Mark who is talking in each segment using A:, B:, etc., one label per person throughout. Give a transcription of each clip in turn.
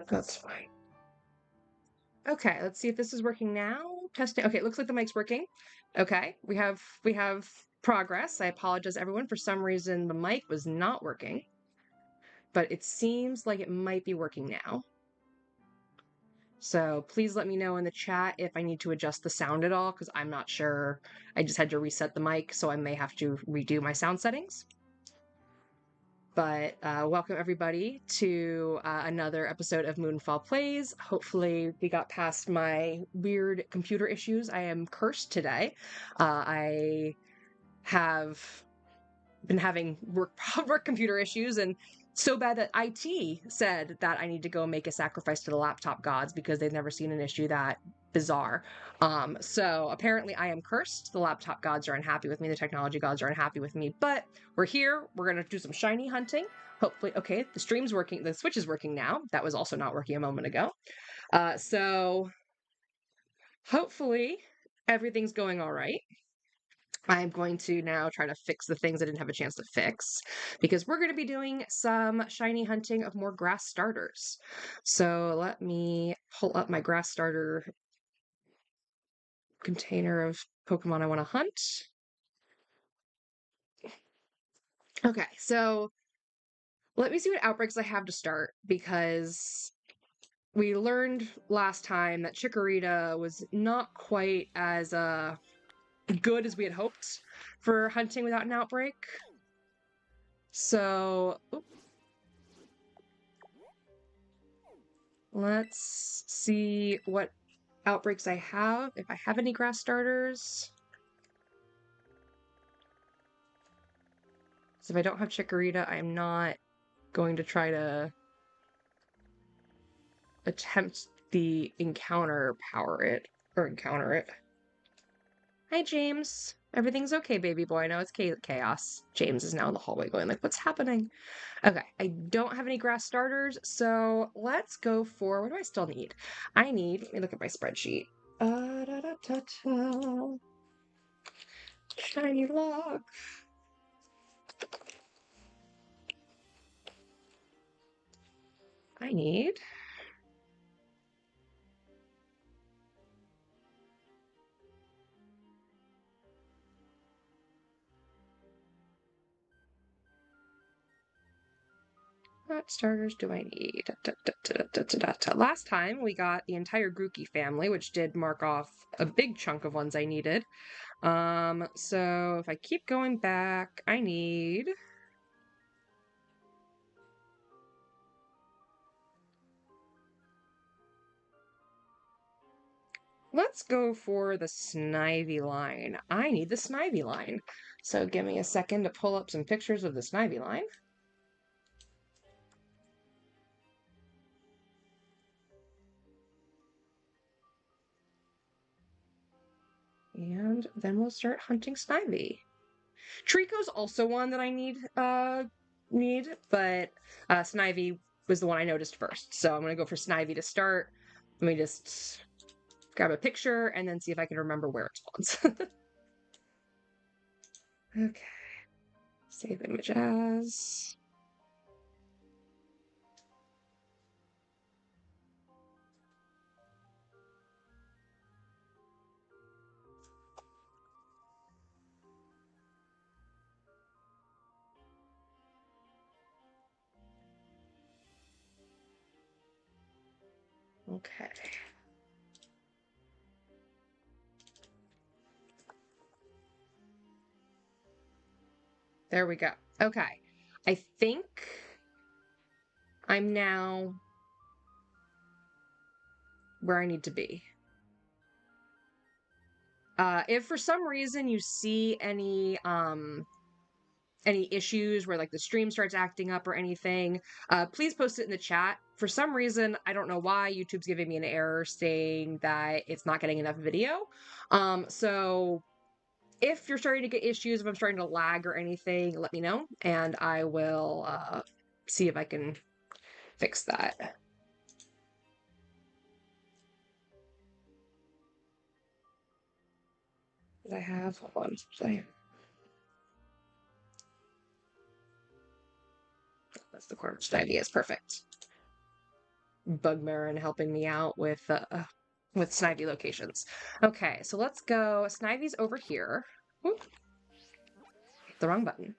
A: That's fine. Okay, let's see if this is working now. Testing. Okay, it looks like the mic's working. Okay, we have progress. I apologize, everyone. For some reason, the mic was not working, but it seems like it might be working now. So please let me know in the chat if I need to adjust the sound at all, because I'm not sure. I just had to reset the mic, so I may have to redo my sound settings. But welcome everybody to another episode of Moonfall Plays. Hopefully we got past my weird computer issues. I am cursed today. I have been having work computer issues, and so bad that IT said that I need to go make a sacrifice to the laptop gods because they've never seen an issue that bizarre. So apparently I am cursed. The laptop gods are unhappy with me. The technology gods are unhappy with me. But we're here. We're going to do some shiny hunting. Hopefully, okay, the stream's working. The Switch is working now. That was also not working a moment ago. So hopefully everything's going all right. I'm going to now try to fix the things I didn't have a chance to fix, because we're going to be doing some shiny hunting of more grass starters. So let me pull up my grass starter container of Pokemon I want to hunt. Okay, so let me see what outbreaks I have to start, because we learned last time that Chikorita was not quite as good as we had hoped for hunting without an outbreak. So, let's see what outbreaks I have, if I have any grass starters. So if I don't have Chikorita, I'm not going to try to attempt the encounter it. Hi, James. Everything's okay, baby boy. I know it's chaos. James is now in the hallway going like, what's happening? Okay, I don't have any grass starters, so let's go for, what do I still need? Let me look at my spreadsheet. Shiny log. I need what starters do I need? Last time we got the entire Grookey family, which did mark off a big chunk of ones I needed. So if I keep going back, I need let's go for the Snivy line. I need the Snivy line. So give me a second to pull up some pictures of the Snivy line. And then we'll start hunting Snivy. Trico's also one that I need, but Snivy was the one I noticed first. So I'm going to go for Snivy to start. Let me just grab a picture and then see if I can remember where it spawns. Okay. Save image as. Okay. There we go. Okay. I think I'm now where I need to be. If for some reason you see any issues where like the stream starts acting up or anything, please post it in the chat. For some reason, I don't know why, YouTube's giving me an error saying that it's not getting enough video. So if you're starting to get issues, if I'm starting to lag or anything, let me know, and I will see if I can fix that. I have, hold on, that's the corner. That idea is perfect. Bugmare and helping me out with Snivy locations. Okay, so let's go. Snivy's over here. Oop, the wrong button.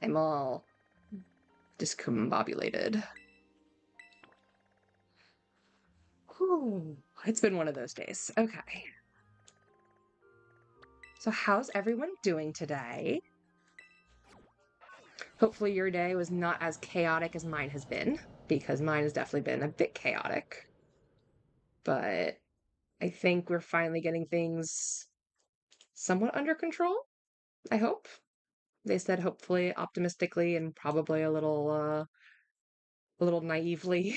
A: I'm all discombobulated. Whew, it's been one of those days. Okay. So how's everyone doing today? Hopefully your day was not as chaotic as mine has been, because mine has definitely been a bit chaotic. But I think we're finally getting things somewhat under control, I hope. They said hopefully optimistically and probably a little naively.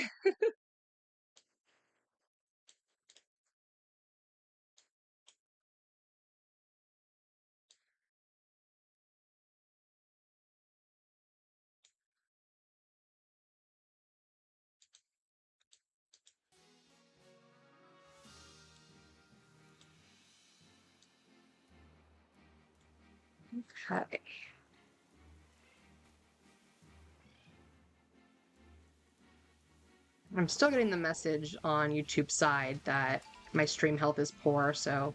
A: Okay. I'm still getting the message on YouTube side that my stream health is poor, so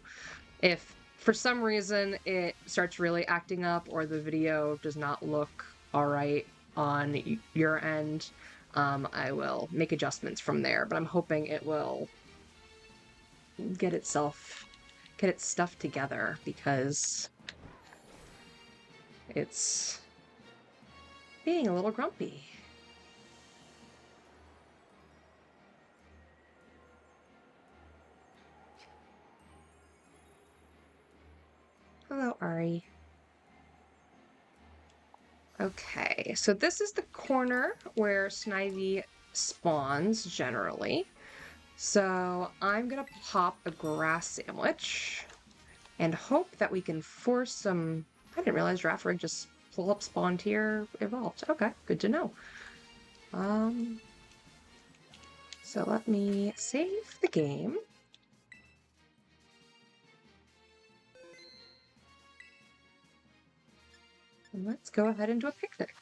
A: if for some reason it starts really acting up or the video does not look all right on your end, I will make adjustments from there, but I'm hoping it will get its stuff together because it's being a little grumpy. Hello, Ari. Okay, so this is the corner where Snivy spawns generally. So I'm gonna pop a grass sandwich and hope that we can force some. I didn't realize Raffrig just pull up spawned here evolved. Okay, good to know. So let me save the game. And let's go ahead and do a picnic.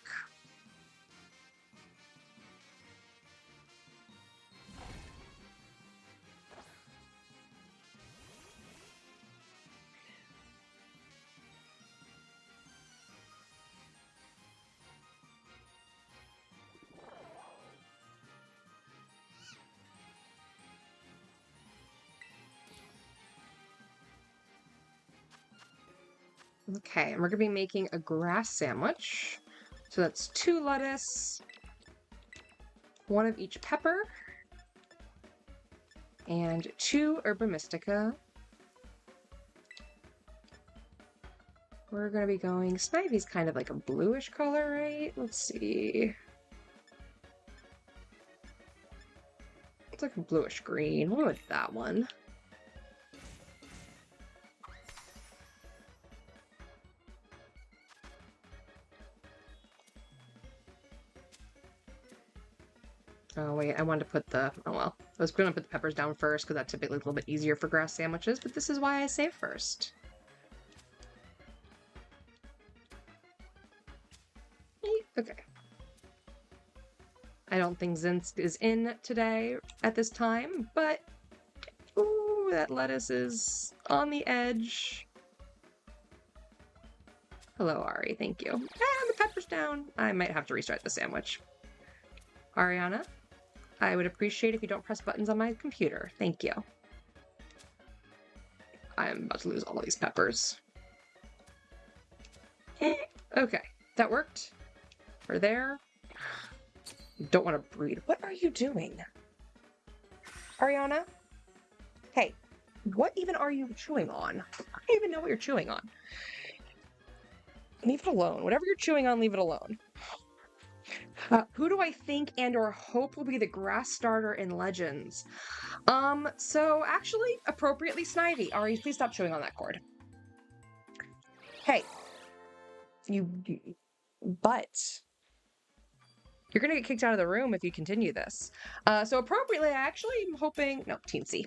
A: Okay, and we're gonna be making a grass sandwich. So that's 2 lettuce, 1 of each pepper, and 2 herba mystica. We're gonna be going, Snivy's kind of like a bluish color, right? Let's see. It's like a bluish green. What about that one? Oh wait, I wanted to put the, oh well. I was gonna put the peppers down first because that's typically a little bit easier for grass sandwiches, but this is why I save first. Okay. I don't think Zinsk is in today at this time, but ooh, that lettuce is on the edge. Hello, Ari, thank you. And the pepper's down. I might have to restart the sandwich. Ariana, I would appreciate if you don't press buttons on my computer. Thank you. I'm about to lose all these peppers. Okay, that worked. We're there. Don't want to breed. What are you doing? Ariana? Hey, what even are you chewing on? I don't even know what you're chewing on. Leave it alone. Whatever you're chewing on, leave it alone. Who do I think and or hope will be the grass starter in Legends? So actually, appropriately, Snivy. Ari, please stop chewing on that cord. Hey. But you're gonna get kicked out of the room if you continue this. So appropriately, I actually am hoping, no, teensy.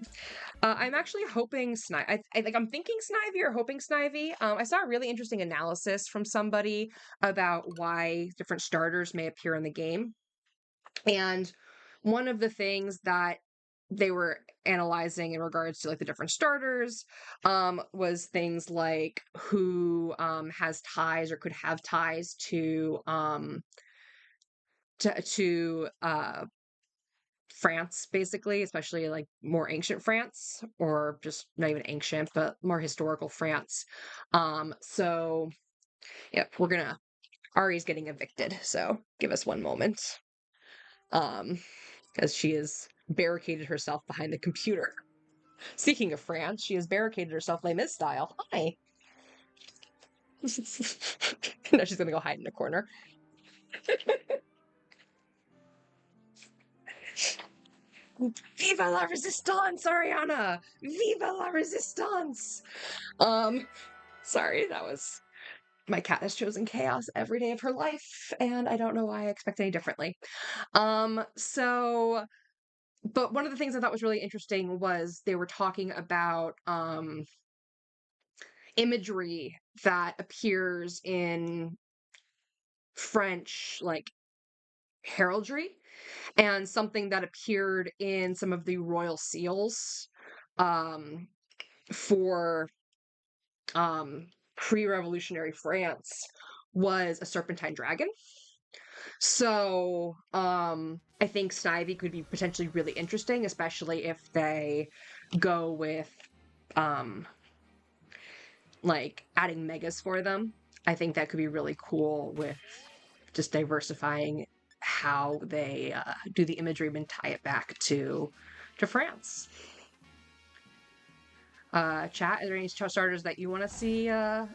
A: I'm actually hoping I'm thinking Snivy or hoping Snivy. I saw a really interesting analysis from somebody about why different starters may appear in the game. And one of the things that they were analyzing in regards to like the different starters was things like who has ties or could have ties to France, basically, especially like more ancient France, or just not even ancient, but more historical France. So yep, Ari's getting evicted, so give us one moment. As she has barricaded herself behind the computer. Speaking of France, she has barricaded herself Les Mis style. Hi. Now she's gonna go hide in a corner. Viva la resistance, Ariana! Viva la resistance! Sorry, that was my cat has chosen chaos every day of her life, and I don't know why I expect any differently. But one of the things I thought was really interesting was they were talking about imagery that appears in French, like heraldry, and something that appeared in some of the royal seals um, for pre-revolutionary France was a serpentine dragon. So I think Snivy could be potentially really interesting, especially if they go with like adding megas for them. I think that could be really cool with just diversifying how they do the imagery and tie it back to France. Chat, are there any starters that you want to see or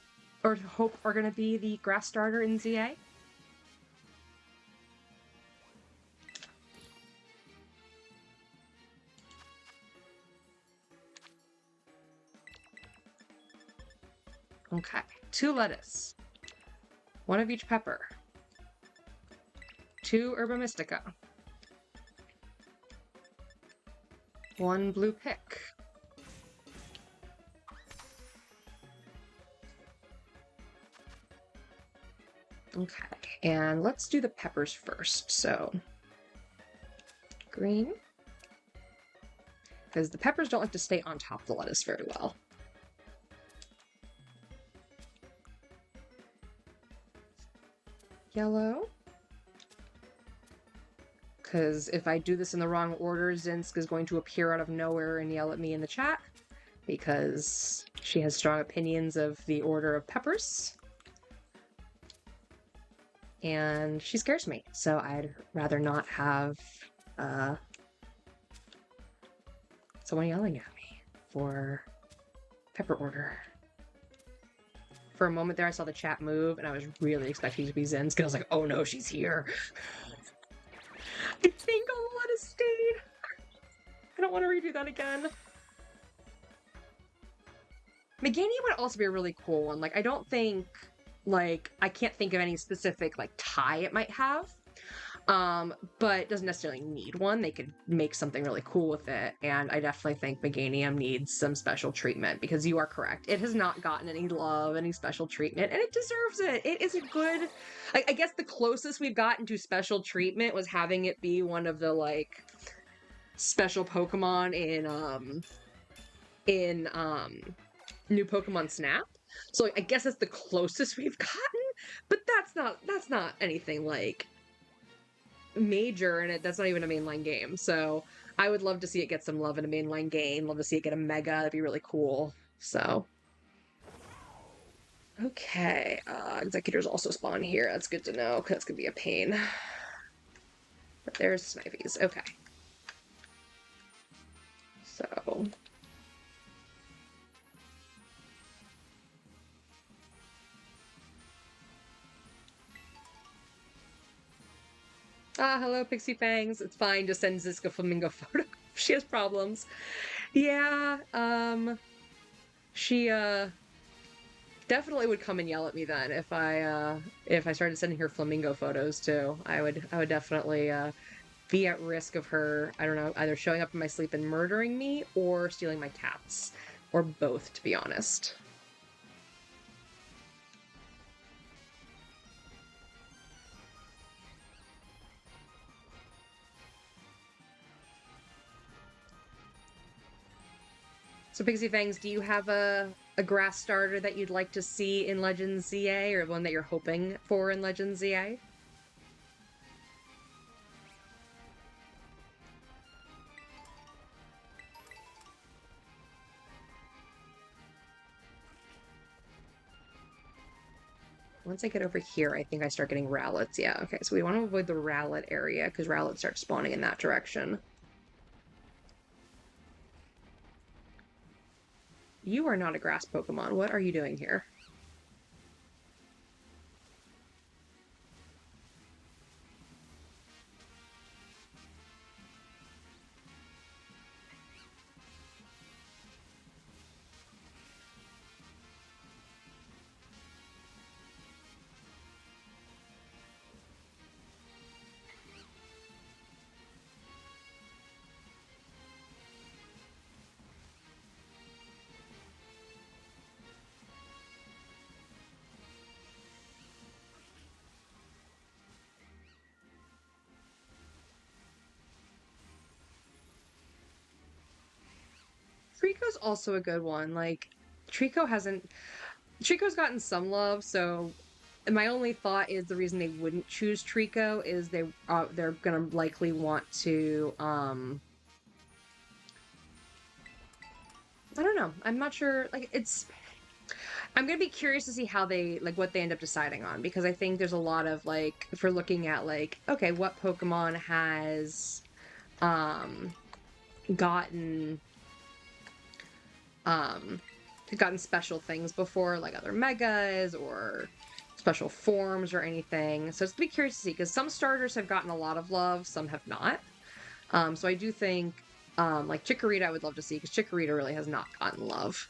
A: hope are going to be the grass starter in ZA? Okay, 2 lettuce, 1 of each pepper, 2 herba mystica, 1 blue pick. Okay, and let's do the peppers first. So, green, because the peppers don't like to stay on top of the lettuce very well. Yellow, because if I do this in the wrong order, Zinsk is going to appear out of nowhere and yell at me in the chat, because she has strong opinions of the order of peppers. And she scares me, so I'd rather not have someone yelling at me for pepper order. For a moment there, I saw the chat move, and I was really expecting to be Zinsk, and I was like, oh no, she's here. I think I'll let it stay. I don't want to redo that again. Meganium would also be a really cool one. Like, I don't think, like, I can't think of any specific, like, tie it might have. But it doesn't necessarily need one. They could make something really cool with it, and I definitely think Meganium needs some special treatment, because you are correct. It has not gotten any love, any special treatment, and it deserves it. It is a good... I guess the closest we've gotten to special treatment was having it be one of the, like, special Pokemon in New Pokemon Snap. So like, I guess that's the closest we've gotten, but that's not anything, like, major, and that's not even a mainline game. So I would love to see it get some love in a mainline game. Love to see it get a mega. That'd be really cool. So okay, executors also spawn here. That's good to know, because that's gonna be a pain. But there's Snivies. Okay, so hello, Pixie Fangs. It's fine. Just send Ziska Flamingo photo. She has problems. Yeah, she, definitely would come and yell at me then if I started sending her flamingo photos too. I would definitely, be at risk of her, I don't know, either showing up in my sleep and murdering me, or stealing my cats. Or both, to be honest. So Pixie Fangs, do you have a grass starter that you'd like to see in Legends ZA, or one that you're hoping for in Legends ZA? Once I get over here, I think I start getting Rowlets. Yeah, okay, so we want to avoid the Rowlet area, because Rowlets start spawning in that direction. You are not a grass Pokemon. What are you doing here? Trico's also a good one. Like, Trico hasn't... Trico's gotten some love, so my only thought is the reason they wouldn't choose Trico is they're gonna likely want to, I don't know. I'm not sure. Like, I'm gonna be curious to see how what they end up deciding on, because I think there's a lot of, like, if we're looking at, like, okay, what Pokemon has, um, gotten, um, gotten special things before, like other megas or special forms or anything. So it's to be curious to see, because some starters have gotten a lot of love, some have not. So I do think, like Chikorita I would love to see, because Chikorita really has not gotten love.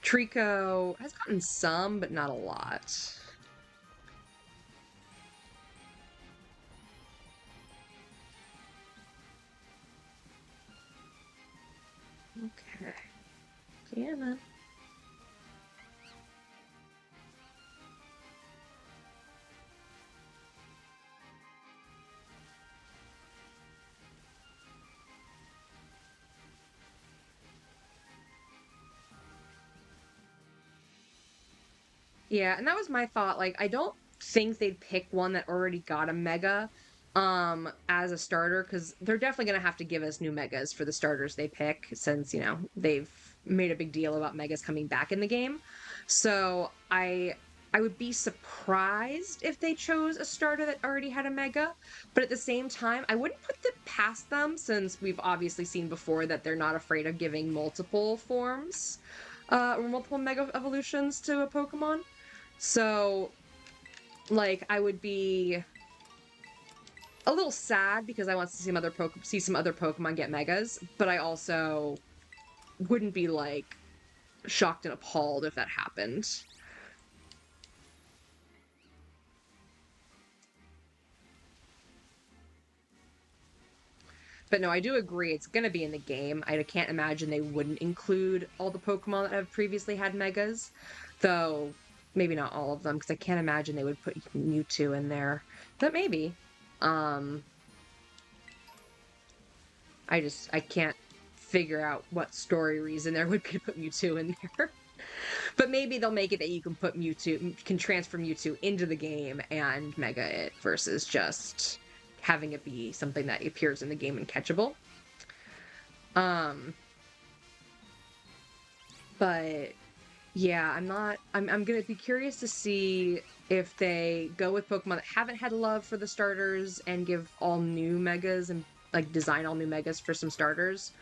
A: Trico has gotten some, but not a lot. Okay. Yeah, man. Yeah, and that was my thought. Like, I don't think they'd pick one that already got a mega as a starter, because they're definitely gonna have to give us new megas for the starters they pick, since, they've made a big deal about megas coming back in the game. So I would be surprised if they chose a starter that already had a mega, but at the same time, I wouldn't put it past them, since we've obviously seen before that they're not afraid of giving multiple forms or multiple mega evolutions to a Pokemon. So, like, I would be a little sad because I want to see some other Pokemon get megas, but I also wouldn't be, like, shocked and appalled if that happened. But no, I do agree it's going to be in the game. I can't imagine they wouldn't include all the Pokemon that have previously had megas, though maybe not all of them, because I can't imagine they would put Mewtwo in there. But maybe. Um, I can't figure out what story reason there would be to put Mewtwo in there. But maybe they'll make it that you can transfer Mewtwo into the game and Mega it, versus just having it be something that appears in the game and catchable. But yeah, I'm gonna be curious to see if they go with Pokemon that haven't had love for the starters and give all new megas, and like design all new megas for some starters,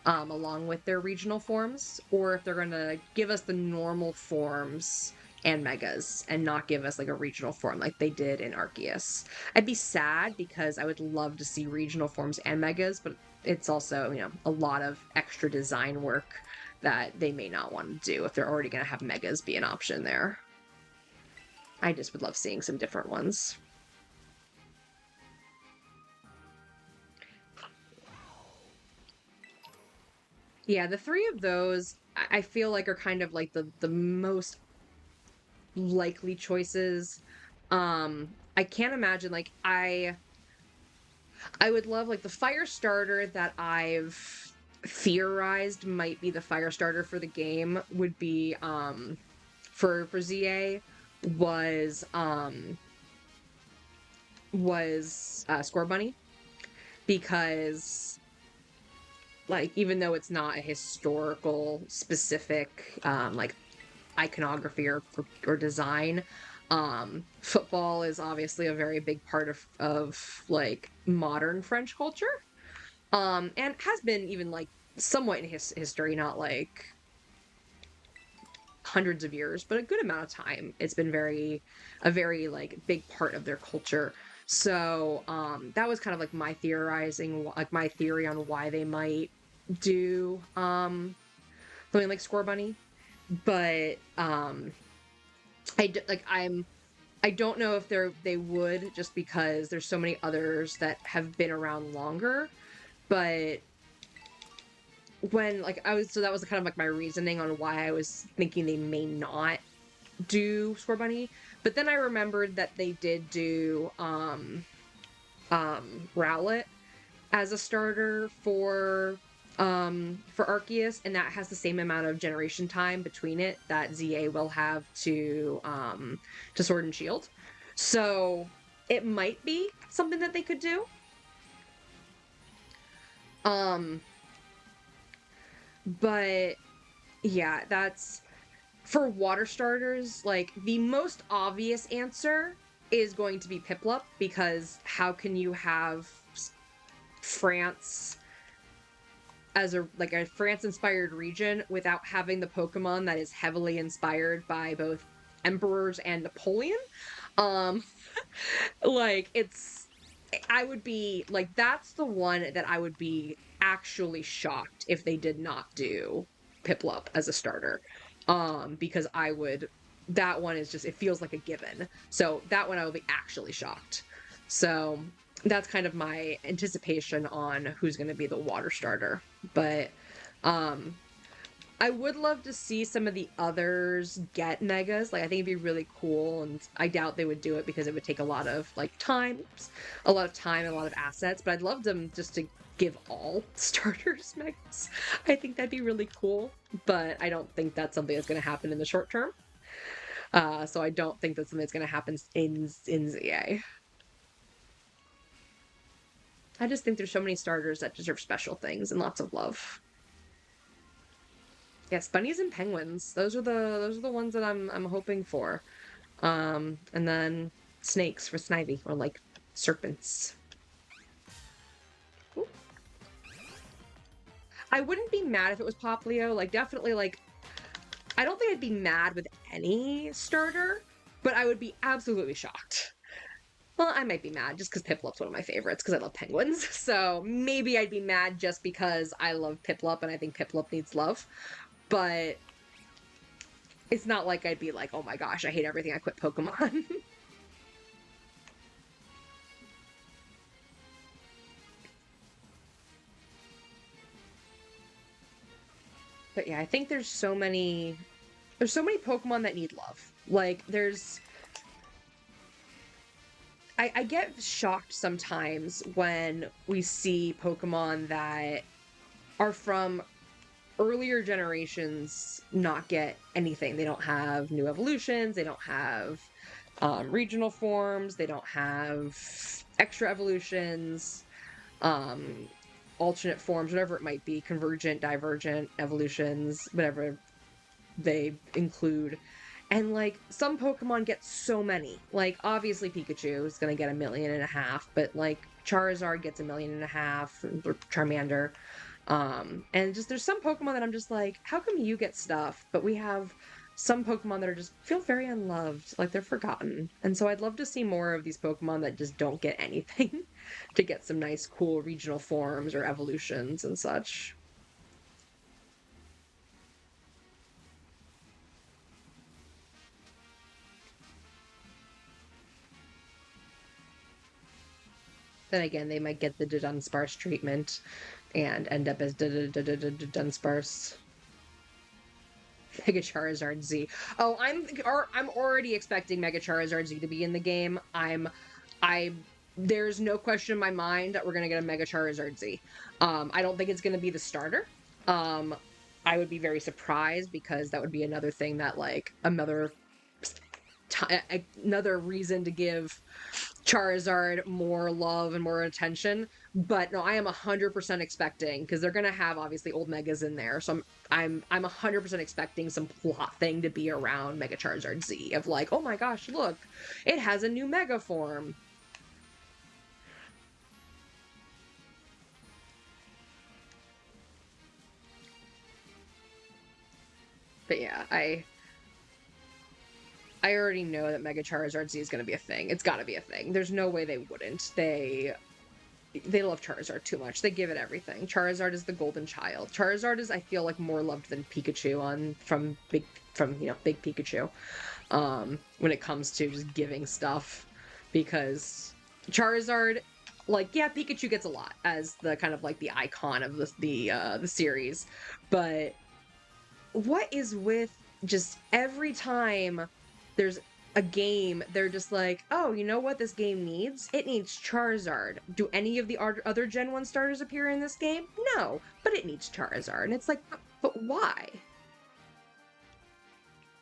A: along with their regional forms, or if they're gonna give us the normal forms and megas and not give us like a regional form like they did in Arceus. I'd be sad, because I would love to see regional forms and megas, but it's also, a lot of extra design work that they may not want to do if they're already going to have megas be an option there. I just would love seeing some different ones. Yeah, the three of those I feel like are kind of like the most likely choices. I can't imagine, like, I would love, like, the fire starter that I've theorized might be the fire starter for the game would be for ZA was Score Bunny, because like even though it's not a historical specific like iconography or design, football is obviously a very big part of like modern French culture, and has been even like somewhat in history, not like hundreds of years, but a good amount of time. It's been a very like big part of their culture. So that was kind of like my my theory on why they might do something like Score Bunny. But I don't know if they would, just because there's so many others that have been around longer. But when like that was kind of like my reasoning on why I was thinking they may not do Score Bunny. But then I remembered that they did do Rowlet as a starter for Arceus, and that has the same amount of generation time between it that ZA will have to Sword and Shield. So it might be something that they could do. But yeah, that's for water starters. Like the most obvious answer is going to be Piplup, because how can you have France as a France-inspired region without having the Pokemon that is heavily inspired by both emperors and Napoleon? Like I would be like, that's the one that I would be actually shocked if they did not do Piplup as a starter. Because that one is just, it feels like a given. So that one I will be actually shocked. So that's kind of my anticipation on who's going to be the water starter. But I would love to see some of the others get megas. Like I think it'd be really cool, and I doubt they would do it because it would take a lot of time and a lot of assets. But I'd love them just to give all starters megas. I think that'd be really cool, but I don't think that's something that's going to happen in the short term. So I don't think that's something that's going to happen in ZA. I just think there's so many starters that deserve special things and lots of love. Yes, bunnies and penguins. Those are the ones that I'm hoping for. And then snakes for Snivy, or like serpents. Ooh. I wouldn't be mad if it was Poplio. Like definitely like, I don't think I'd be mad with any starter, but I would be absolutely shocked. Well, I might be mad just because Piplup's one of my favorites because I love penguins. So maybe I'd be mad just because I love Piplup and I think Piplup needs love. But it's not like I'd be like, oh my gosh, I hate everything, I quit Pokemon. But yeah, I think there's so many Pokemon that need love. Like, I get shocked sometimes when we see Pokemon that are from earlier generations not get anything. They don't have new evolutions, they don't have regional forms, they don't have extra evolutions, alternate forms, whatever it might be, convergent, divergent evolutions, whatever they include. And like some Pokemon get so many. Like obviously Pikachu is gonna get 1.5 million, but like Charizard gets 1.5 million, or Charmander. And just there's some Pokemon that I'm just like, how come you get stuff, but we have some Pokemon that are just feel very unloved, like they're forgotten. And so I'd love to see more of these Pokemon that just don't get anything to get some nice, cool regional forms or evolutions and such. Then again, they might get the Dunsparce treatment and end up as Dunsparce. Mega Charizard Z. I'm already expecting Mega Charizard Z to be in the game. I there's no question in my mind that we're gonna get a Mega Charizard Z. I don't think it's gonna be the starter. I would be very surprised because that would be another thing that like another reason to give Charizard more love and more attention. But no, I am 100% expecting, because they're gonna have obviously old Megas in there. So I'm 100% expecting some plot thing to be around Mega Charizard Z of like, oh my gosh, look, it has a new Mega form. But yeah, I already know that Mega Charizard Z is going to be a thing. It's got to be a thing. There's no way they wouldn't. They love Charizard too much. They give it everything. Charizard is the golden child. Charizard is, I feel like, more loved than Pikachu from Big Pikachu. When it comes to just giving stuff, because Charizard, like, yeah, Pikachu gets a lot as the kind of like the icon of the series, but what is with just every time there's a game, they're just like, oh, you know what this game needs? It needs Charizard. Do any of the other Gen 1 starters appear in this game? No, but it needs Charizard. And it's like, but why?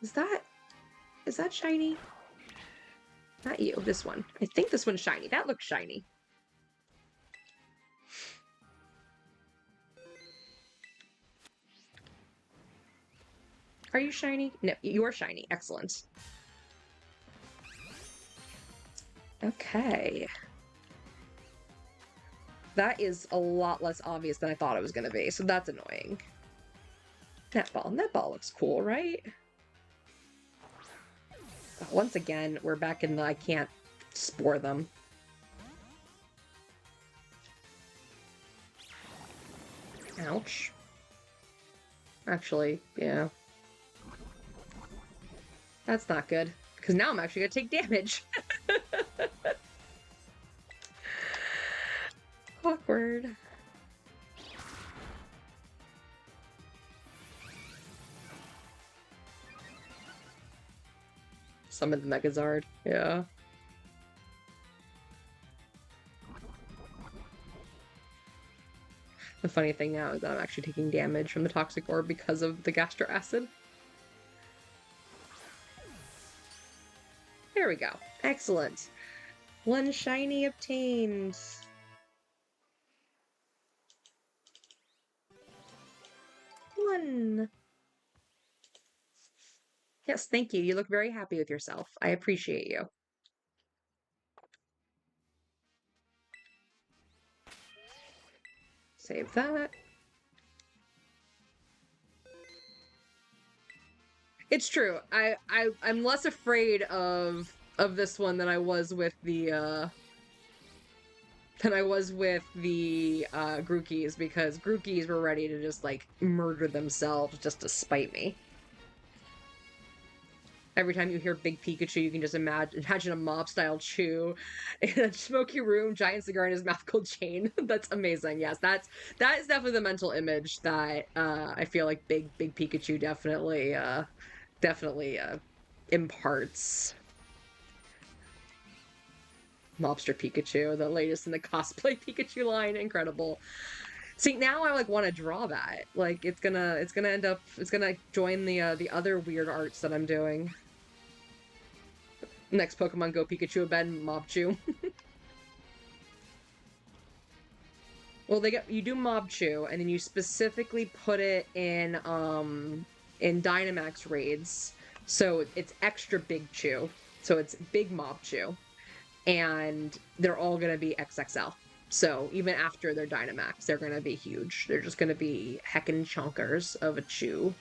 A: Is that shiny? Not you, this one. I think this one's shiny. That looks shiny. Are you shiny? No, you're shiny. Excellent. Okay. That is a lot less obvious than I thought it was going to be, so that's annoying. Netball. Netball looks cool, right? Once again, we're back in the I can't spore them. Ouch. Actually, yeah. That's not good, because now I'm actually going to take damage. Awkward. Summon the Megazord. Yeah. The funny thing now is that I'm actually taking damage from the Toxic Orb because of the Gastro Acid. There we go. Excellent. One shiny obtained. One. Yes, thank you. You look very happy with yourself. I appreciate you. Save that. It's true. I'm less afraid of this one than I was with the Grookies, because Grookies were ready to just like murder themselves just to spite me. Every time you hear Big Pikachu, you can just imagine a mob-style Chew in a smoky room, giant cigar in his mouth, cold chain. That's amazing. Yes, that is definitely the mental image that I feel like Big Pikachu definitely imparts. Mobster Pikachu, the latest in the cosplay Pikachu line, incredible. See, now I like want to draw that. Like it's gonna join the other weird arts that I'm doing. Next Pokemon Go Pikachu event, Mobchew. Well, you do Mobchew, and then you specifically put it in Dynamax raids, so it's extra big Chew. So it's big Mobchew, and they're all gonna be XXL. So even after they're Dynamax, they're gonna be huge. They're just gonna be heckin' chunkers of a Chew.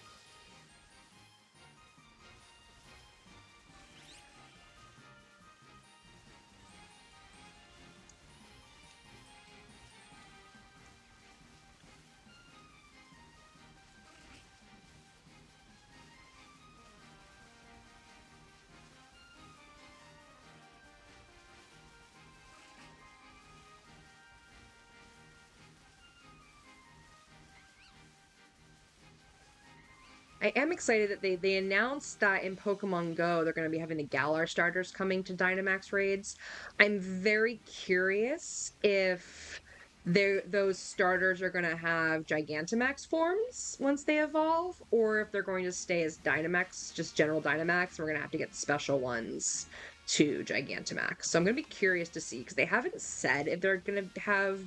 A: I am excited that they announced that in Pokemon Go they're going to be having the Galar starters coming to Dynamax raids. I'm very curious if those starters are going to have Gigantamax forms once they evolve, or if they're going to stay as Dynamax, just general Dynamax. We're going to have to get special ones to Gigantamax. So I'm going to be curious to see because they haven't said if they're going to have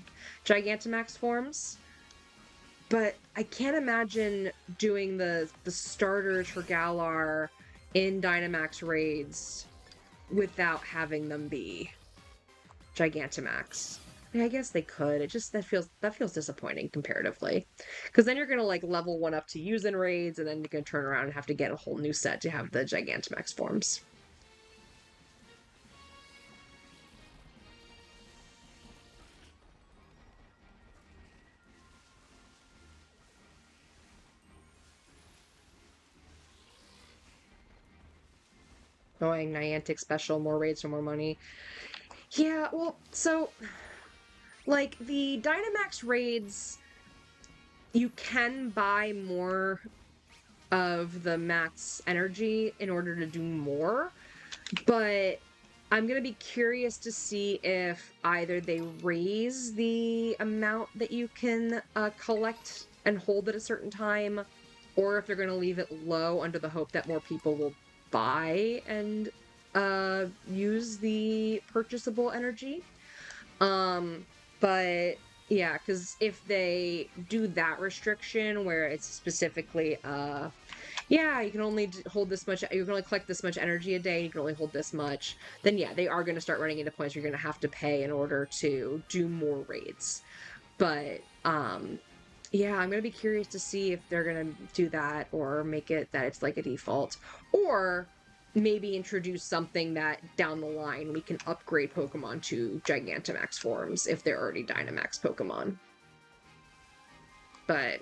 A: Gigantamax forms. But I can't imagine doing the starters for Galar in Dynamax raids without having them be Gigantamax. I guess they could. It just that feels disappointing comparatively, because then you're gonna like level one up to use in raids, and then you're gonna turn around and have to get a whole new set to have the Gigantamax forms. Knowing Niantic special, more raids for more money. Yeah, well, so like the Dynamax raids, you can buy more of the max energy in order to do more, but I'm going to be curious to see if either they raise the amount that you can collect and hold at a certain time, or if they're going to leave it low under the hope that more people will buy and use the purchasable energy. But yeah, because if they do that restriction where it's specifically, yeah, you can only hold this much, you can only collect this much energy a day, you can only hold this much, then yeah, they are going to start running into points where you're going to have to pay in order to do more raids. But, yeah, I'm going to be curious to see if they're going to do that or make it that it's like a default. Or maybe introduce something that down the line we can upgrade Pokemon to Gigantamax forms if they're already Dynamax Pokemon. But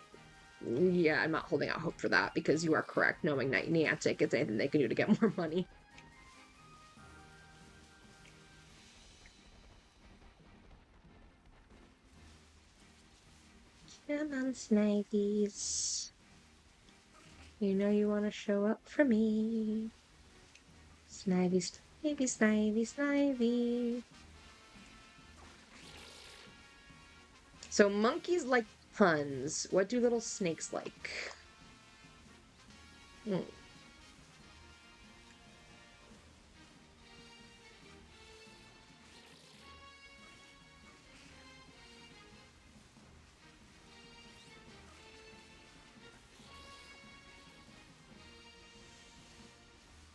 A: yeah, I'm not holding out hope for that because you are correct. Knowing Niantic, it's anything they can do to get more money. Come on, Snivies. You know you want to show up for me. Snivy, Snivy, Snivy, Snivy. So monkeys like puns. What do little snakes like? Hmm.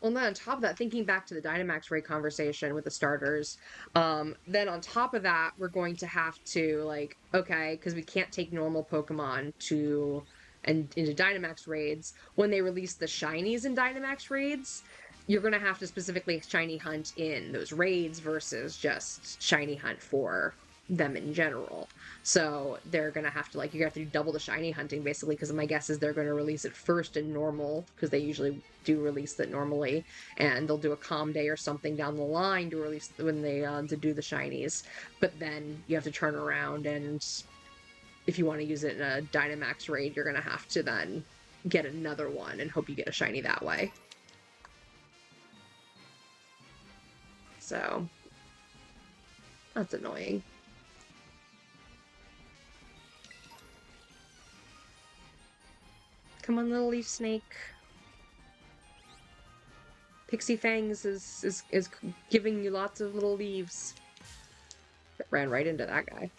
A: Well, then on top of that, thinking back to the Dynamax raid conversation with the starters, then on top of that, we're going to have to like, okay, because we can't take normal Pokemon to and into Dynamax raids. When they release the shinies in Dynamax raids, you're gonna have to specifically shiny hunt in those raids versus just shiny hunt for them in general. So they're gonna have to like you have to do double the shiny hunting basically because my guess is they're gonna release it first in normal because they usually do release it normally, and they'll do a calm day or something down the line to release when they to do the shinies. But then you have to turn around and if you want to use it in a Dynamax raid, you're gonna have to then get another one and hope you get a shiny that way. So that's annoying. Come on, little leaf snake. Pixie Fangs is giving you lots of little leaves. Ran right into that guy.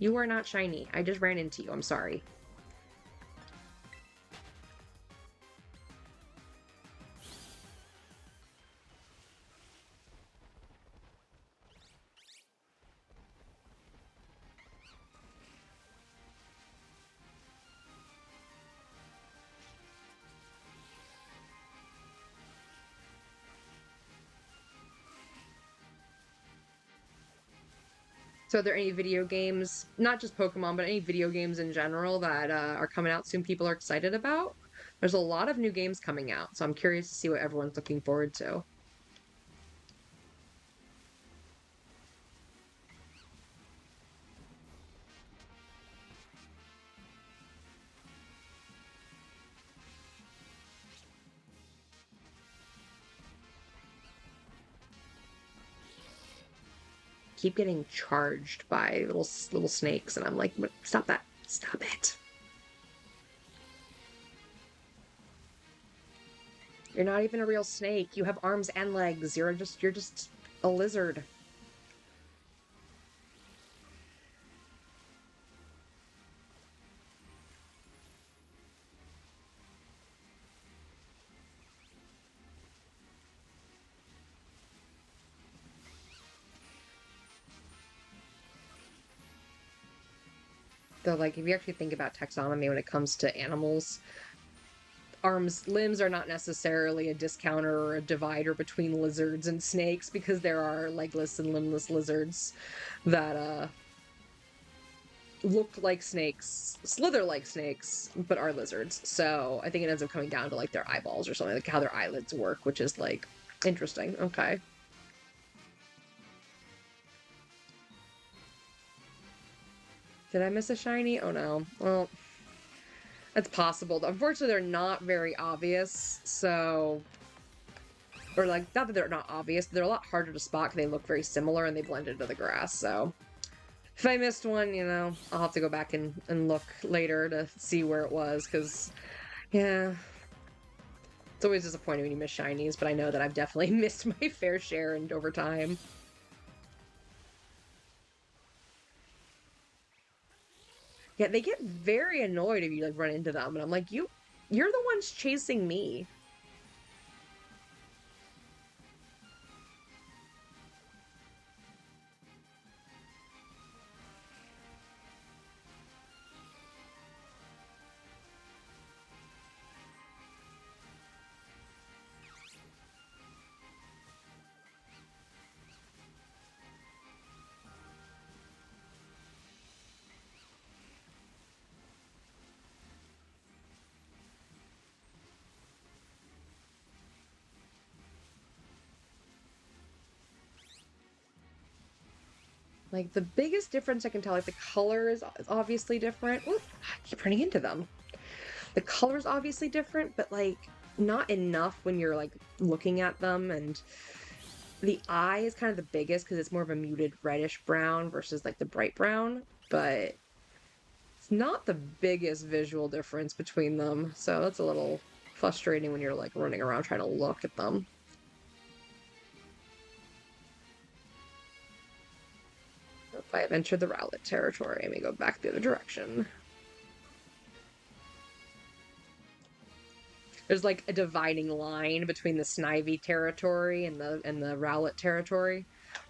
A: You are not shiny. I just ran into you. I'm sorry. So are there any video games, not just Pokemon, but any video games in general that are coming out soon people are excited about? There's a lot of new games coming out, so I'm curious to see what everyone's looking forward to. keep getting charged by little snakes, and I'm like, stop that. Stop it. You're not even a real snake. You have arms and legs. You're just a lizard. Though, like, if you actually think about taxonomy when it comes to animals, limbs are not necessarily a discounter or a divider between lizards and snakes, because there are legless and limbless lizards that look like snakes, slither like snakes, but are lizards. So I think it ends up coming down to like their eyeballs or something, like how their eyelids work, which is like interesting. Okay. Did I miss a shiny? Oh no. Well, that's possible. Unfortunately, they're not very obvious, so... Or, like, not that they're not obvious, they're a lot harder to spot because they look very similar and they blend into the grass, so... If I missed one, you know, I'll have to go back and look later to see where it was, because, yeah... It's always disappointing when you miss shinies, but I know that I've definitely missed my fair share and over time. Yeah, they get very annoyed if you, like, run into them, and I'm like, you're the ones chasing me. Like, the biggest difference I can tell, like, the color is obviously different. Ooh, I keep running into them. The color's obviously different, but, like, not enough when you're, like, looking at them, and the eye is kind of the biggest because it's more of a muted reddish brown versus, like, the bright brown, but it's not the biggest visual difference between them, so that's a little frustrating when you're, like, running around trying to look at them. If I have entered the Rowlet territory, I may go back the other direction. There's like a dividing line between the Snivy territory and the Rowlet territory.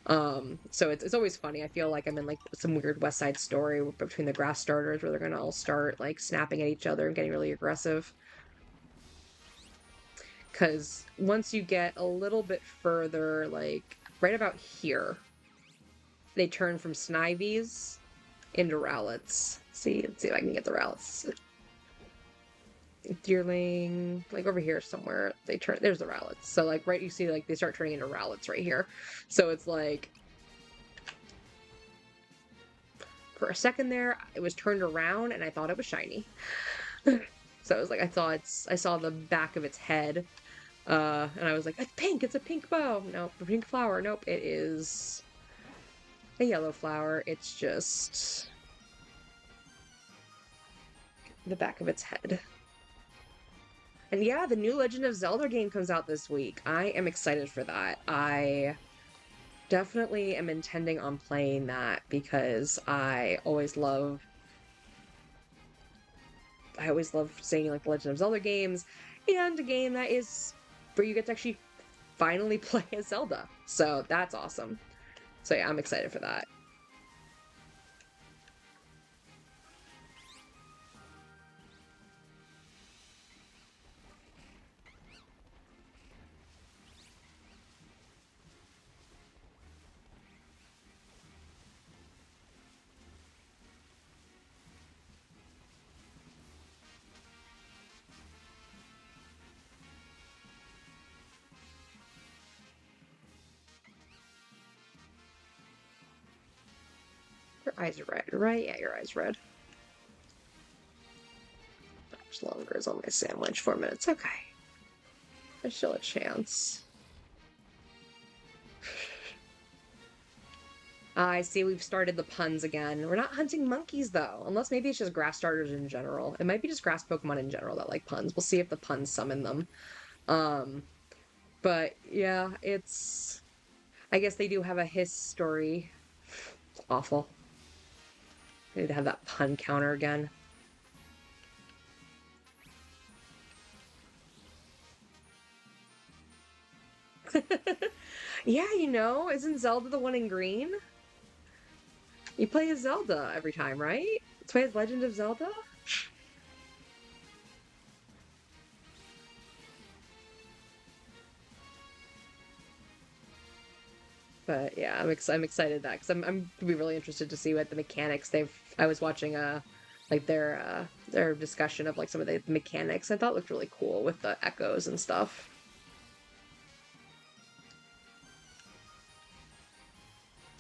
A: So it's always funny. I feel like I'm in like some weird West Side Story between the grass starters where they're gonna all start like snapping at each other and getting really aggressive. Because once you get a little bit further, like right about here, they turn from Snivies into Rowlets. Let's see if I can get the Rowlets. Deerling, like over here somewhere, there's the Rowlets. So like right, you see like they start turning into Rowlets right here. So it's like, for a second there, it was turned around and I thought it was shiny. So it was like, I saw the back of its head, and I was like, it's pink, it's a pink bow. Nope, a pink flower. Nope, it is a yellow flower. It's just the back of its head. And yeah, the new Legend of Zelda game comes out this week. I am excited for that. I definitely am intending on playing that because I always love seeing like the Legend of Zelda games, and a game that is where you get to actually finally play as Zelda. So that's awesome. So yeah, I'm excited for that. Your eyes are red, right? Yeah, your eyes red. Much longer is on my sandwich. 4 minutes. Okay. There's still a chance. I see we've started the puns again. We're not hunting monkeys though, unless maybe it's just grass starters in general. It might be just grass Pokemon in general that like puns. We'll see if the puns summon them. Um, but yeah, it's I guess they do have a history. It's awful. I need to have that pun counter again. Yeah, isn't Zelda the one in green? You play as Zelda every time, right? Let's play as Legend of Zelda? But yeah, I'm excited that because I'm gonna be really interested to see what the mechanics they've. I was watching like their discussion of like some of the mechanics. I thought looked really cool with the echoes and stuff.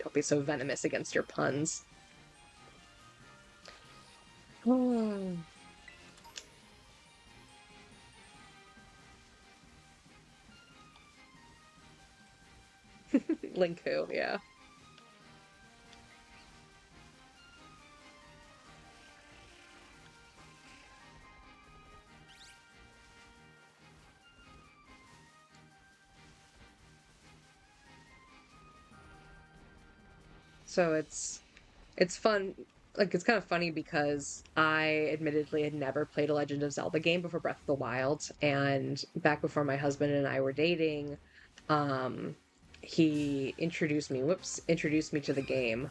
A: Don't be so venomous against your puns. Oh. Linku, yeah. So it's fun. Like it's kind of funny because I admittedly had never played a Legend of Zelda game before Breath of the Wild, and back before my husband and I were dating, um, he introduced me to the game,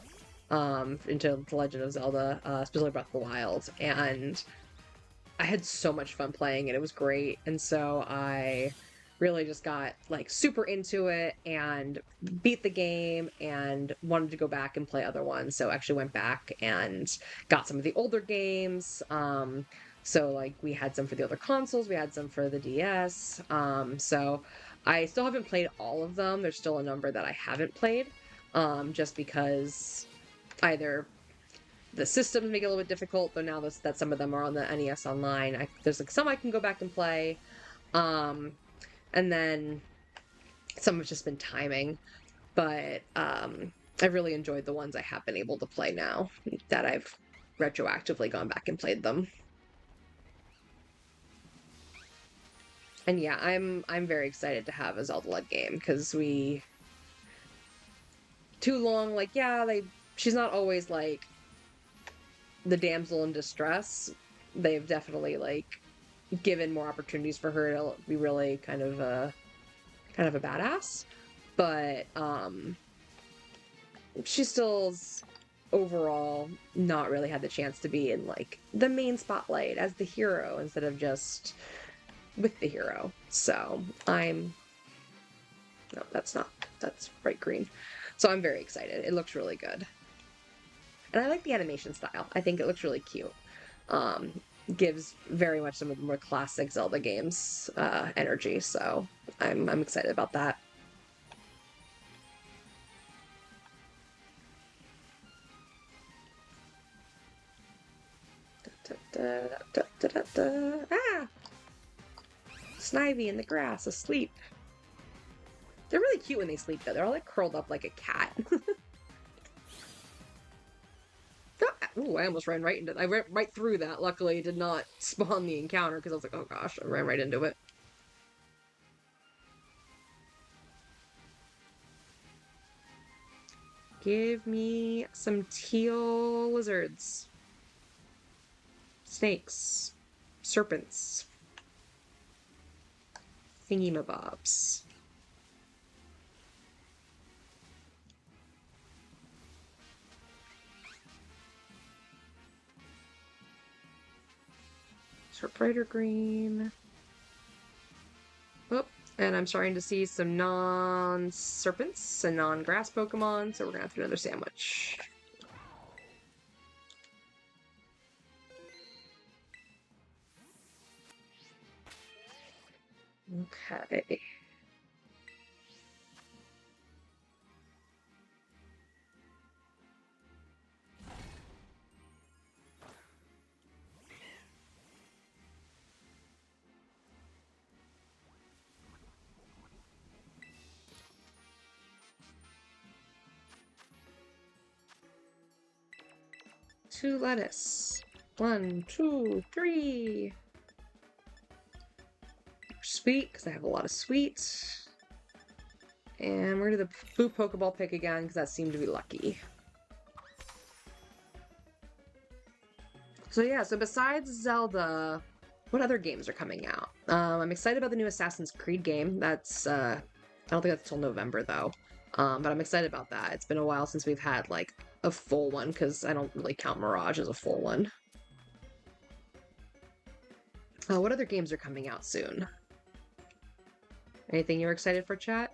A: into the Legend of Zelda, specifically Breath of the Wild, and I had so much fun playing it. It was great. And so I really just got like super into it and beat the game and wanted to go back and play other ones. So actually went back and got some of the older games. So like we had some for the other consoles, we had some for the DS. So I still haven't played all of them. There's still a number that I haven't played. Just because either the systems make it a little bit difficult, though now that some of them are on the NES Online, there's like some I can go back and play. Um, and then some have just been timing. But I've really enjoyed the ones I have been able to play now that I've retroactively gone back and played them. And yeah, I'm very excited to have a Zelda led game because we too long like yeah, she's not always like the damsel in distress. They've definitely like given more opportunities for her to be really kind of a badass. But she still's overall not really had the chance to be in like the main spotlight as the hero instead of just with the hero. So I'm no, that's bright green. So I'm very excited. It looks really good. And I like the animation style. I think it looks really cute. Um, Gives very much some of the more classic Zelda games energy. So I'm excited about that. Ah! Snivy in the grass, asleep. They're really cute when they sleep, though. They're all like curled up like a cat. Ooh, I almost ran right into I went right through that. Luckily, it did not spawn the encounter because I was like, oh gosh, I ran right into it. Give me some teal lizards. Snakes. Serpents. Thingy-mabobs. Sort brighter green. Oh, and I'm starting to see some non-serpents and non-grass Pokemon, so we're gonna have to do another sandwich. Okay. 2 lettuce. 1, 2, 3. Sweet, because I have a lot of sweets. And we're going to do the Boo Pokeball pick again, because that seemed to be lucky. So yeah, so besides Zelda, what other games are coming out? I'm excited about the new Assassin's Creed game. That's, I don't think that's till November, though. But I'm excited about that. It's been a while since we've had, like, a full one, because I don't really count Mirage as a full one. What other games are coming out soon? Anything you're excited for, chat?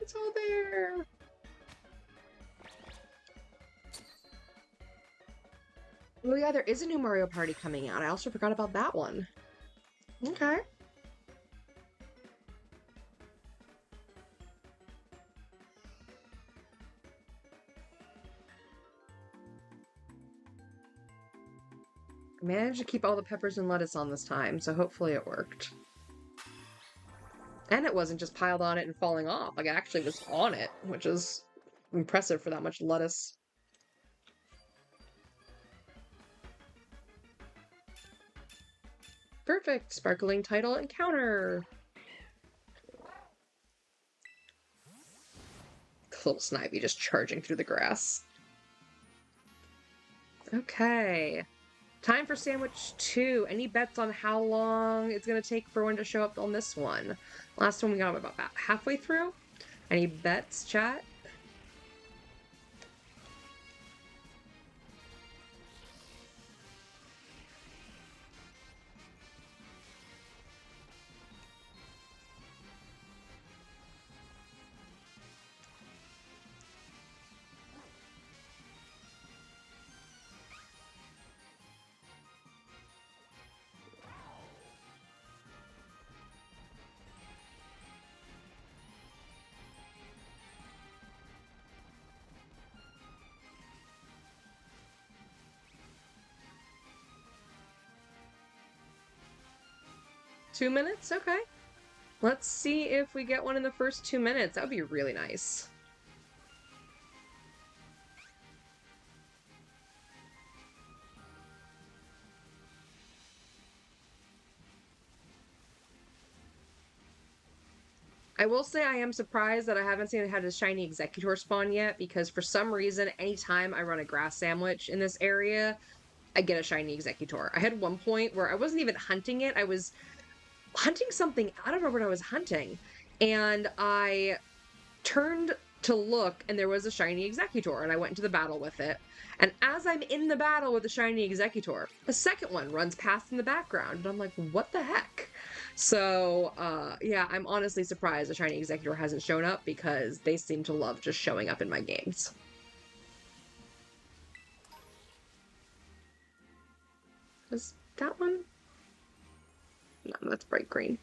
A: It's all there! Oh yeah, there is a new Mario Party coming out. I also forgot about that one. Okay. I managed to keep all the peppers and lettuce on this time, so hopefully it worked. And it wasn't just piled on it and falling off. Like, it actually was on it, which is impressive for that much lettuce. Perfect! Sparkling title encounter! Little Snivy just charging through the grass. Okay. Time for sandwich 2. Any bets on how long it's going to take for one to show up on this one? Last one we got about halfway through. Any bets, chat? Two minutes? Okay. Let's see if we get one in the first 2 minutes. That would be really nice. I will say I am surprised that I haven't seen it had a shiny Executor spawn yet, because for some reason, anytime I run a grass sandwich in this area, I get a shiny Executor. I had one point where I wasn't even hunting it, I was hunting something, I don't remember what I was hunting, and I turned to look and there was a shiny Executor, and I went into the battle with it. And as I'm in the battle with the shiny Executor, a second one runs past in the background, and I'm like, what the heck? So, yeah, I'm honestly surprised the shiny Executor hasn't shown up, because they seem to love just showing up in my games. Is that one? No, that's bright green.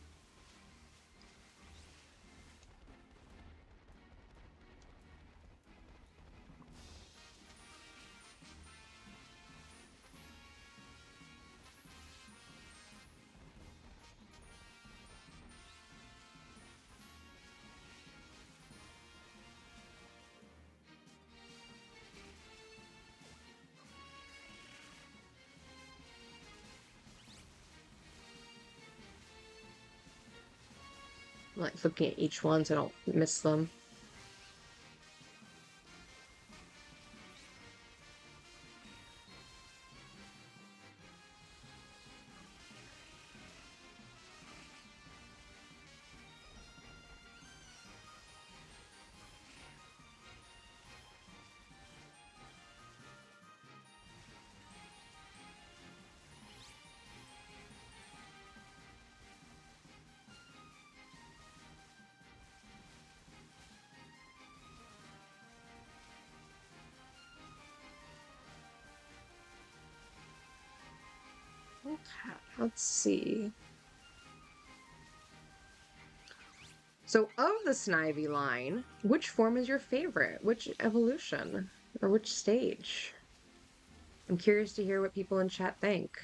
A: I'm like looking at each one so I don't miss them. Let's see. So, of the Snivy line, which form is your favorite? Which evolution? Or which stage? I'm curious to hear what people in chat think.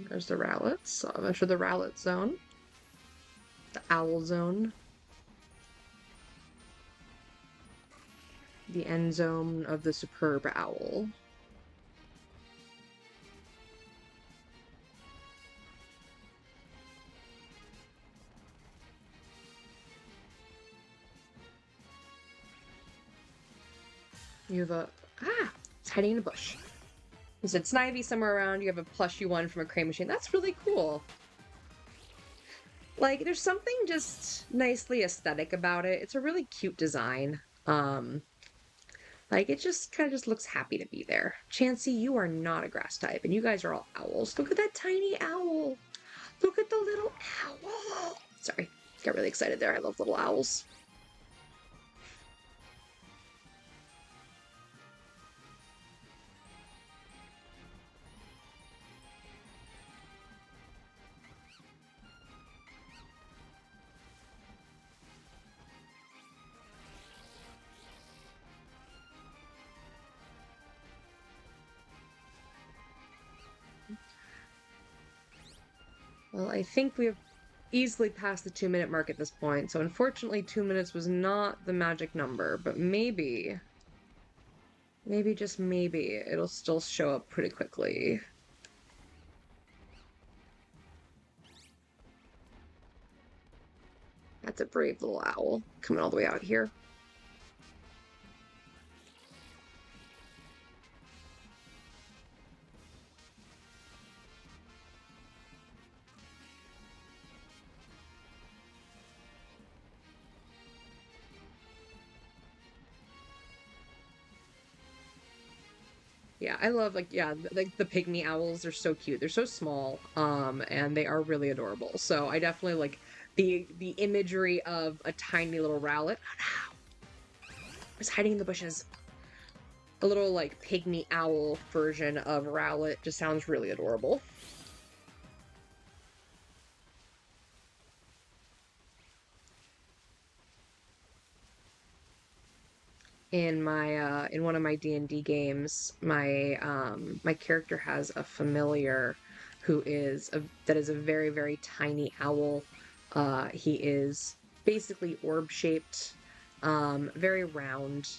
A: There's the Rowlets. So I'm sure the Rowlet zone. The Owl zone. The end zone of the Superb Owl. You have a... Ah! It's hiding in a bush. You said Snivy somewhere around. You have a plush you won from a crane machine. That's really cool. Like, there's something just nicely aesthetic about it. It's a really cute design. Like, it just kind of just looks happy to be there. Chansey, you are not a grass type, and you guys are all owls. Look at that tiny owl. Look at the little owl. Sorry, got really excited there. I love little owls. Well, I think we have easily passed the 2-minute mark at this point, so unfortunately 2 minutes was not the magic number, but maybe, just maybe, it'll still show up pretty quickly. That's a brave little owl coming all the way out here. Yeah, I love like the pygmy owls are so cute. They're so small, and they are really adorable. So I definitely like the imagery of a tiny little rowlet. Oh no! It's hiding in the bushes. A little like pygmy owl version of rowlet just sounds really adorable. In my in one of my D&D games, my character has a familiar who is that is a very, very tiny owl. He is basically orb shaped, very round,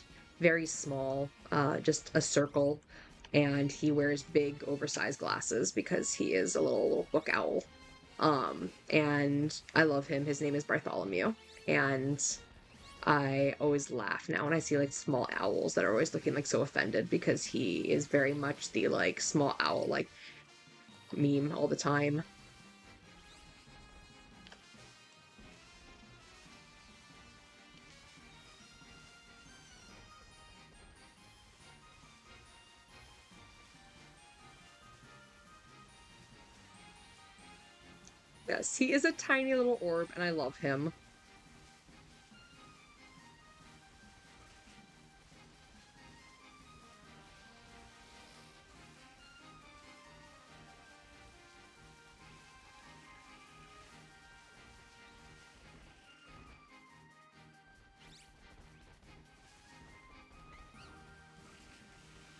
A: very small, just a circle, and he wears big oversized glasses because he is a little book owl. And I love him. His name is Bartholomew, and I always laugh now when I see like small owls that are always looking like so offended because he is very much the like small owl like meme all the time. Yes, he is a tiny little orb and I love him.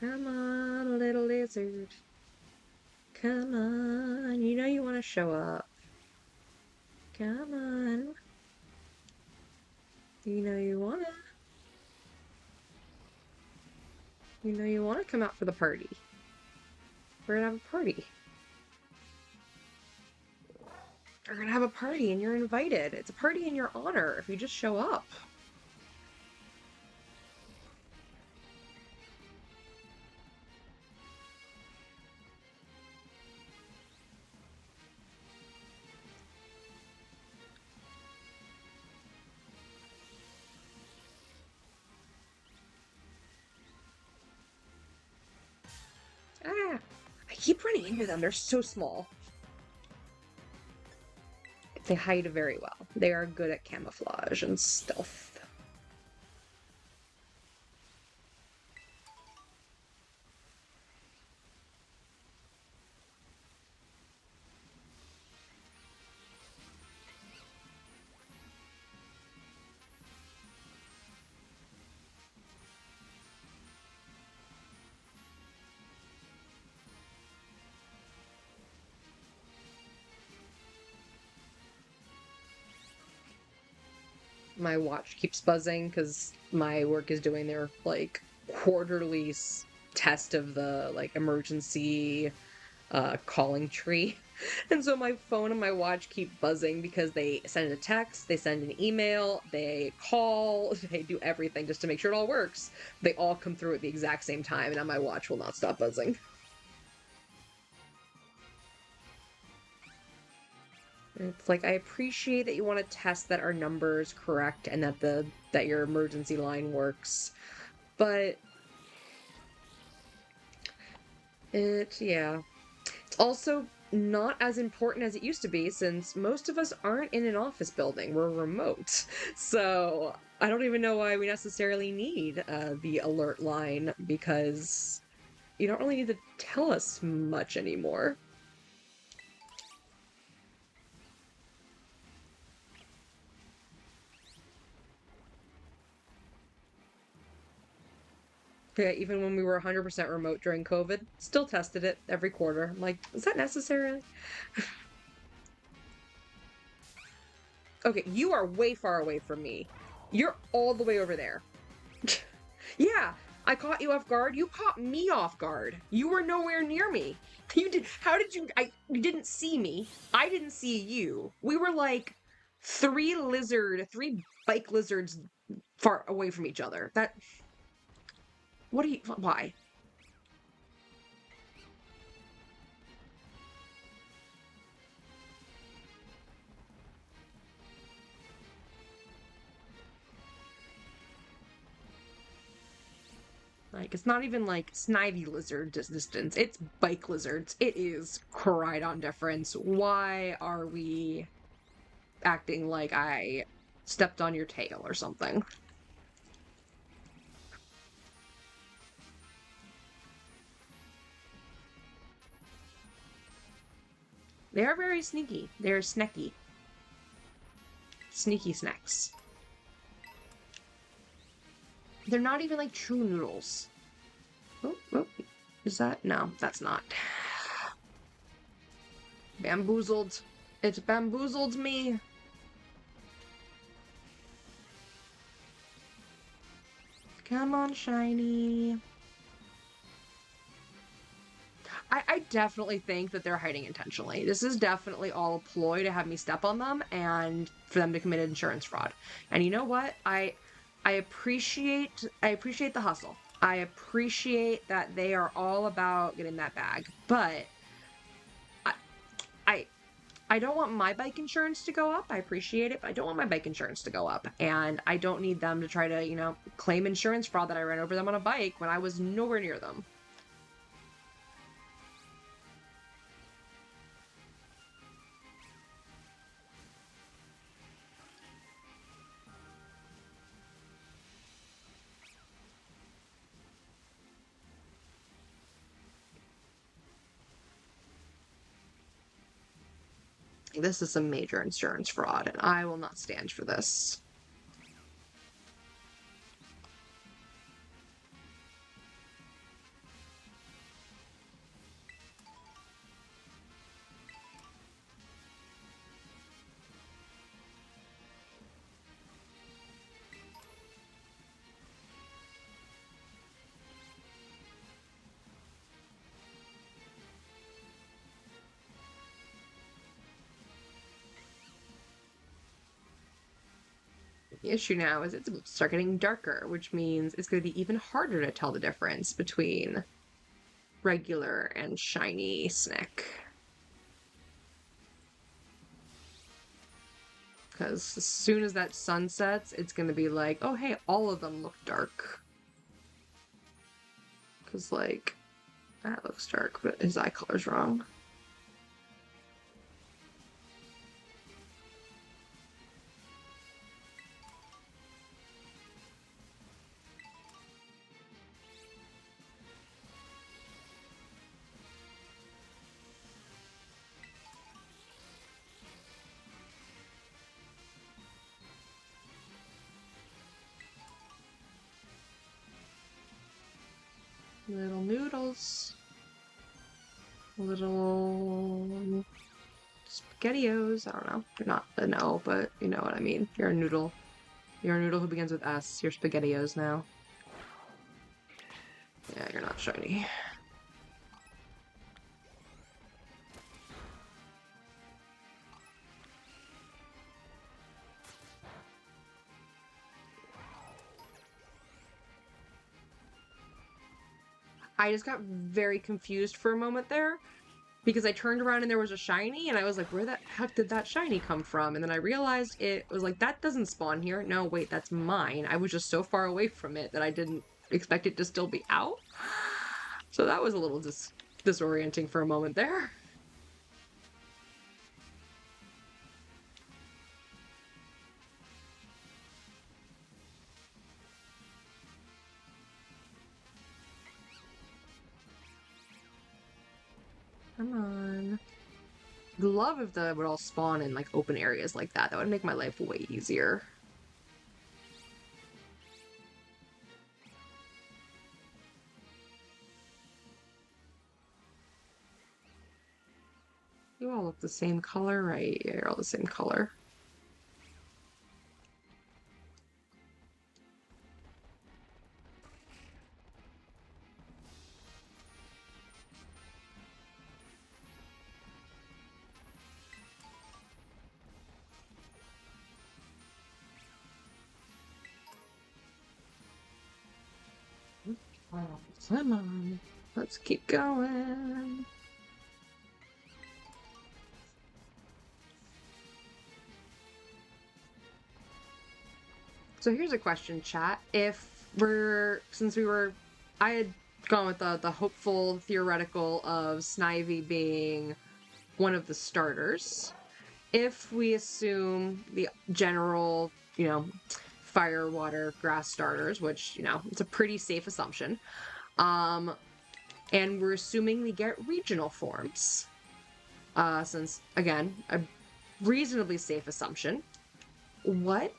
A: Come on, little lizard. Come on, you know you want to show up. Come on. You know you wanna. You know, you want to come out for the party. We're gonna have a party. We're gonna have a party and you're invited. It's a party in your honor if you just show up. Ah, I keep running into them. They're so small. They hide very well. They are good at camouflage and stealth. My watch keeps buzzing because my work is doing their like quarterly test of the like emergency calling tree. And so my phone and my watch keep buzzing because they send a text, they send an email, they call, they do everything just to make sure it all works. They all come through at the exact same time, and now my watch will not stop buzzing. It's like, I appreciate that you want to test that our number is correct and that your emergency line works, but yeah. It's also not as important as it used to be since most of us aren't in an office building. We're remote. So I don't even know why we necessarily need the alert line because you don't really need to tell us much anymore. Yeah, even when we were 100% remote during COVID, still tested it every quarter. I'm like, is that necessary? Okay, you are way far away from me. You're all the way over there. Yeah, I caught you off guard. You caught me off guard. You were nowhere near me. You did. How did you? You didn't see me. I didn't see you. We were like three bike lizards far away from each other. That. What do you? Why? Like, it's not even like snivy lizard distance. It's bike lizards. It is Coridon difference. Why are we acting like I stepped on your tail or something? They are very sneaky. They're snacky. Sneaky snacks. They're not even like true noodles. Oh, oh, is that? No, that's not. Bamboozled. It's bamboozled me. Come on, shiny. I definitely think that they're hiding intentionally. This is definitely all a ploy to have me step on them and for them to commit insurance fraud. And you know what? I appreciate the hustle. I appreciate that they are all about getting that bag. But I I I don't want my bike insurance to go up. I appreciate it, but I don't want my bike insurance to go up. And I don't need them to try to, claim insurance fraud that I ran over them on a bike when I was nowhere near them. This is some major insurance fraud, and I will not stand for this. The issue now is it's going to start getting darker, which means it's going to be even harder to tell the difference between regular and shiny Snick. Because as soon as that sun sets, it's going to be like, oh, hey, all of them look dark. Because, like, that looks dark, but his eye color's wrong. Little noodles. Little spaghettios. I don't know. You're not a no, but you know what I mean. You're a noodle. You're a noodle who begins with S. You're spaghettios now. Yeah, you're not shiny. I just got very confused for a moment there because I turned around and there was a shiny and I was like, where the heck did that shiny come from? And then I realized it was like, that doesn't spawn here. No, wait, that's mine. I was just so far away from it that I didn't expect it to still be out. So that was a little disorienting for a moment there. Come on. I'd love if the would all spawn in like open areas like that. That would make my life way easier. You all look the same color, right? Yeah, you're all the same color. Oh, come on. Let's keep going. So here's a question, chat. I had gone with the hopeful theoretical of Snivy being one of the starters. If we assume the general, fire, water, grass starters, which, it's a pretty safe assumption, and we're assuming we get regional forms, since, again, a reasonably safe assumption, what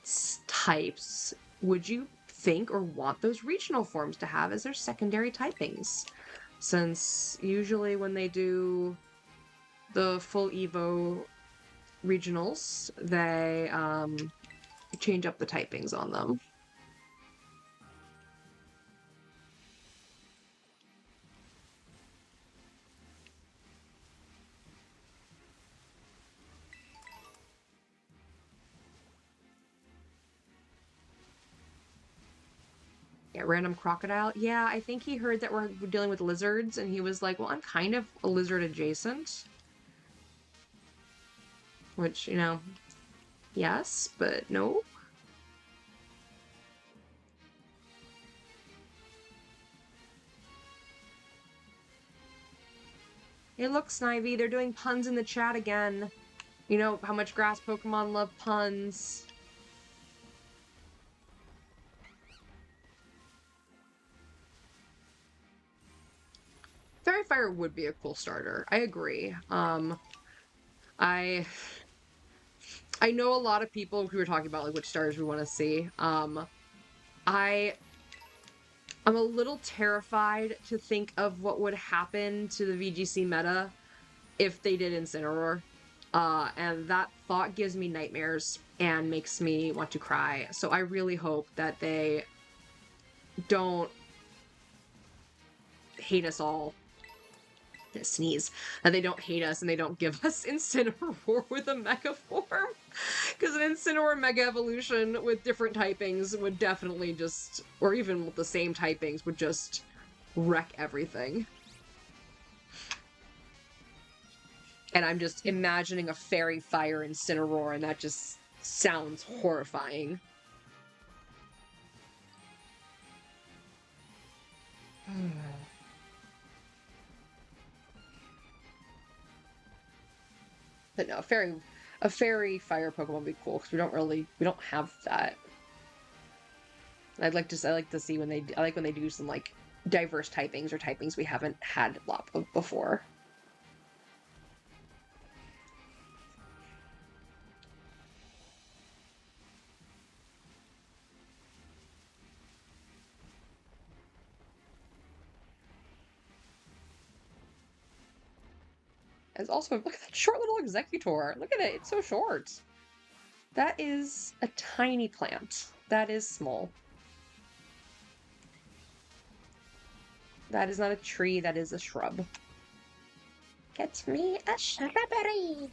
A: types would you think or want those regional forms to have as their secondary typings? Since usually when they do the full Evo regionals, they change up the typings on them. Yeah, random crocodile. Yeah, I think he heard that we're dealing with lizards, and he was like, well, I'm kind of a lizard adjacent. Which, yes, but no. Hey, look, Snivy, they're doing puns in the chat again. You know how much grass Pokemon love puns. Fairy Fire would be a cool starter. I agree. I know a lot of people who were talking about like which starters we want to see. I'm a little terrified to think of what would happen to the VGC meta if they did Incineroar. And that thought gives me nightmares and makes me want to cry. So I really hope that they don't hate us all sneeze, that they don't hate us and they don't give us Incineroar with a Mega form. Because an Incineroar Mega Evolution with different typings would definitely just, or even with the same typings, would just wreck everything. And I'm just imagining a Fairy Fire Incineroar, and that just sounds horrifying. But no, a fairy fire Pokemon would be cool because we don't have that. I like to see when I like when they do some like diverse typings or typings we haven't had a lot of before. As also, look at that short little Executor. Look at it, it's so short. That is a tiny plant. That is small. That is not a tree, that is a shrub. Get me a shrubbery!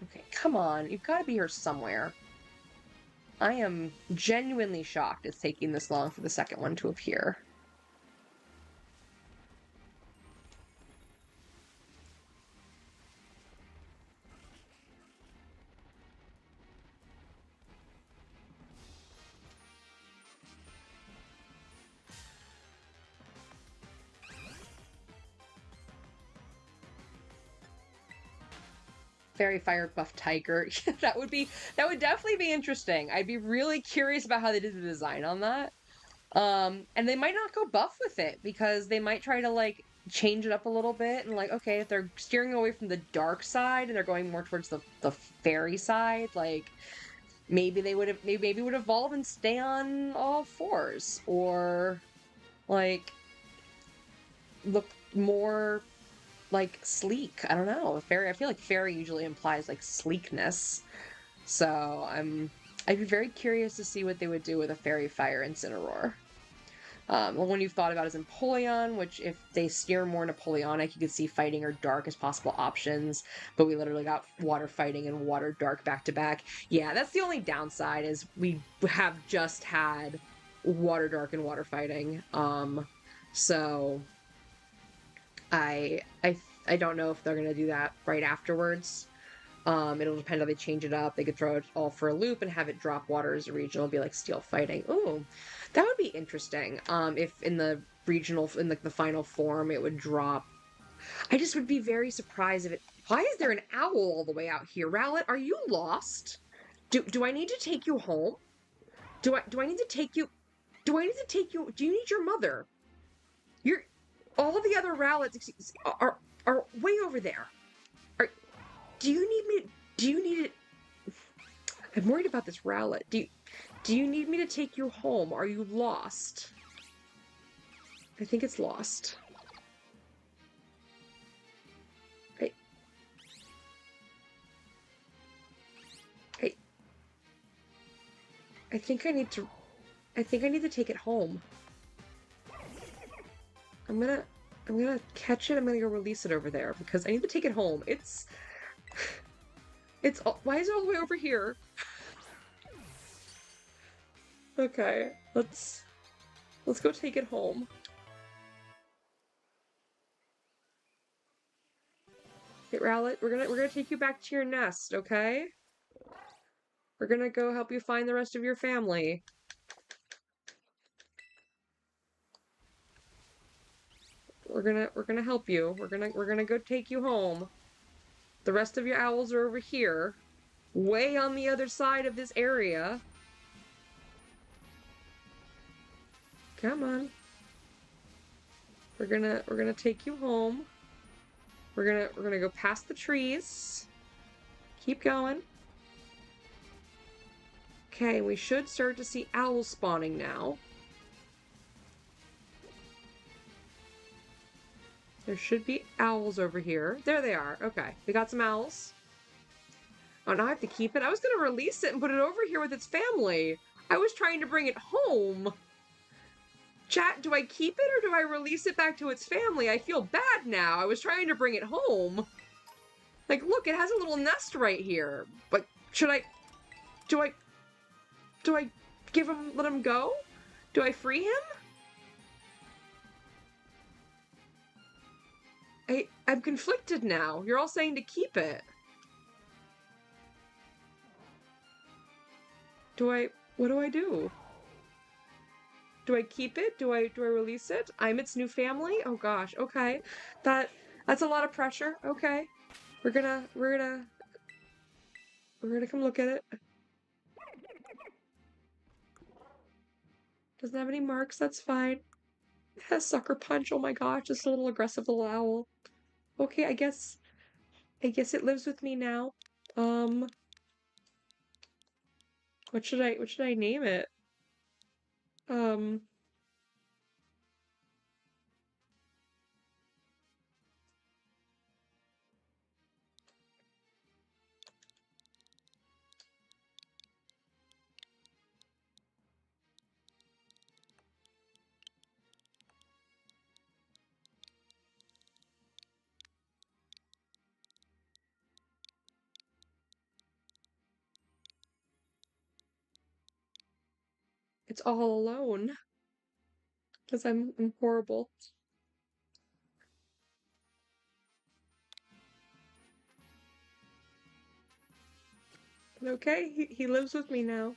A: Okay, come on. You've got to be here somewhere. I am genuinely shocked it's taking this long for the second one to appear. Fairy Fire buff Tiger. that would definitely be interesting. I'd be really curious about how they did the design on that. And they might not go buff with it because they might try to like change it up a little bit and like, okay, if they're steering away from the dark side and they're going more towards the fairy side, like maybe they would evolve and stay on all fours, or like look more like sleek. I don't know. Fairy, I feel like fairy usually implies like sleekness. So I'd be very curious to see what they would do with a Fairy Fire Incineroar. One you've thought about is Empoleon, which if they steer more Napoleonic, you could see fighting or dark as possible options. But we literally got water fighting and water dark back to back. Yeah, that's the only downside is we have just had water dark and water fighting. So I don't know if they're gonna do that right afterwards. It'll depend how they change it up. They could throw it all for a loop and have it drop water as a regional, be like steel fighting. Ooh, that would be interesting. If in the regional, in the final form, it would drop. I just would be very surprised if it. Why is there an owl all the way out here, Rowlet? Are you lost? Do I need to take you home? Do I need to take you? Do I need to take you? Do you need your mother? You're all of the other Rowlets are way over there. Do you need me? Do you need it? I'm worried about this Rowlet. Do you need me to take you home? Are you lost? I think it's lost. I think I need to. I think I need to take it home. I'm gonna catch it. I'm gonna go release it over there because I need to take it home. It's why is it all the way over here? Okay, let's go take it home. Hey, Rowlet, we're gonna take you back to your nest, okay? We're gonna go help you find the rest of your family. We're gonna help you. We're gonna go take you home. The rest of your owls are over here, way on the other side of this area. Come on. We're gonna take you home. We're gonna go past the trees. Keep going. Okay, we should start to see owls spawning now. There should be owls over here. There they are. Okay, we got some owls. Oh, now I have to keep it? I was gonna release it and put it over here with its family. I was trying to bring it home. Chat, do I keep it or do I release it back to its family? I feel bad now. I was trying to bring it home. Like, look, it has a little nest right here. But should I... Do I... Do I give him... Let him go? Do I free him? I'm conflicted now. You're all saying to keep it. What do I do? Do I keep it? Do I release it? I'm its new family? Oh gosh, okay. That's a lot of pressure. Okay. We're gonna come look at it. Doesn't have any marks, that's fine. It has sucker punch, oh my gosh, just a little aggressive little owl. Okay, I guess it lives with me now. What should I name it? Um, it's all alone. Because I'm horrible. Okay, he lives with me now.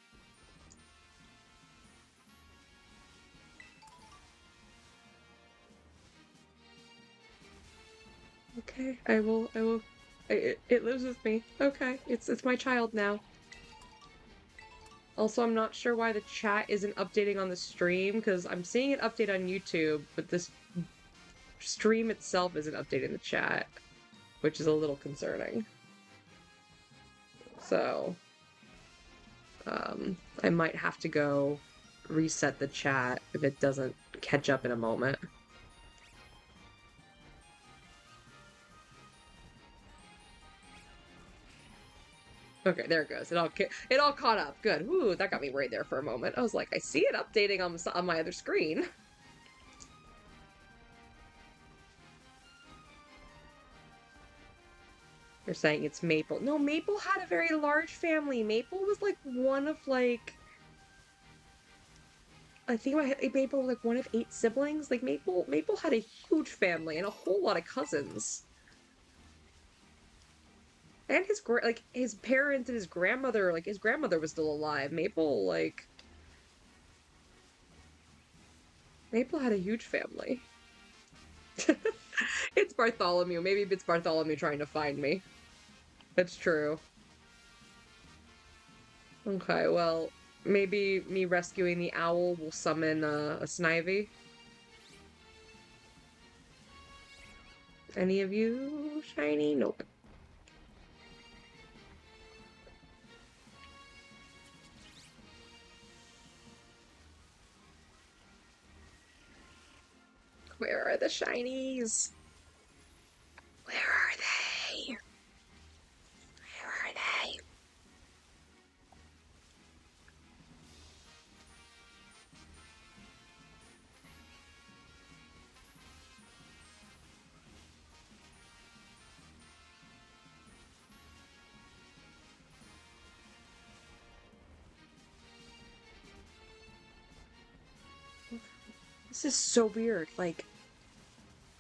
A: Okay, it lives with me. Okay, it's my child now. Also, I'm not sure why the chat isn't updating on the stream, because I'm seeing it update on YouTube, but this stream itself isn't updating the chat, which is a little concerning. So, I might have to go reset the chat if it doesn't catch up in a moment. Okay, there it goes. It all caught up. Good. Ooh, that got me worried there for a moment. I was like, I see it updating on my other screen. You're saying it's Maple. No, Maple had a very large family. Maple was like one of like... I think Maple was like one of 8 siblings. Like Maple had a huge family and a whole lot of cousins. And his parents and his grandmother, like his grandmother was still alive. Maple had a huge family. It's Bartholomew. Maybe it's Bartholomew trying to find me. That's true. Okay, well, maybe me rescuing the owl will summon a Snivy. Any of you shiny? Nope. Where are the shinies? Where are they? Where are they? This is so weird. Like,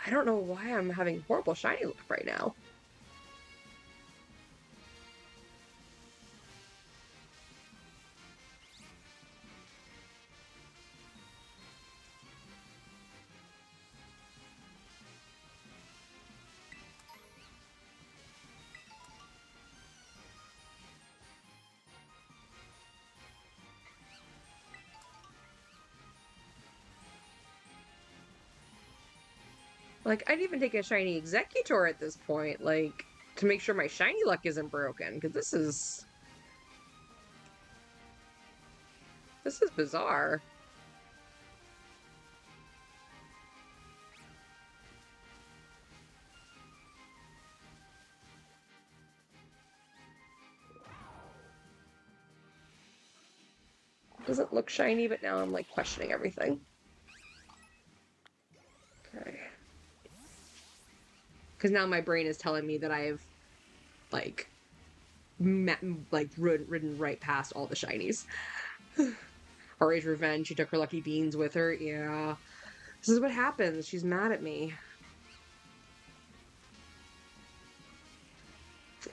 A: I don't know why I'm having horrible shiny luck right now. Like, I'd even take a shiny Executor at this point, like, to make sure my shiny luck isn't broken, because this is bizarre. Doesn't look shiny, but now I'm like questioning everything. Okay. Because now my brain is telling me that I've like ridden right past all the shinies. R.A.'s revenge. She took her lucky beans with her. Yeah. This is what happens. She's mad at me.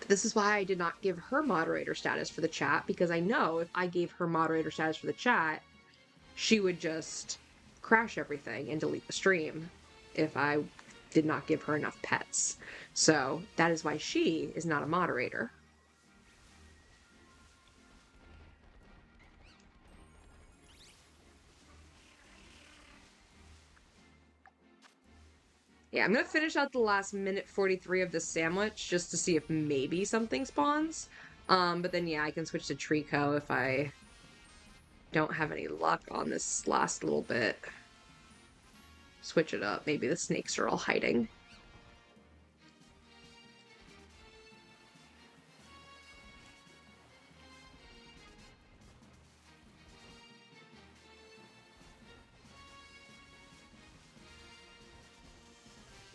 A: This is why I did not give her moderator status for the chat, because I know if I gave her moderator status for the chat, she would just crash everything and delete the stream if I did not give her enough pets. So that is why she is not a moderator. Yeah, I'm gonna finish out the last minute 43 of this sandwich just to see if maybe something spawns. But then yeah, I can switch to Trico if I don't have any luck on this last little bit. Switch it up. Maybe the snakes are all hiding.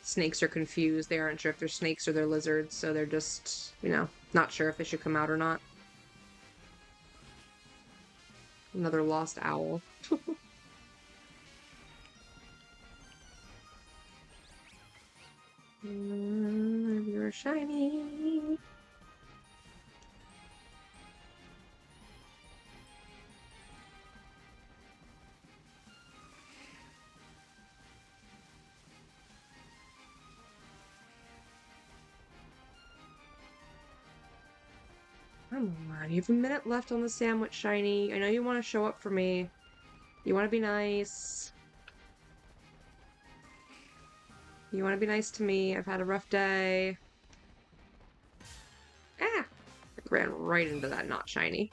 A: Snakes are confused. They aren't sure if they're snakes or they're lizards, so they're just, you know, not sure if they should come out or not. Another lost owl. You're shiny. Come on, you have a minute left on the sandwich, shiny. I know you want to show up for me. You want to be nice. You want to be nice to me. I've had a rough day. Ah! I ran right into that not shiny.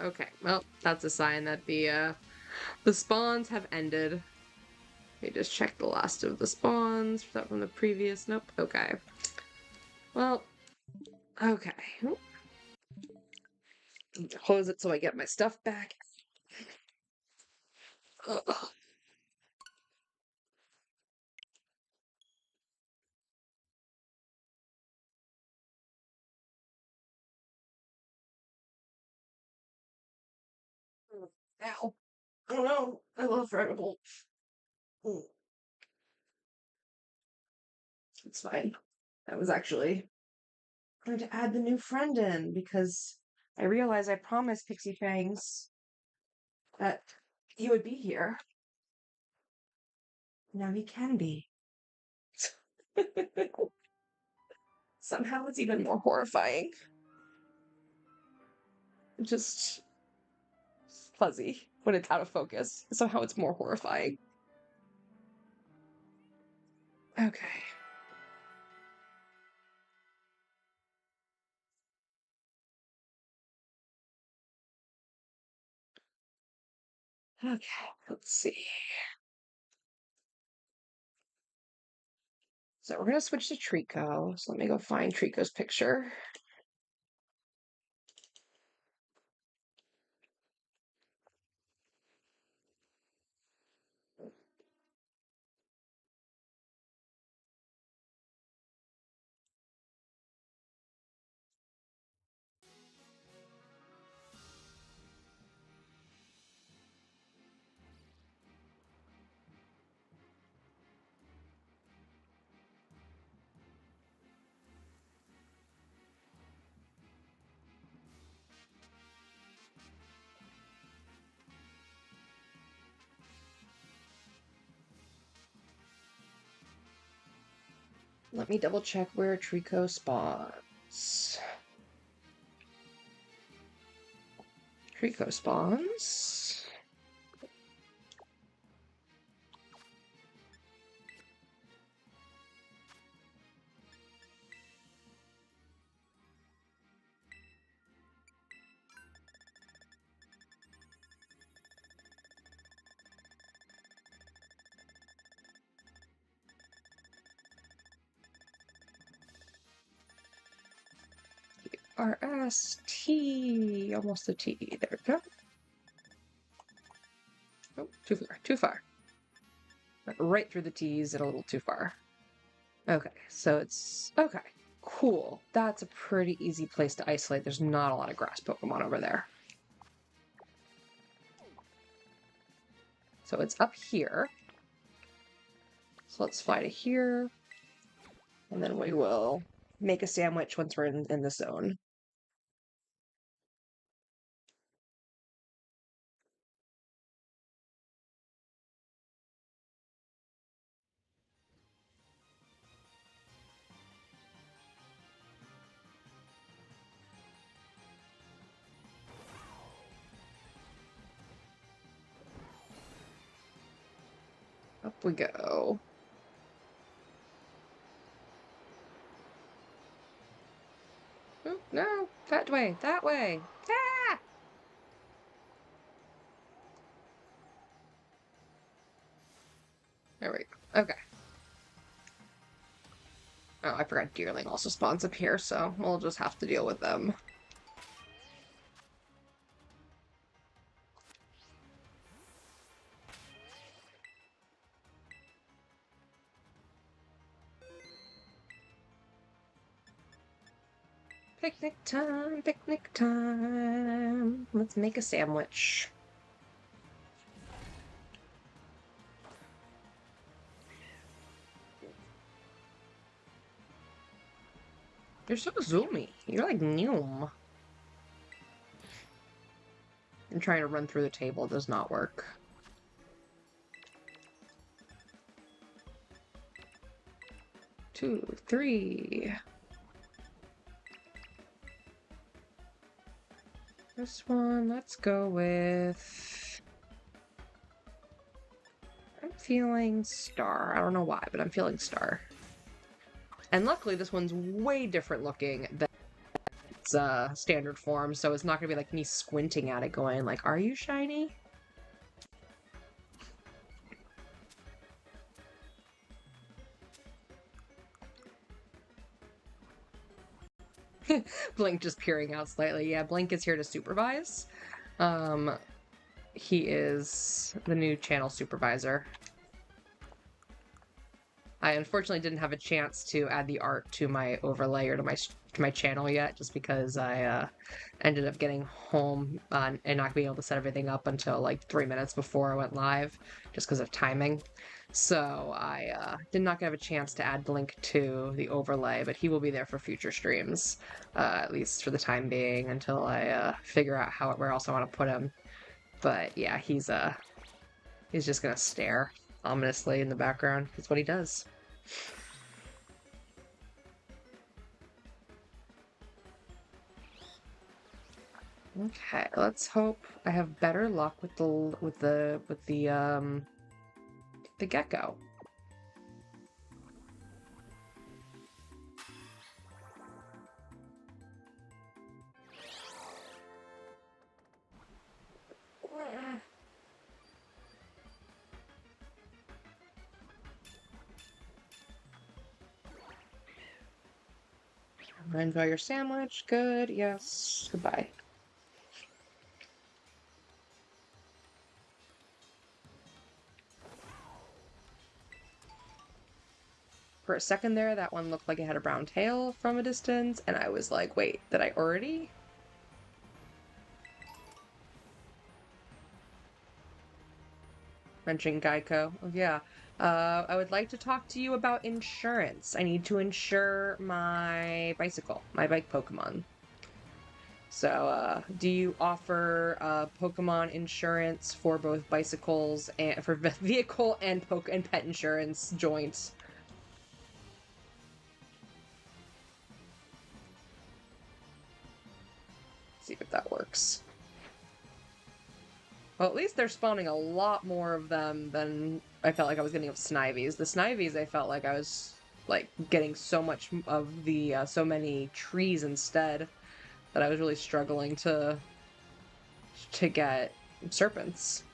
A: Okay. Well, that's a sign that the spawns have ended. Let me just check the last of the spawns. Was that from the previous? Nope. Okay. Well, okay. Close it so I get my stuff back. Ugh. Ow. Oh no, I love Rebel. It's fine. I was actually going to add the new friend in because I realized I promised Pixie Fangs that he would be here. Now he can be. Somehow it's even more horrifying. Just fuzzy when it's out of focus. Somehow it's more horrifying. Okay. Okay, let's see. So we're gonna switch to Trico. So let me go find Trico's picture. Let me double check where Trico spawns. Trico spawns. RST. Almost a T. There we go. Oh, too far. Too far. Went right through the T's and a little too far. Okay, so it's... Okay, cool. That's a pretty easy place to isolate. There's not a lot of grass Pokemon over there. So it's up here. So let's fly to here. And then we will make a sandwich once we're in the zone. Up we go. Oh, no, that way, that way. Ah! There we go. Okay. Oh, I forgot Deerling also spawns up here, so we'll just have to deal with them. Picnic time, picnic time. Let's make a sandwich. You're so zoomy. You're like Noom. And trying to run through the table does not work. Two, three. This one, let's go with... I'm feeling Star. I don't know why, but I'm feeling Star. And luckily, this one's way different looking than its standard form, so it's not gonna be like me squinting at it going like, are you shiny? Blink just peering out slightly. Yeah, Blink is here to supervise. He is the new channel supervisor. I unfortunately didn't have a chance to add the art to my overlay or to my channel yet, just because I ended up getting home and not being able to set everything up until like 3 minutes before I went live, just because of timing. So I did not have a chance to add Blink to the overlay, but he will be there for future streams, at least for the time being, until I figure out where else I want to put him. But yeah, he's just gonna stare ominously in the background. That's what he does. Okay, let's hope I have better luck with the gecko. Enjoy your sandwich. Good. Yes. Goodbye. For a second there, that one looked like it had a brown tail from a distance, and I was like, wait, did I already? Mentioning Geico. Oh, yeah. I would like to talk to you about insurance. I need to insure my bicycle, my bike Pokemon. So, do you offer Pokemon insurance for both bicycles and for vehicle and pet insurance joints? See if that works. Well, at least they're spawning a lot more of them than I felt like I was getting of Snivies. The Snivies, I felt like I was like getting so much of the so many trees instead that I was really struggling to get serpents.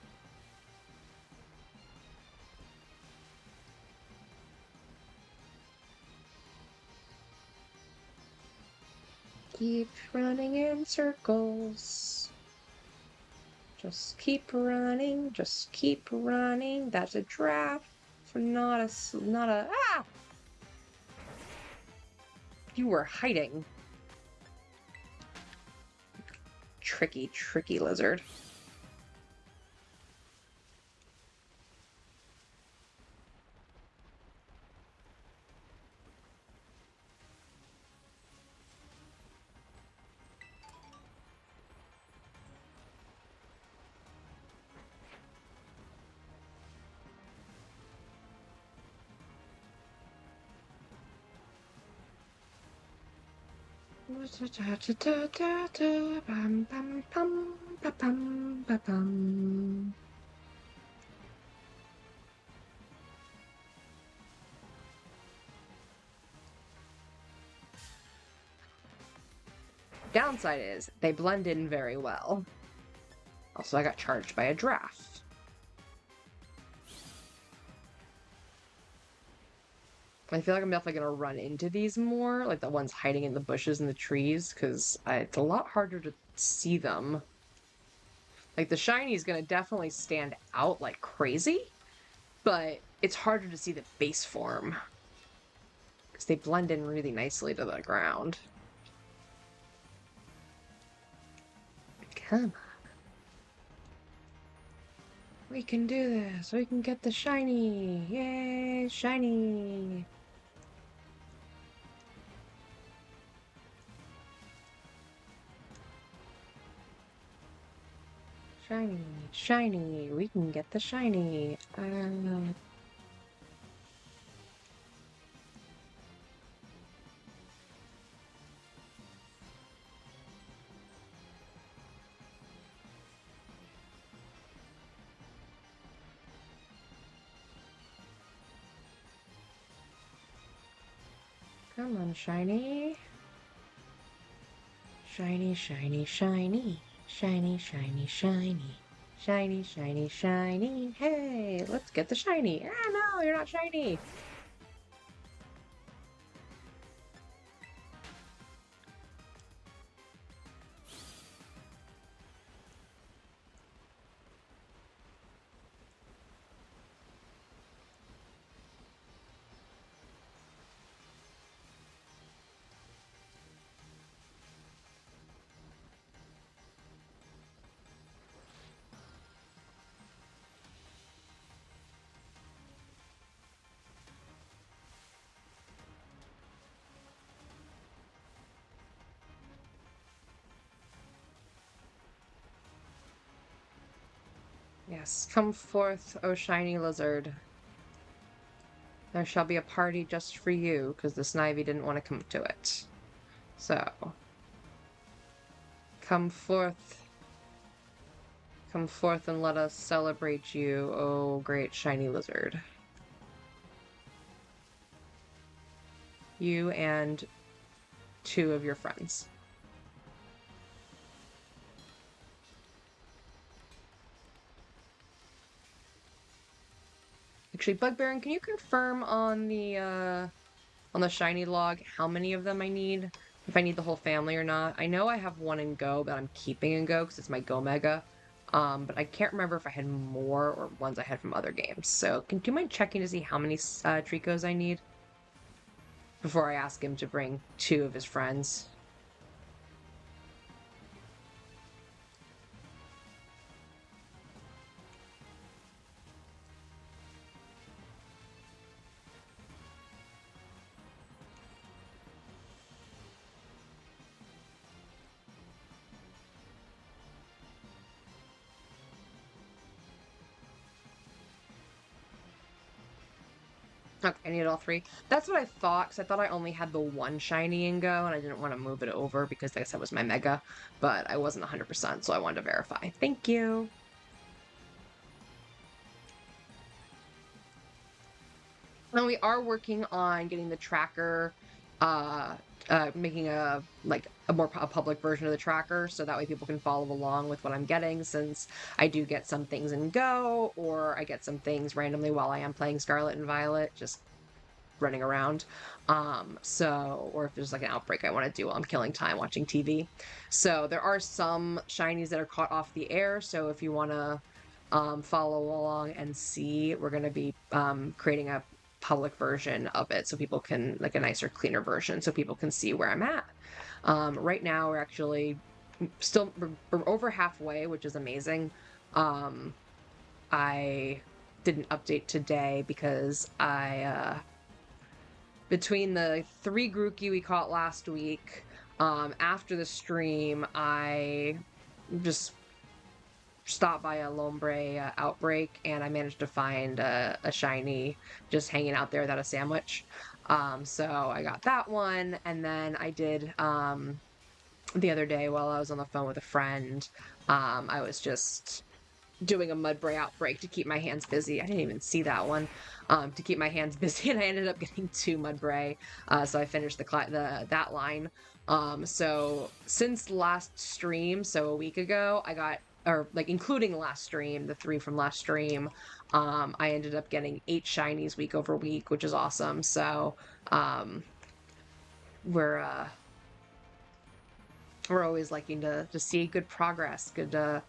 A: Keep running in circles. Just keep running. Just keep running. That's a draft. Not a. Ah! You were hiding. Tricky, tricky lizard. Downside is they blend in very well. Also, I got charged by a draft. I feel like I'm definitely gonna run into these more, like the ones hiding in the bushes and the trees, because it's a lot harder to see them. Like the shiny is gonna definitely stand out like crazy, but it's harder to see the base form because they blend in really nicely to the ground. Come on. We can do this. We can get the shiny. Yay, shiny. Shiny, shiny. We can get the shiny. Come on, shiny. Shiny, shiny, shiny. Shiny, shiny, shiny. Shiny, shiny, shiny. Hey, let's get the shiny. Ah, no, you're not shiny. Yes, come forth, O shiny lizard. There shall be a party just for you, because the Snivy didn't want to come to it. So, come forth. Come forth and let us celebrate you, O great shiny lizard. You and 2 of your friends. Actually, Bugbearing, can you confirm on the shiny log how many of them I need? If I need the whole family or not? I know I have one in Go, but I'm keeping in Go because it's my Go Mega. But I can't remember if I had more or ones I had from other games. So, do you mind checking to see how many Tricos I need? Before I ask him to bring 2 of his friends. Okay, I need all 3. That's what I thought, because I thought I only had the 1 shiny in Go, and I didn't want to move it over because, like I said, it was my Mega, but I wasn't 100%, so I wanted to verify. Thank you! And we are working on getting the tracker, making a more public version of the tracker, so that way people can follow along with what I'm getting, since I do get some things in Go, or I get some things randomly while I am playing Scarlet and Violet, just running around. Or if there's like an outbreak I want to do while I'm killing time watching TV. So there are some shinies that are caught off the air. So if you want to follow along and see, we're going to be creating a public version of it so people can, like a nicer, cleaner version, so people can see where I'm at. Right now, we're actually we're over halfway, which is amazing. I did an update today because between the 3 Grookey we caught last week, after the stream, I just stopped by a Lombre outbreak, and I managed to find a shiny just hanging out there without a sandwich. So I got that one, and then I did the other day while I was on the phone with a friend, I was just doing a Mudbray outbreak to keep my hands busy. I didn't even see that one. To keep my hands busy, and I ended up getting 2 Mudbray, so I finished that line. So since last stream, so a week ago, I got, or like including last stream, the 3 from last stream, I ended up getting 8 shinies week over week, which is awesome. So we're always liking to see good progress, good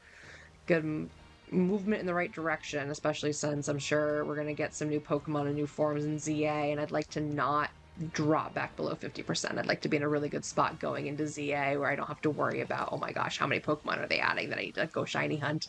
A: movement in the right direction, especially since I'm sure we're going to get some new Pokemon and new forms in ZA, and I'd like to not drop back below 50%. I'd like to be in a really good spot going into ZA where I don't have to worry about, oh my gosh, how many Pokemon are they adding that I need to go shiny hunt.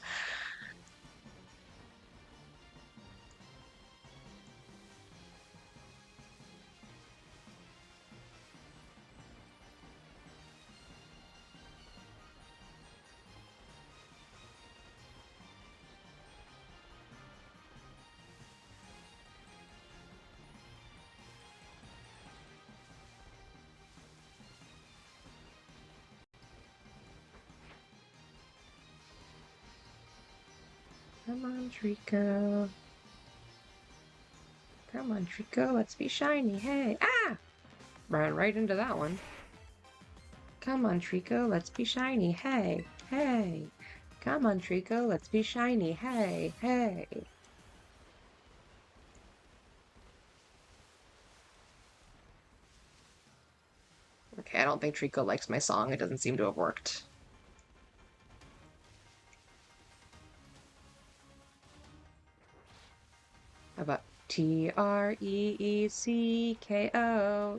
A: Come on, Trico. Come on, Trico, let's be shiny. Hey, ah! Ran right into that one. Come on, Trico, let's be shiny. Hey, hey. Come on, Trico, let's be shiny. Hey, hey. Okay, I don't think Trico likes my song. It doesn't seem to have worked. How about Treecko?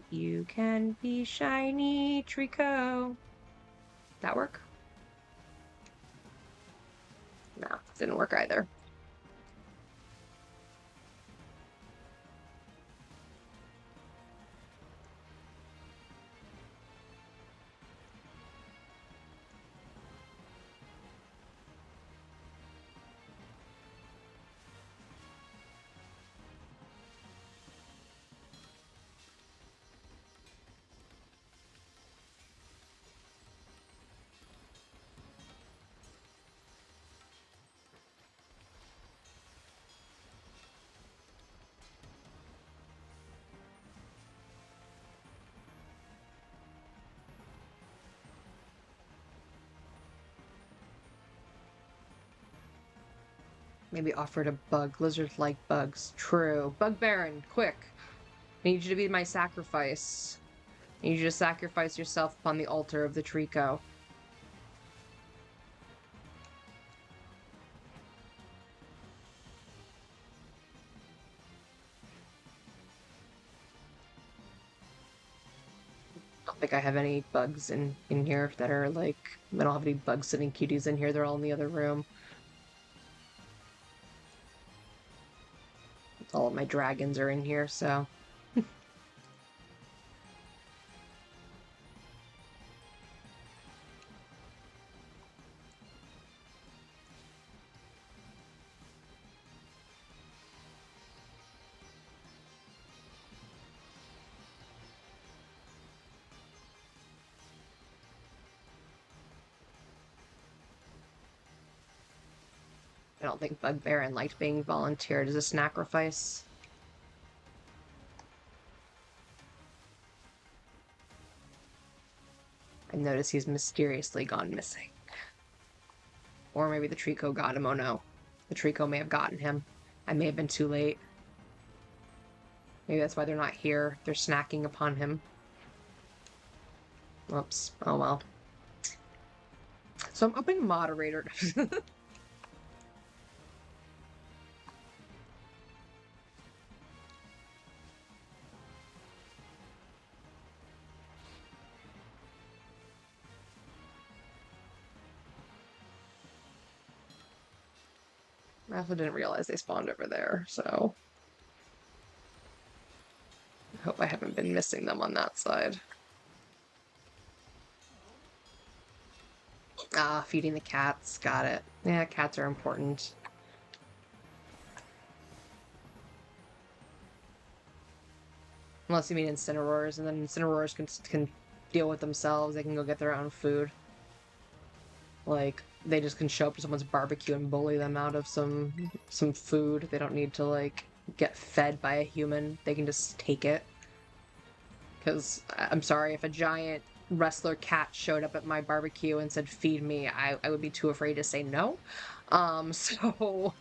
A: You can be shiny, Trico. That work? No, didn't work either. Maybe offered a bug. Lizards like bugs. True. Bug Baron, quick. I need you to be my sacrifice. I need you to sacrifice yourself upon the altar of the Trico. I don't think I have any bugs in here that are like... I don't have any bug sitting cuties in here. They're all in the other room. All of my dragons are in here, so... I don't think Bug Baron liked being volunteered as a sacrifice. I notice he's mysteriously gone missing. Or maybe the Trico got him. Oh no. The Trico may have gotten him. I may have been too late. Maybe that's why they're not here. They're snacking upon him. Whoops. Oh well. So I'm upping moderator. I also didn't realize they spawned over there, so I hope I haven't been missing them on that side. Ah, feeding the cats. Got it. Yeah, cats are important. Unless you mean Incineroars, and then Incineroars can deal with themselves. They can go get their own food. Like, they just can show up to someone's barbecue and bully them out of some food. They don't need to, like, get fed by a human. They can just take it. Because, I'm sorry, if a giant wrestler cat showed up at my barbecue and said, feed me, I would be too afraid to say no. So...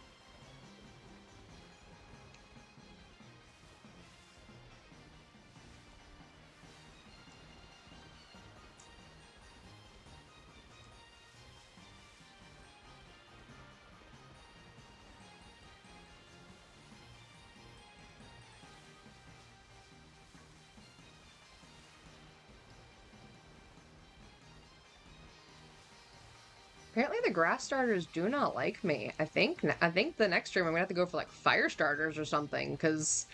A: Apparently the grass starters do not like me. I think the next stream I'm gonna have to go for like fire starters or something, because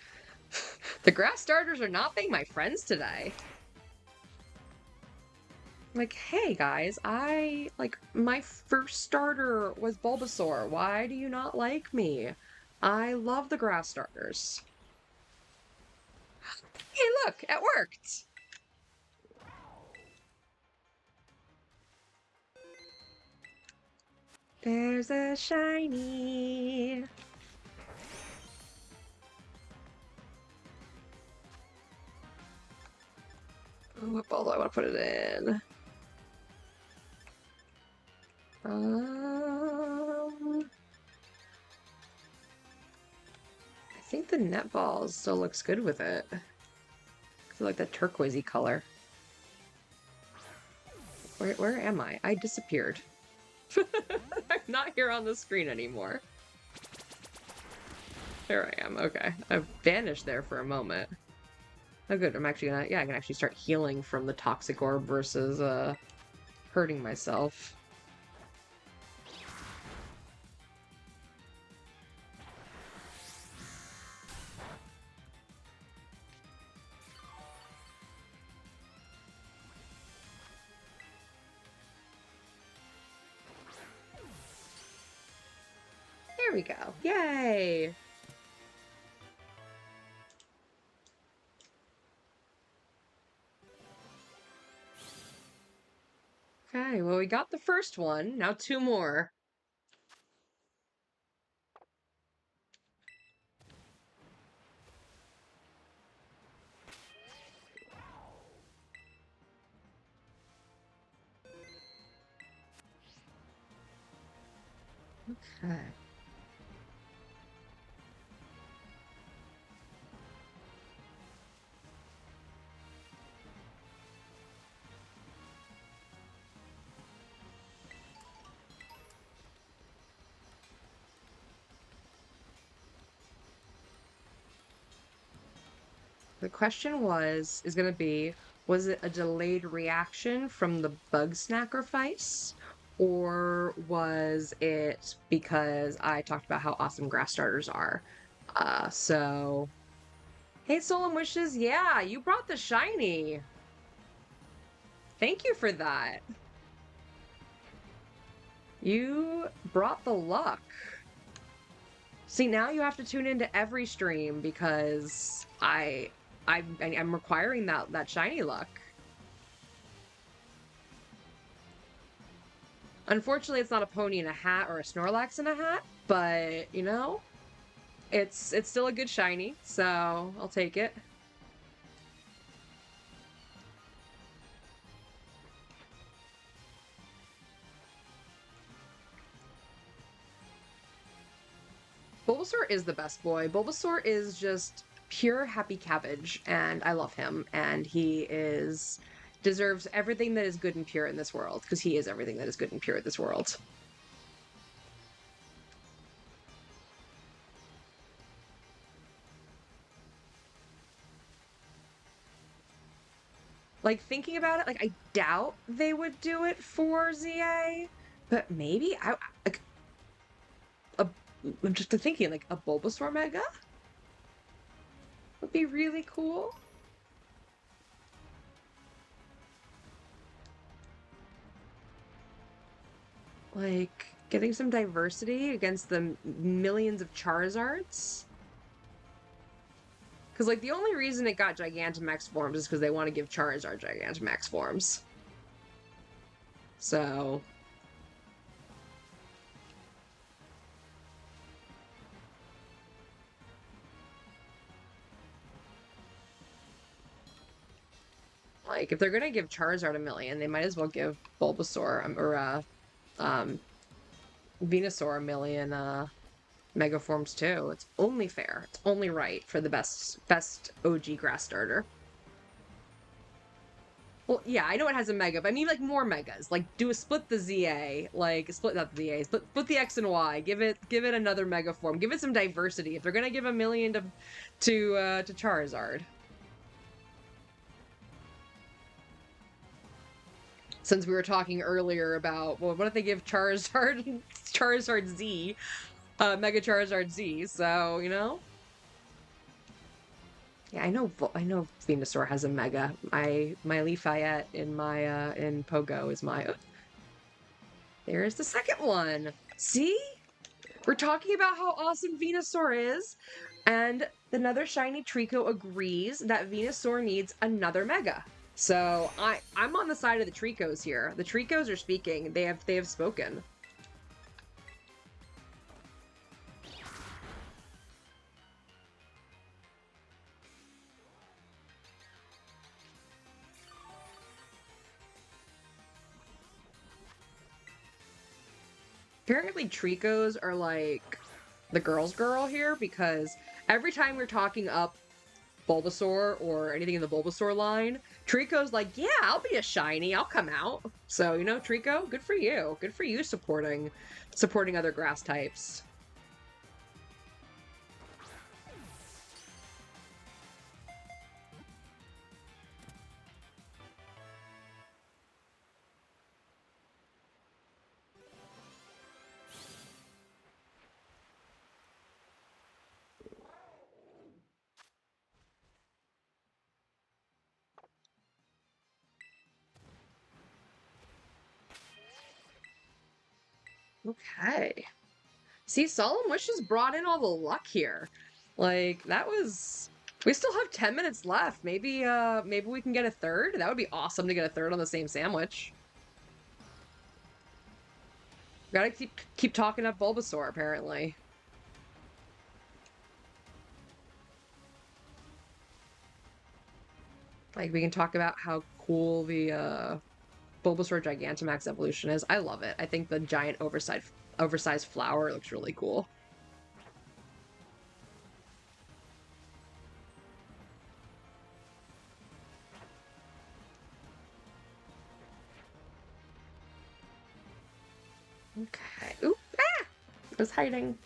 A: the grass starters are not being my friends today. Like, hey guys, my first starter was Bulbasaur. Why do you not like me? I love the grass starters. Hey look, it worked! There's a shiny. What ball do I want to put it in? I think the netball still looks good with it. I feel like that turquoisey color. Where am I? I disappeared. I'm not here on the screen anymore. There I am. Okay. I vanished there for a moment. Oh good, I'm actually gonna, yeah, I can actually start healing from the toxic orb versus, hurting myself. There we go. Yay! Okay, well we got the first one. Now two more. Okay. The question is gonna be, was it a delayed reaction from the bug sacrifice? Or was it because I talked about how awesome grass starters are? So... Hey, Solemn Wishes, yeah, you brought the shiny! Thank you for that! You brought the luck. See, now you have to tune into every stream because I'm requiring that shiny luck. Unfortunately, it's not a pony in a hat or a Snorlax in a hat, but you know, it's still a good shiny, so I'll take it. Bulbasaur is the best boy. Bulbasaur is just pure happy cabbage, and I love him, and he deserves everything that is good and pure in this world, because he is everything that is good and pure in this world. Like, thinking about it, like, I doubt they would do it for ZA, but maybe like, I'm just thinking, like, a Bulbasaur Mega would be really cool. Like, getting some diversity against the millions of Charizards. Because, like, the only reason it got Gigantamax forms is because they want to give Charizard Gigantamax forms. So... like, if they're gonna give Charizard a million, they might as well give Bulbasaur, or, Venusaur a million, Mega Forms too. It's only fair. It's only right for the best OG grass starter. Well, yeah, I know it has a Mega, but I mean, like, more Megas. Like, do a split the ZA, like, split, not the ZA, split the X and Y. Give it another Mega Form. Give it some diversity. If they're gonna give a million to Charizard. Since we were talking earlier about, well, what if they give Charizard Z, Mega Charizard Z? So, you know. Yeah, I know Venusaur has a Mega. My Leafayette in my in Pogo is my. There's the second one. See? We're talking about how awesome Venusaur is, and another shiny Trico agrees that Venusaur needs another Mega. So I'm on the side of the Tricos here. The Tricos are speaking. They have spoken. Apparently Tricos are like the girl's girl here, because every time we're talking up Bulbasaur or anything in the Bulbasaur line, Trico's like, yeah, I'll be a shiny, I'll come out. So, you know, Trico, good for you. Good for you supporting other grass types. Okay. See, Solemn Wishes brought in all the luck here. Like, that was... We still have 10 minutes left. Maybe we can get a third? That would be awesome to get a third on the same sandwich. Gotta keep talking up Bulbasaur, apparently. Like, we can talk about how cool the Bulbasaur Gigantamax evolution is. I love it. I think the giant oversized flower looks really cool. Okay. Oop! Ah! It was hiding.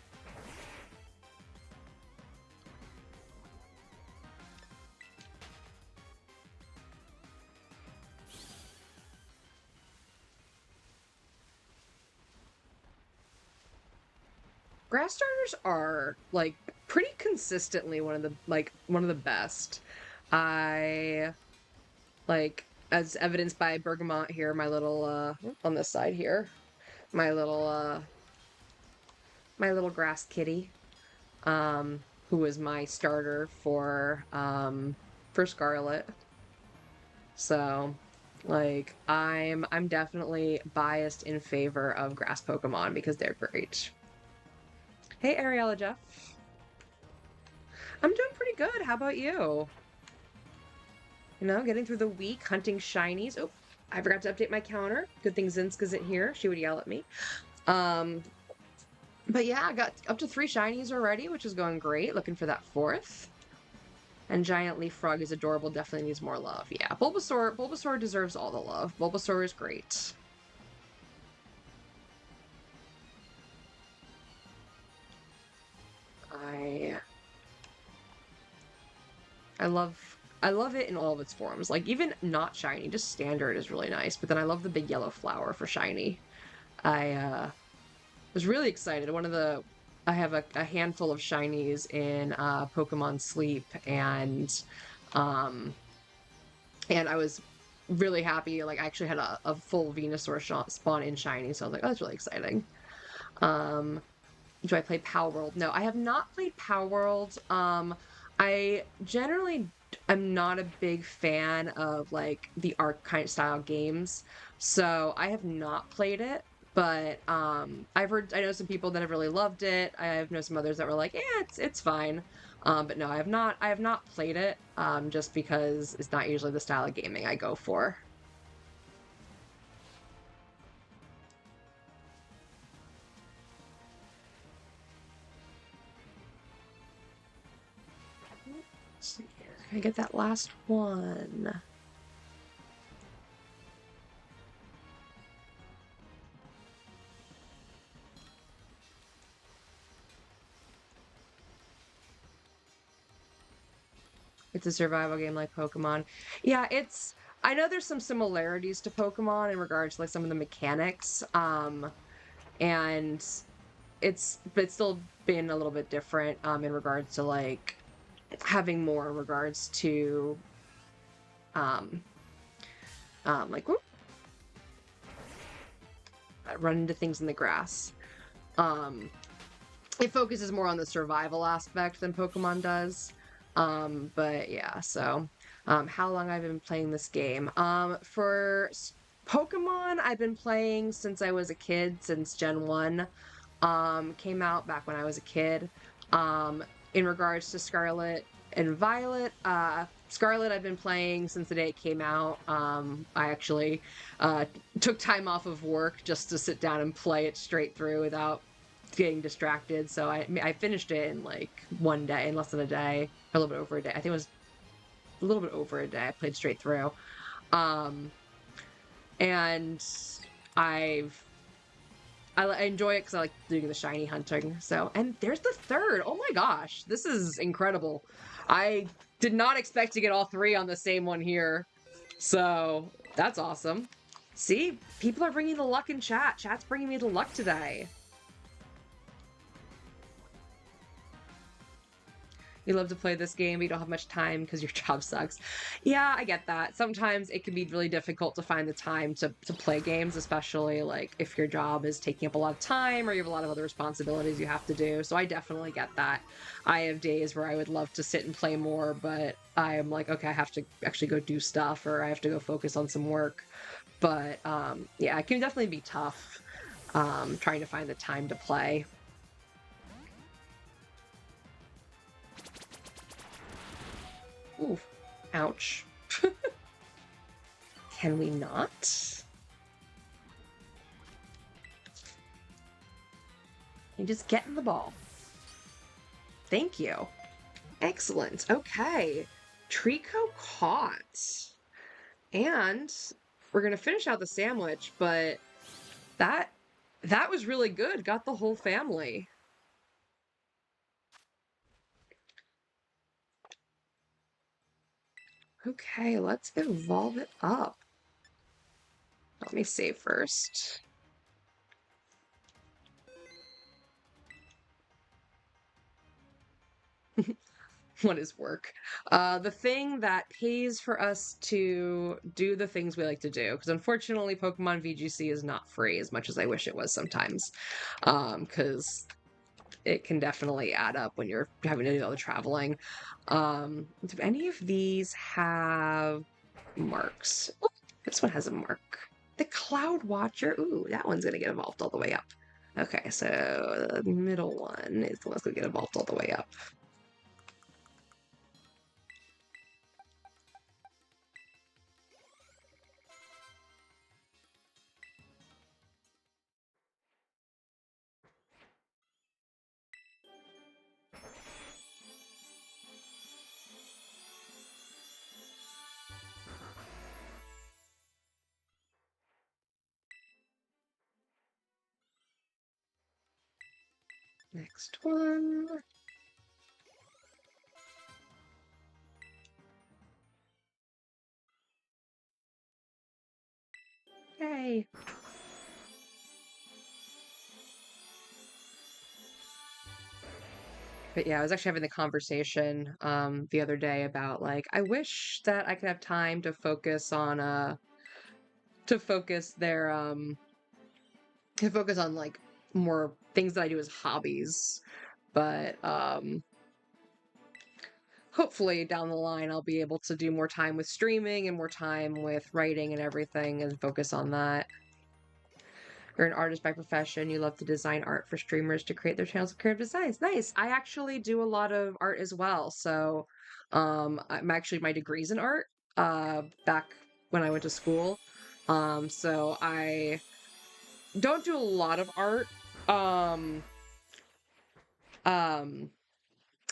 A: Grass starters are like pretty consistently one of the best. I like, as evidenced by Bergamot here, my little on this side here, my little grass kitty, who was my starter for Scarlet. So, like, I'm definitely biased in favor of grass Pokemon because they're great. Hey, Ariella Jeff. I'm doing pretty good. How about you? You know, getting through the week, hunting shinies. Oh, I forgot to update my counter. Good thing Zinsk isn't here. She would yell at me. But yeah, I got up to 3 shinies already, which is going great. Looking for that 4th. And Giant Leaf Frog is adorable, definitely needs more love. Yeah, Bulbasaur deserves all the love. Bulbasaur is great. I I love it in all of its forms. Like even not shiny, just standard is really nice. But then I love the big yellow flower for shiny. I was really excited. I have a handful of shinies in Pokemon Sleep, um, and I was really happy. Like I actually had a full Venusaur spawn in shiny, so I was like, oh, that's really exciting. Um, do I play Power World? No, I have not played Power World. I generally am not a big fan of like the arc kind of style games, so I have not played it. But I know some people that have really loved it. I know some others that were like, yeah, it's fine. But no, I have not played it. Just because it's not usually the style of gaming I go for. Let's see here. Can I get that last one? It's a survival game like Pokemon. Yeah, I know there's some similarities to Pokemon in regards to like some of the mechanics. And but it's still been a little bit different in regards to like having more in regards to um like whoop, run into things in the grass. Um it focuses more on the survival aspect than Pokemon does. But yeah, so how long I've been playing this game? Pokemon, I've been playing since I was a kid, since Gen 1 came out back when I was a kid. In regards to Scarlet and Violet, Scarlet I've been playing since the day it came out. I actually took time off of work just to sit down and play it straight through without getting distracted. So I finished it in like one day, in less than a day, or a little bit over a day. I think it was a little bit over a day. I played straight through. Um, and I've I enjoy it because I like doing the shiny hunting. So, and there's the third. Oh my gosh, this is incredible. I did not expect to get all three on the same one here. So that's awesome. See, people are bringing the luck in chat. Chat's bringing me the luck today. You love to play this game, but you don't have much time because your job sucks. Yeah, I get that. Sometimes it can be really difficult to find the time to play games, especially like if your job is taking up a lot of time or you have a lot of other responsibilities you have to do. So I definitely get that. I have days where I would love to sit and play more, but I am like, okay, I have to actually go do stuff or I have to go focus on some work. But yeah, it can definitely be tough trying to find the time to play. Ooh, ouch. Can we not? You just get in the ball. Thank you. Excellent. Okay. Trico caught. And we're gonna finish out the sandwich, but that that was really good. Got the whole family. Okay, let's evolve it up. Let me save first. What is work? The thing that pays for us to do the things we like to do. Because unfortunately, Pokemon VGC is not free as much as I wish it was sometimes. Because it can definitely add up when you're having to do all the traveling. Do any of these have marks? Oh, this one has a mark. The Cloud Watcher. Ooh, that one's gonna get evolved all the way up. Okay, so the middle one is the one's gonna get evolved all the way up. Next one. Yay. But yeah, I was actually having the conversation the other day about like I wish that I could have time to focus on to focus their to focus on like more things that I do as hobbies. But hopefully down the line I'll be able to do more time with streaming and more time with writing and everything and focus on that. You're an artist by profession. You love to design art for streamers to create their channels of creative designs. Nice. I actually do a lot of art as well. So, I'm actually my degree's in art. Back when I went to school. So I don't do a lot of art. Um, um,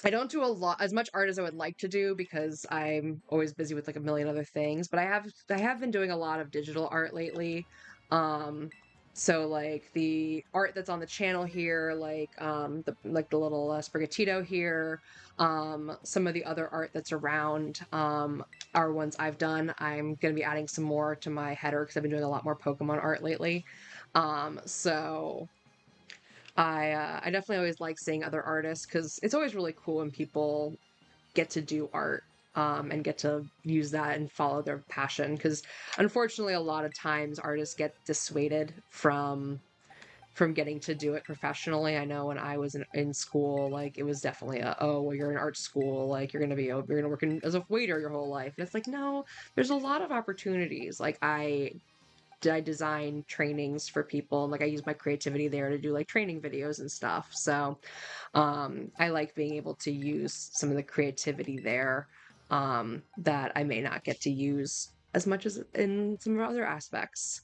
A: I don't do a lot as much art as I would like to do because I'm always busy with like a million other things, but I have been doing a lot of digital art lately. Um so like the art that's on the channel here, the little sprigatito here, some of the other art that's around are ones I've done. I'm going to be adding some more to my header because I've been doing a lot more Pokemon art lately. So I definitely always like seeing other artists because it's always really cool when people get to do art and get to use that and follow their passion. Because unfortunately, a lot of times artists get dissuaded from getting to do it professionally. I know when I was in school, like it was definitely oh well, you're in art school, like you're gonna work as a waiter your whole life. And it's like no, there's a lot of opportunities. Like I design trainings for people and like I use my creativity there to do like training videos and stuff. So I like being able to use some of the creativity there that I may not get to use as much as in some other aspects.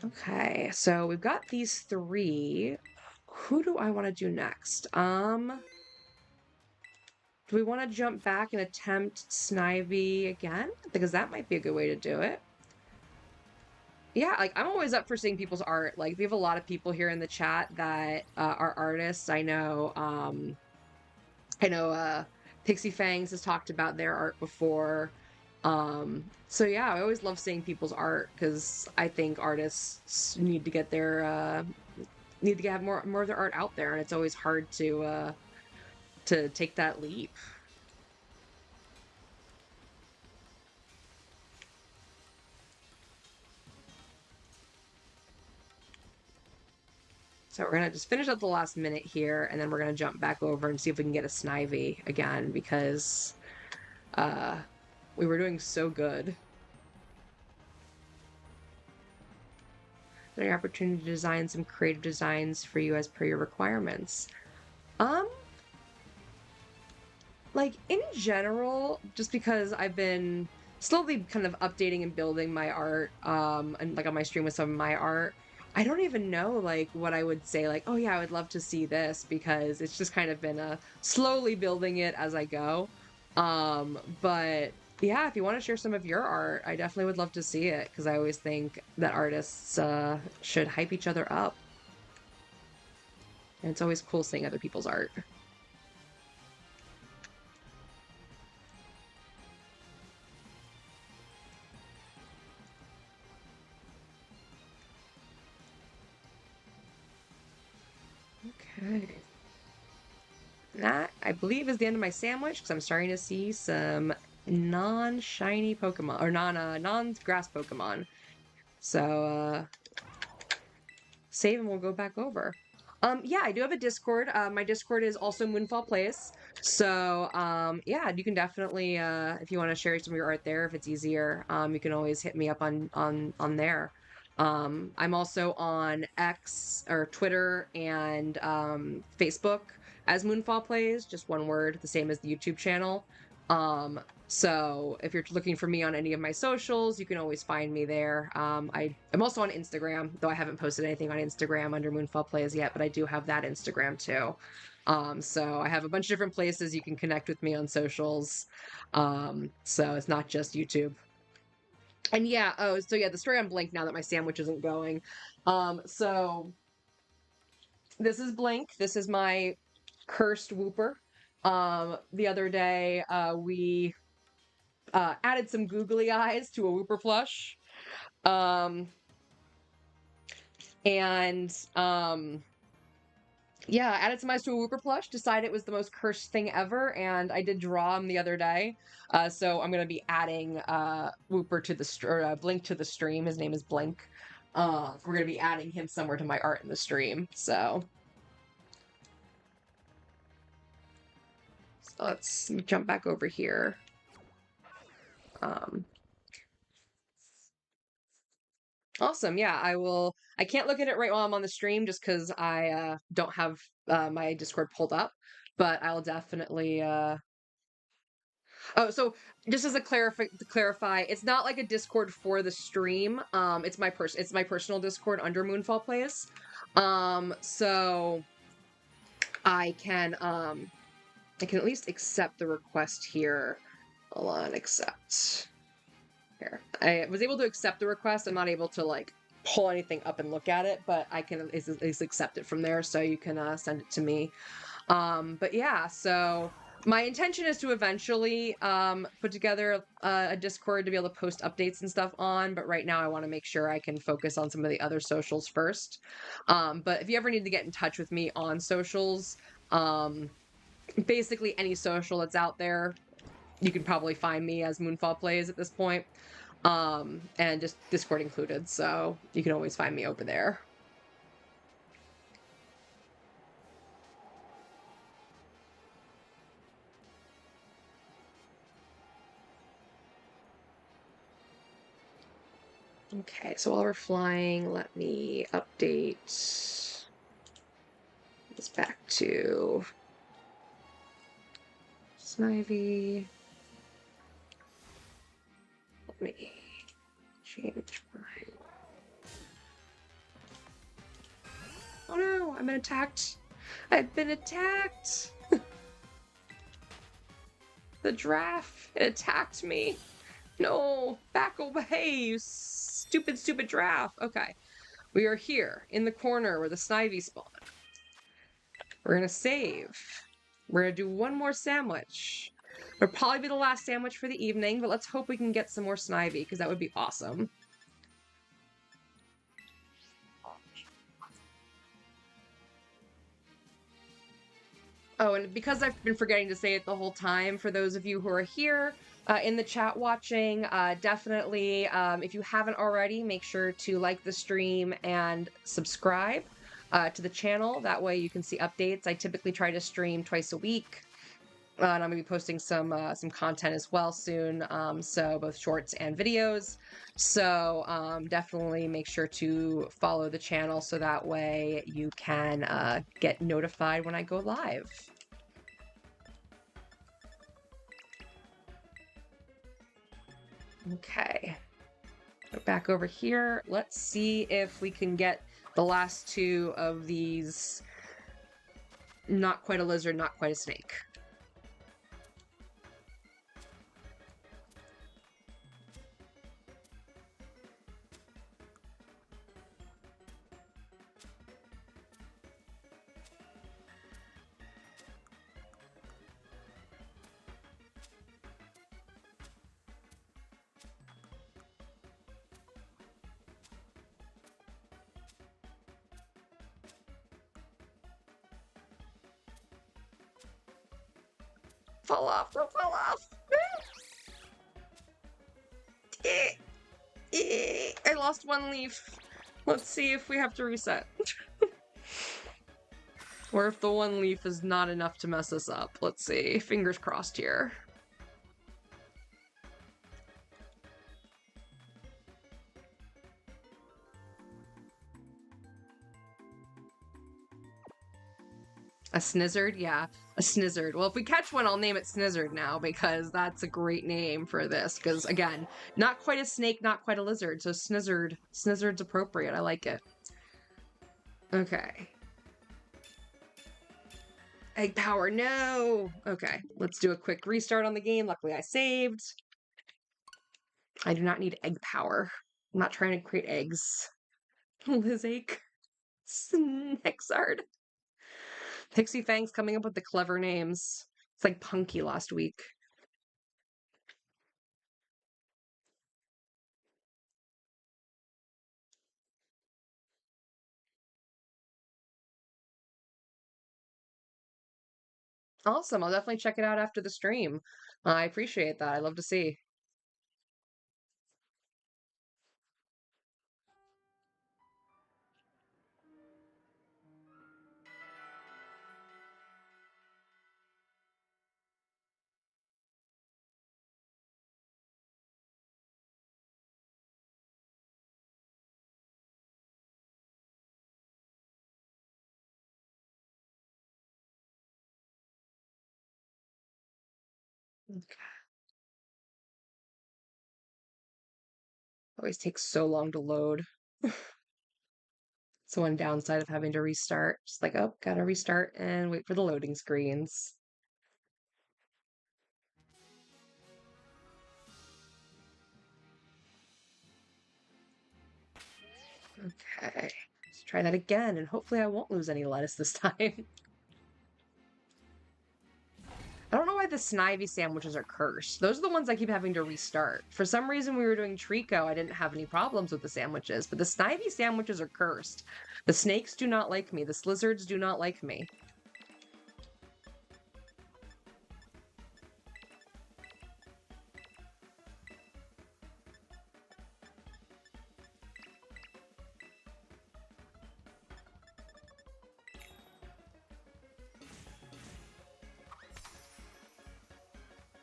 A: Okay, so we've got these three. Who do I want to do next? Do we want to jump back and attempt Snivy again? Because that might be a good way to do it. Yeah, like I'm always up for seeing people's art. Like we have a lot of people here in the chat that are artists. I know Pixie Fangs has talked about their art before. So yeah, I always love seeing people's art because I think artists need to get their need to have more of their art out there, and it's always hard to take that leap. So we're gonna just finish up the last minute here, and then we're gonna jump back over and see if we can get a Snivy again because uh, we were doing so good. There opportunity to design some creative designs for you as per your requirements. Um, like in general, just because I've been slowly kind of updating and building my art, and like on my stream with some of my art, I don't even know like what I would say, like, oh yeah, I would love to see this because it's just kind of been slowly building it as I go. But yeah, if you want to share some of your art, I definitely would love to see it because I always think that artists should hype each other up. And it's always cool seeing other people's art. Okay. That, I believe, is the end of my sandwich because I'm starting to see some non-shiny Pokemon or non-grass Pokemon. So save and we'll go back over. Yeah, I do have a Discord. My Discord is also Moonfall Plays. So yeah, you can definitely if you want to share some of your art there, if it's easier, you can always hit me up on there. I'm also on X or Twitter and Facebook as Moonfall Plays, just one word, the same as the YouTube channel. So if you're looking for me on any of my socials, you can always find me there. I'm also on Instagram, though I haven't posted anything on Instagram under Moonfall Plays yet, but I do have that Instagram too. So I have a bunch of different places you can connect with me on socials. So it's not just YouTube. And yeah, so yeah, the story on blank now that my sandwich isn't going. So this is Blink. This is my cursed Wooper. The other day, we added some googly eyes to a Wooper plush. And yeah, added some eyes to a Wooper plush, decided it was the most cursed thing ever, and I did draw him the other day. So I'm going to be adding Wooper to the Blink to the stream. His name is Blink. We're going to be adding him somewhere to my art in the stream. So let's jump back over here. Awesome. Yeah, I will. I can't look at it right while I'm on the stream just because I don't have my Discord pulled up, but I'll definitely. Oh, so just as a clarify, it's not like a Discord for the stream. It's my personal Discord under Moonfall Plays. So I can at least accept the request here. Hold on, accept. Here. I was able to accept the request. I'm not able to like pull anything up and look at it, but I can at least accept it from there, so you can send it to me. But yeah, so my intention is to eventually put together a Discord to be able to post updates and stuff on, but right now I want to make sure I can focus on some of the other socials first. But if you ever need to get in touch with me on socials, basically any social that's out there, you can probably find me as Moonfall Plays at this point. And just Discord included, so you can always find me over there. Okay, so while we're flying, let me update this back to Snivy. Let me change my... Oh no, I've been attacked. I've been attacked! The giraffe, it attacked me. No, back away, you stupid giraffe. Okay, we are here in the corner where the Snivy spawn. We're gonna save. We're gonna do one more sandwich. It'll probably be the last sandwich for the evening, but let's hope we can get some more Snivy, because that would be awesome. Oh, and because I've been forgetting to say it the whole time, for those of you who are here in the chat watching, definitely, if you haven't already, make sure to like the stream and subscribe to the channel. That way you can see updates. I typically try to stream twice a week. And I'm going to be posting some content as well soon, so both shorts and videos. So definitely make sure to follow the channel so that way you can get notified when I go live. Okay, back over here. Let's see if we can get the last two of these. Not quite a lizard, not quite a snake. Fall off, don't fall off. I lost one leaf. Let's see if we have to reset. Or if the one leaf is not enough to mess us up. Let's see. Fingers crossed here. A snizzard? Yeah, a snizzard. Well, if we catch one, I'll name it Snizzard now, because that's a great name for this. Because, again, not quite a snake, not quite a lizard, so snizzard. Snizzard's appropriate. I like it. Okay. Egg power, no! Okay, let's do a quick restart on the game. Luckily, I saved. I do not need egg power. I'm not trying to create eggs. Lizake. Snexard. Pixie Fang's coming up with the clever names. It's like Punky last week. Awesome. I'll definitely check it out after the stream. I appreciate that. I love to see. Always takes so long to load. It's one downside of having to restart. Just like, oh, gotta restart and wait for the loading screens. Okay, let's try that again, and hopefully I won't lose any lettuce this time. I don't know why the Snivy sandwiches are cursed. Those are the ones I keep having to restart. For some reason, we were doing Trico, I didn't have any problems with the sandwiches, but the Snivy sandwiches are cursed. The snakes do not like me. The slizzards do not like me.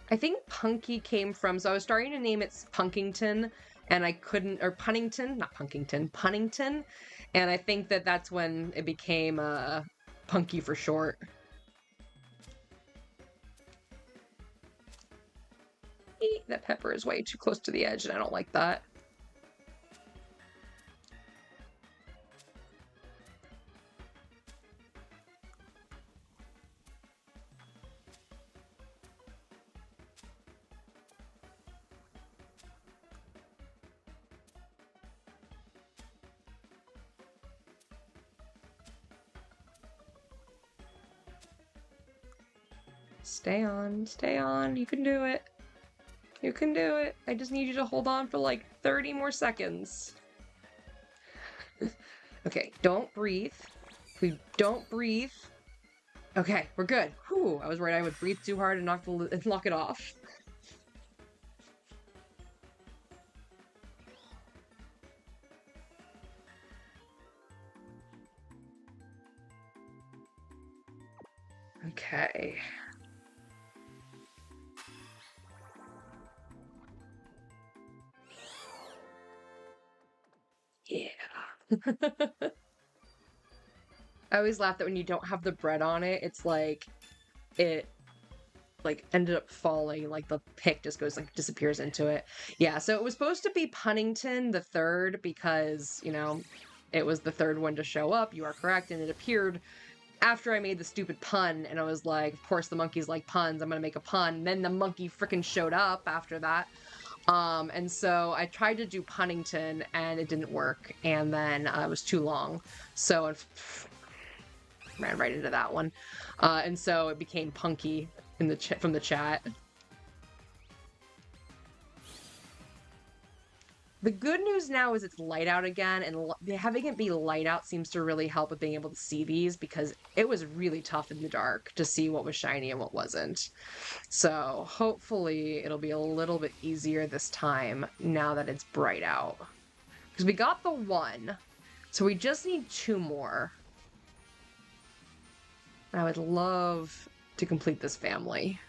A: I think Punky came from, so I was starting to name it Punkington, and I couldn't, or Punnington, not Punkington, Punnington, and I think that that's when it became Punky for short. That pepper is way too close to the edge, and I don't like that. Stay on, you can do it. You can do it. I just need you to hold on for like 30 more seconds. Okay, don't breathe. We don't breathe. Okay, we're good. Whew, I was worried I would breathe too hard and knock it off. Okay. Yeah. I always laugh that when you don't have the bread on it, it's like it like ended up falling, like the pick just goes like disappears into it. Yeah, so it was supposed to be Punnington the third because, you know, it was the third one to show up. You are correct, and it appeared after I made the stupid pun, and I was like, of course the monkeys like puns, I'm gonna make a pun. And then the monkey freaking showed up after that. And so I tried to do Punnington and it didn't work, and then it was too long. So I ran right into that one. And so it became Punky in the from the chat. The good news now is it's light out again, and having it be light out seems to really help with being able to see these, because it was really tough in the dark to see what was shiny and what wasn't. So hopefully it'll be a little bit easier this time now that it's bright out. Because we got the one, so we just need 2 more. I would love to complete this family.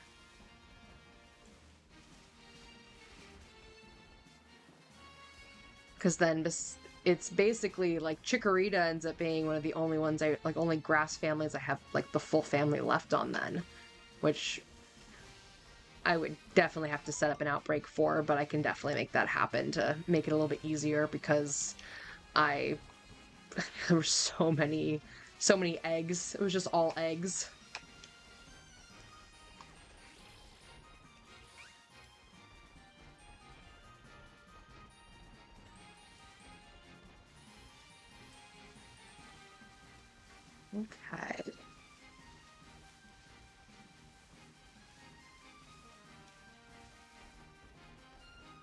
A: Because then it's basically like Chikorita ends up being one of the only ones only grass families I have like the full family left on then, which I would definitely have to set up an outbreak for, but I can definitely make that happen to make it a little bit easier, because there were so many eggs. It was just all eggs. Okay.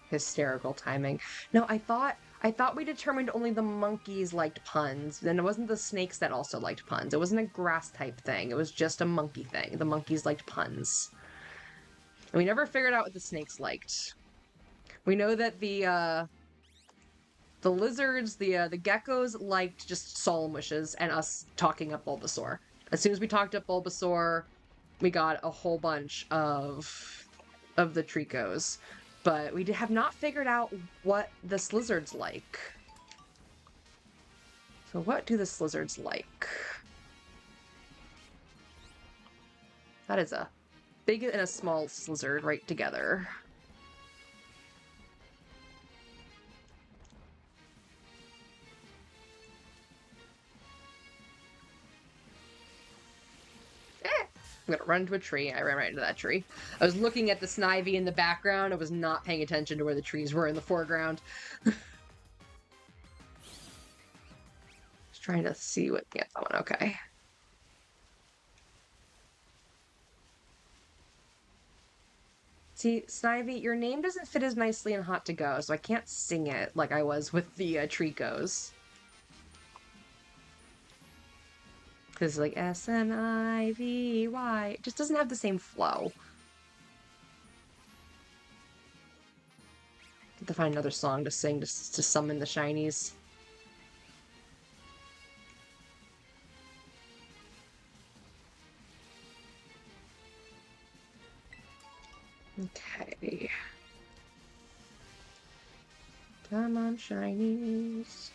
A: Hysterical timing. No, I thought we determined only the monkeys liked puns. Then it wasn't the snakes that also liked puns. It wasn't a grass type thing. It was just a monkey thing. The monkeys liked puns. And we never figured out what the snakes liked. We know that the lizards, the geckos liked just solemn wishes and us talking up Bulbasaur. As soon as we talked up Bulbasaur, we got a whole bunch of the Tricos. But we have not figured out what the Slizzards like. So what do the Slizzards like? That is a big and a small Slizzard right together. I'm gonna run into a tree. I ran right into that tree. I was looking at the Snivy in the background. I was not paying attention to where the trees were in the foreground. Just trying to see what... Yeah, that one. Okay. See, Snivy, your name doesn't fit as nicely in Hot to Go, so I can't sing it like I was with the Tricos. Because, like, Snivy, it just doesn't have the same flow. Have to find another song to sing to summon the shinies. Okay. Come on, shinies.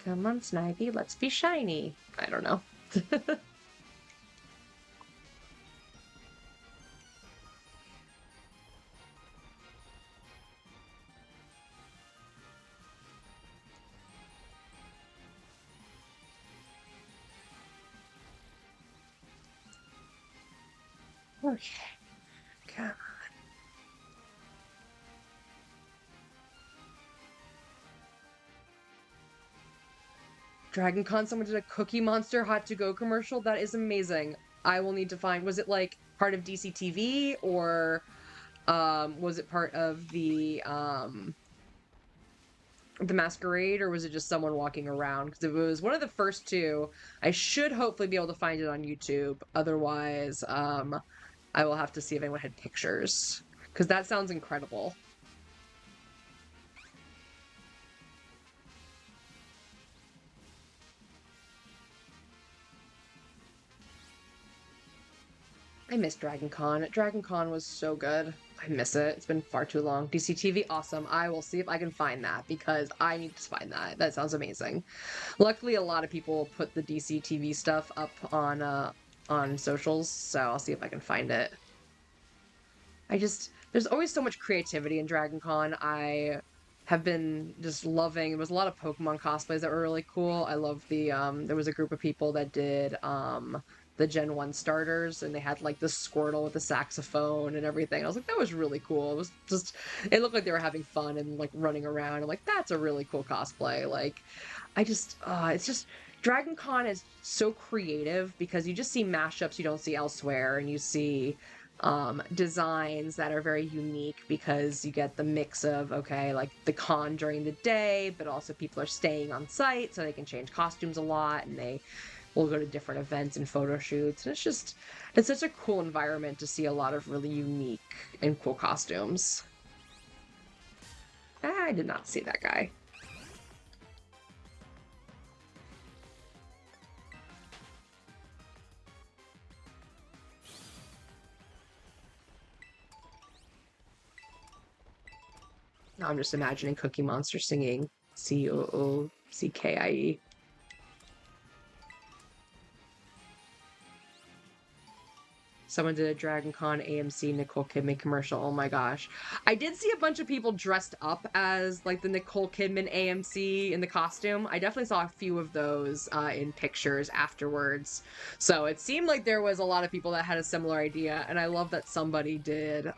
A: Come on, Snivy, let's be shiny. I don't know. Okay. Come on. Dragon Con, someone did a Cookie Monster Hot to Go commercial. That is amazing. I will need to find... Was it like part of DCTV or was it part of the Masquerade, or was it just someone walking around? Because if it was one of the first two, I should hopefully be able to find it on YouTube. Otherwise, I will have to see if anyone had pictures. Because that sounds incredible. I miss Dragon Con. Dragon Con was so good. I miss it. It's been far too long. DCTV, awesome. I will see if I can find that because I need to find that. That sounds amazing. Luckily, a lot of people put the DCTV stuff up on socials, so I'll see if I can find it. There's always so much creativity in Dragon Con. I have been just loving... There was a lot of Pokemon cosplays that were really cool. I love the, there was a group of people that did, the Gen 1 starters, and they had like the Squirtle with the saxophone and everything. I was like, that was really cool. It was just, it looked like they were having fun and like running around. I'm like, that's a really cool cosplay. Like, it's just, Dragon Con is so creative because you just see mashups you don't see elsewhere, and you see designs that are very unique because you get the mix of, okay, like the con during the day, but also people are staying on site so they can change costumes a lot, and they will go to different events and photo shoots. And it's such a cool environment to see a lot of really unique and cool costumes. I did not see that guy. Now I'm just imagining Cookie Monster singing COOCKIE. Someone did a Dragon Con AMC Nicole Kidman commercial. Oh my gosh. I did see a bunch of people dressed up as like the Nicole Kidman AMC in the costume. I definitely saw a few of those in pictures afterwards. So it seemed like there was a lot of people that had a similar idea, and I love that somebody did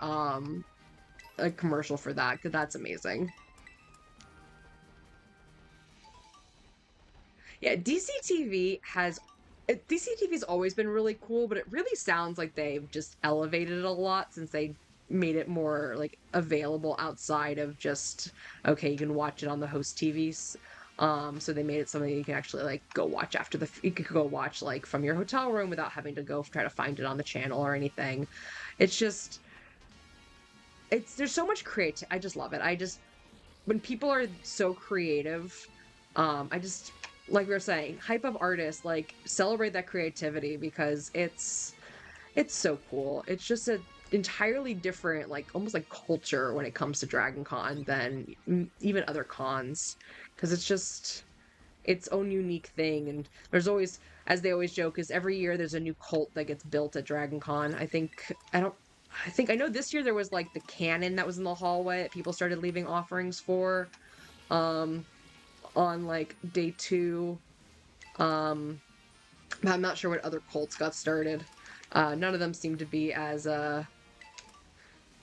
A: a commercial for that, because that's amazing. Yeah, DCTV's always been really cool, but it really sounds like they've just elevated it a lot since they made it more like available outside of just okay, you can watch it on the host TVs. So they made it something you can actually like go watch after you could go watch like from your hotel room without having to go try to find it on the channel or anything. It's just there's so much creative. I just love it. I just when people are so creative, I just like we were saying, hype up artists, like celebrate that creativity because it's so cool. It's just a entirely different, like almost like culture when it comes to Dragon Con than even other cons, because it's just its own unique thing. And there's always, as they always joke, is every year there's a new cult that gets built at Dragon Con. I know this year there was like the cannon that was in the hallway that people started leaving offerings for, um, on like day two. Um, but I'm not sure what other cults got started. None of them seem to be as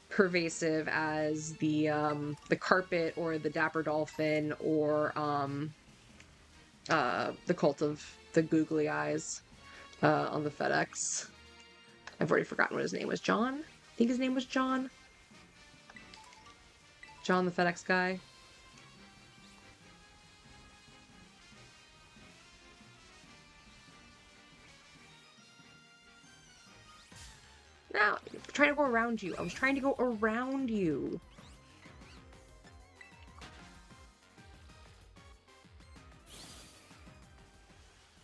A: pervasive as the carpet or the Dapper Dolphin or the cult of the googly eyes on the FedEx. I've already forgotten what his name was. John? I think his name was John. John the FedEx guy. No, I'm trying to go around you. I was trying to go around you.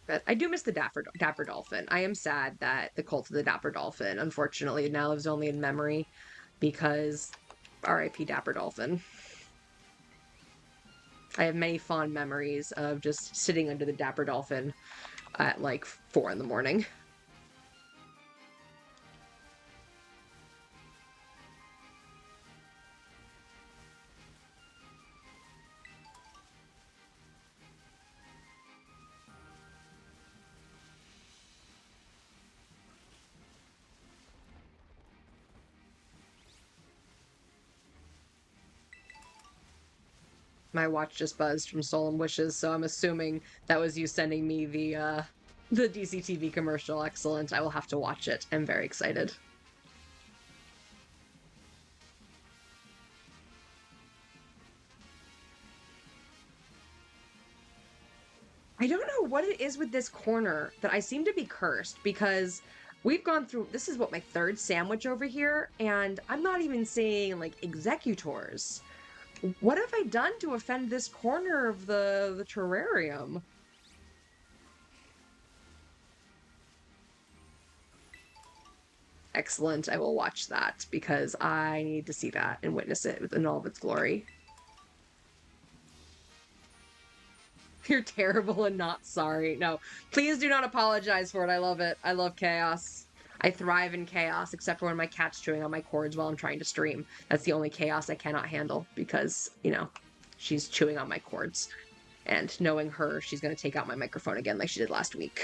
A: But I do miss the Dapper Dolphin. I am sad that the cult of the Dapper Dolphin, unfortunately, now lives only in memory because R.I.P. Dapper Dolphin. I have many fond memories of just sitting under the Dapper Dolphin at like 4 in the morning. My watch just buzzed from Stolen Wishes, so I'm assuming that was you sending me the DCTV commercial. Excellent. I will have to watch it. I'm very excited. I don't know what it is with this corner that I seem to be cursed because we've gone through this is what my third sandwich over here, and I'm not even seeing like executors. What have I done to offend this corner of the terrarium? Excellent. I will watch that because I need to see that and witness it in all of its glory. You're terrible and not sorry. No, please do not apologize for it. I love it. I love chaos. I thrive in chaos, except for when my cat's chewing on my cords while I'm trying to stream. That's the only chaos I cannot handle because, she's chewing on my cords. And knowing her, she's going to take out my microphone again like she did last week.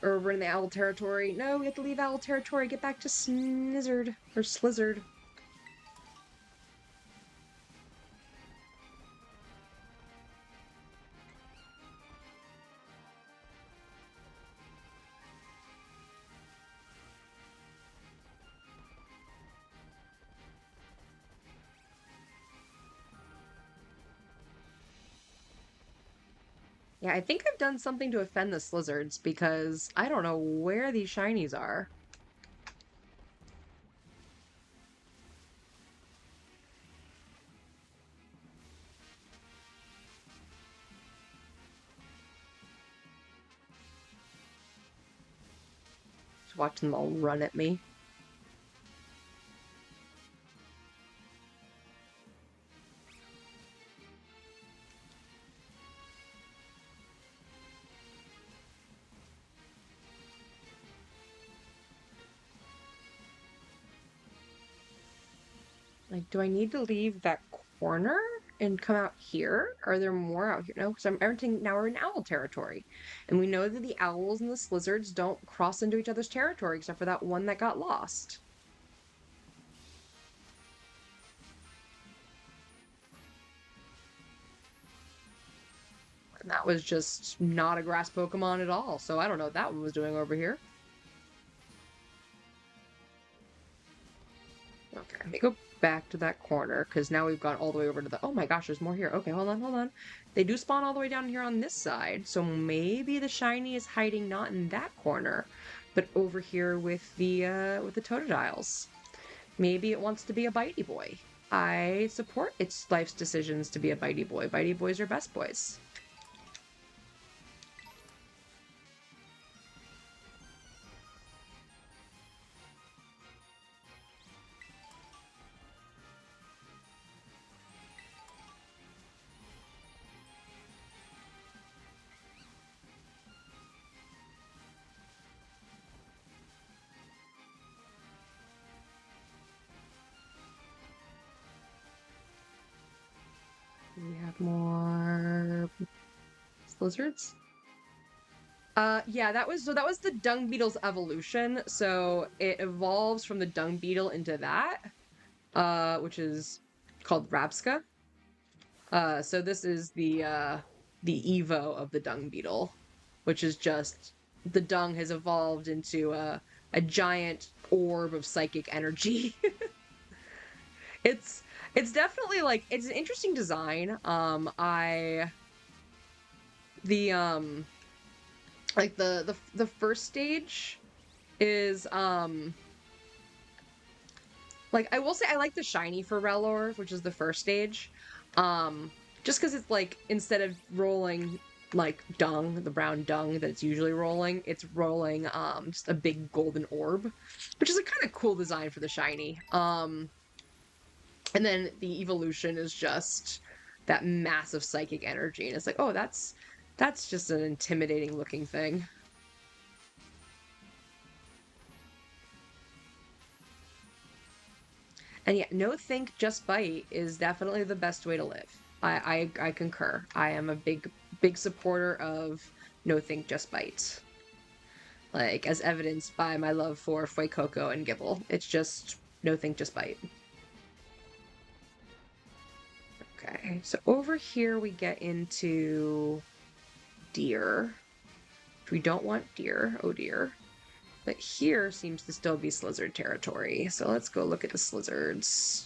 A: Or we're in the owl territory. No, we have to leave owl territory. Get back to Snizzard. Or Slizzard. Yeah, I think I've done something to offend the Slizzards because I don't know where these shinies are. Just watching them all run at me. Like, do I need to leave that corner and come out here? Are there more out here? No, because I'm everything now we're in owl territory. And we know that the owls and the slizzards don't cross into each other's territory except for that one that got lost. And that was just not a grass Pokemon at all. So I don't know what that one was doing over here. Okay, let me go back to that corner because now we've gone all the way over to the. Oh my gosh, there's more here. Okay, hold on, hold on. They do spawn all the way down here on this side, so maybe the shiny is hiding not in that corner, but over here with the Totodiles. Maybe it wants to be a bitey boy. I support its life's decisions to be a bitey boy. Bitey boys are best boys. We have more lizards. Yeah, that was the dung beetle's evolution. So it evolves from the dung beetle into that, which is called Rabska. So this is the Evo of the dung beetle, which is just the dung has evolved into a giant orb of psychic energy. it's it's definitely like it's an interesting design. I the like the first stage is like I will say I like the shiny for Rellor, which is the first stage. Just because it's like instead of rolling like dung, the brown dung that it's usually rolling, it's rolling just a big golden orb, which is a kind of cool design for the shiny. And then the evolution is just that massive psychic energy, and it's like, oh, that's just an intimidating looking thing. And yeah, no think, just bite is definitely the best way to live. I concur. I am a big supporter of no think, just bite. Like as evidenced by my love for Fuecoco and Gibble. It's just no think, just bite. Okay, so over here we get into deer. We don't want deer. Oh dear. But here seems to still be Slizzard territory. So let's go look at the Slizzards.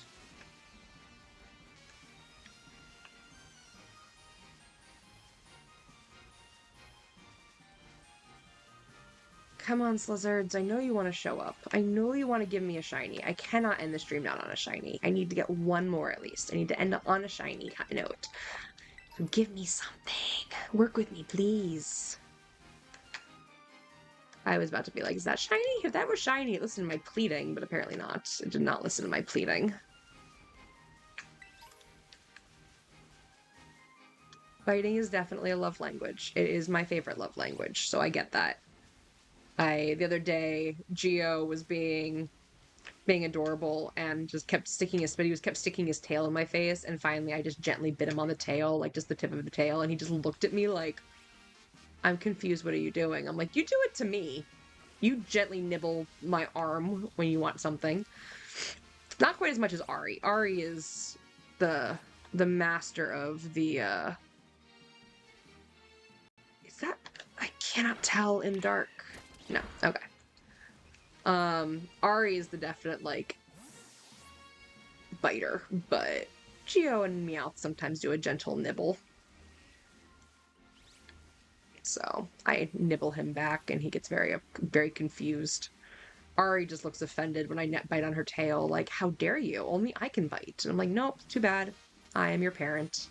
A: Come on, Slizzards. I know you want to show up. I know you want to give me a shiny. I cannot end the stream not on a shiny. I need to get one more at least. I need to end on a shiny note. So give me something. Work with me, please. I was about to be like, is that shiny? If that was shiny, it listened to my pleading, but apparently not. It did not listen to my pleading. Biting is definitely a love language. It is my favorite love language, so I get that. The other day, Geo was being adorable and just kept sticking his tail in my face, and finally I just gently bit him on the tail, like just the tip of the tail, and he just looked at me like, I'm confused, what are you doing? I'm like, you do it to me. You gently nibble my arm when you want something. Not quite as much as Ari. Ari is the master of the is that I cannot tell in dark. No, okay. Ari is the definite like biter, but Geo and Meowth sometimes do a gentle nibble. So I nibble him back and he gets very confused. Ari just looks offended when I net bite on her tail, like, how dare you? Only I can bite. And I'm like, nope, too bad. I am your parent.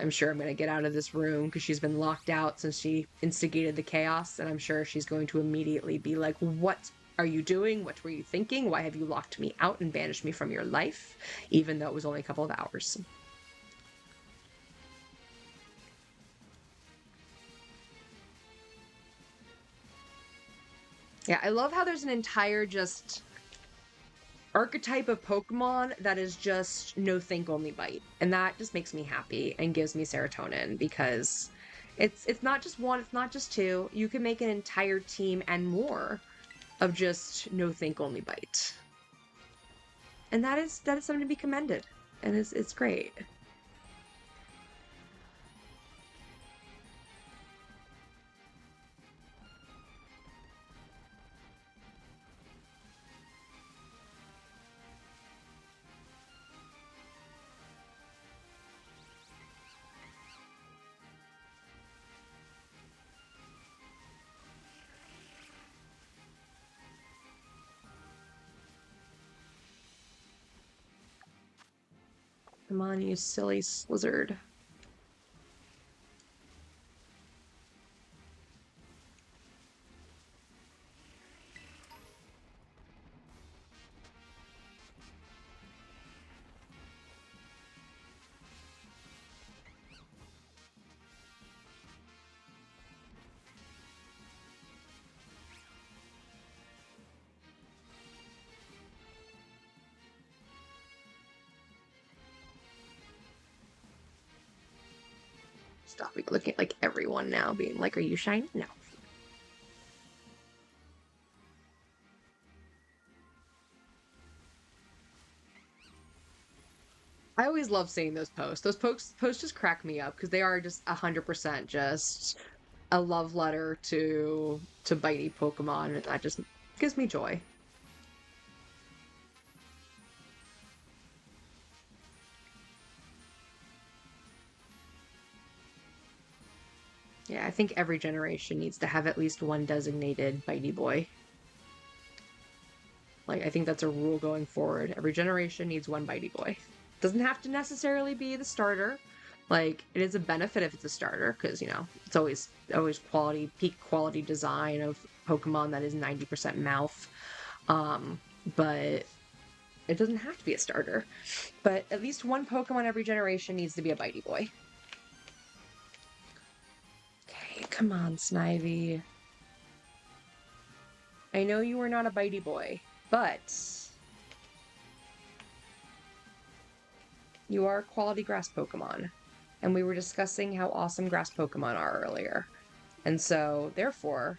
A: I'm sure I'm going to get out of this room because she's been locked out since she instigated the chaos, and I'm sure she's going to immediately be like, what are you doing? What were you thinking? Why have you locked me out and banished me from your life? Even though it was only a couple of hours. Yeah, I love how there's an entire just archetype of Pokemon that is just no think only bite. And that just makes me happy and gives me serotonin because it's not just one, it's not just two. You can make an entire team and more of just no think only bite. And that is something to be commended. And it's great. Come on, you silly Slizzard. Stop looking at like everyone now, being like, are you shiny? No. I always love seeing those posts. Those posts just crack me up because they are just 100% just a love letter to bitey Pokemon, and that just gives me joy. Yeah, I think every generation needs to have at least one designated bitey boy. Like, I think that's a rule going forward. Every generation needs one bitey boy. Doesn't have to necessarily be the starter. Like, it is a benefit if it's a starter, because, you know, it's always quality, peak quality design of Pokemon that is 90% mouth. But it doesn't have to be a starter. But at least one Pokemon every generation needs to be a bitey boy. Okay, come on, Snivy. I know you are not a bitey boy, but you are a quality grass Pokemon. And we were discussing how awesome grass Pokemon are earlier. And so, therefore,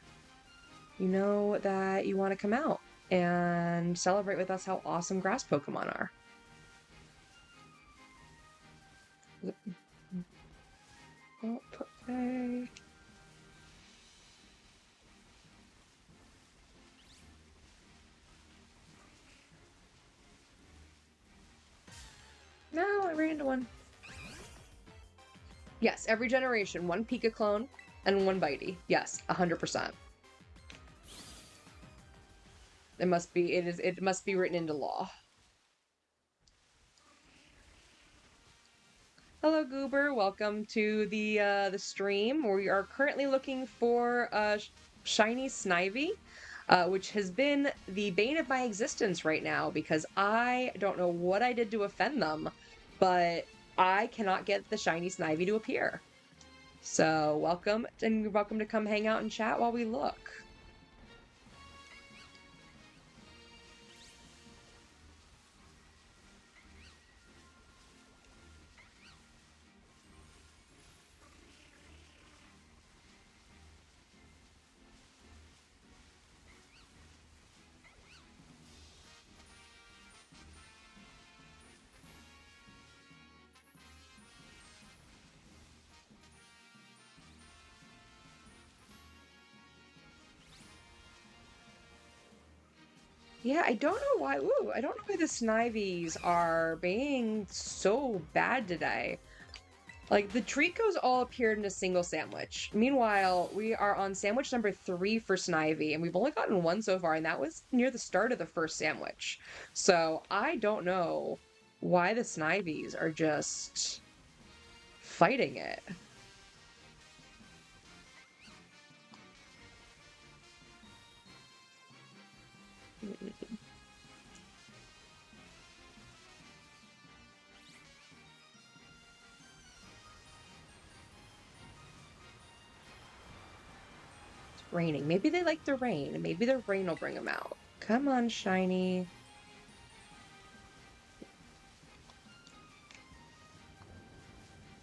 A: you know that you want to come out and celebrate with us how awesome grass Pokemon are. Okay. No, I ran into one. Yes, every generation, one Pika clone and one Bitey. Yes, 100%. It must be written into law. Hello, Goober. Welcome to the stream. We are currently looking for shiny Snivy, which has been the bane of my existence right now because I don't know what I did to offend them, but I cannot get the shiny Snivy to appear. So welcome, and you're welcome to come hang out and chat while we look. Yeah, I don't know why. Ooh, I don't know why the Snivies are being so bad today. Like, the Tricos all appeared in a single sandwich. Meanwhile, we are on sandwich number 3 for Snivy, and we've only gotten one so far, and that was near the start of the first sandwich. So, I don't know why the Snivies are just fighting it. Raining. Maybe they like the rain. Maybe the rain will bring them out. Come on, Shiny.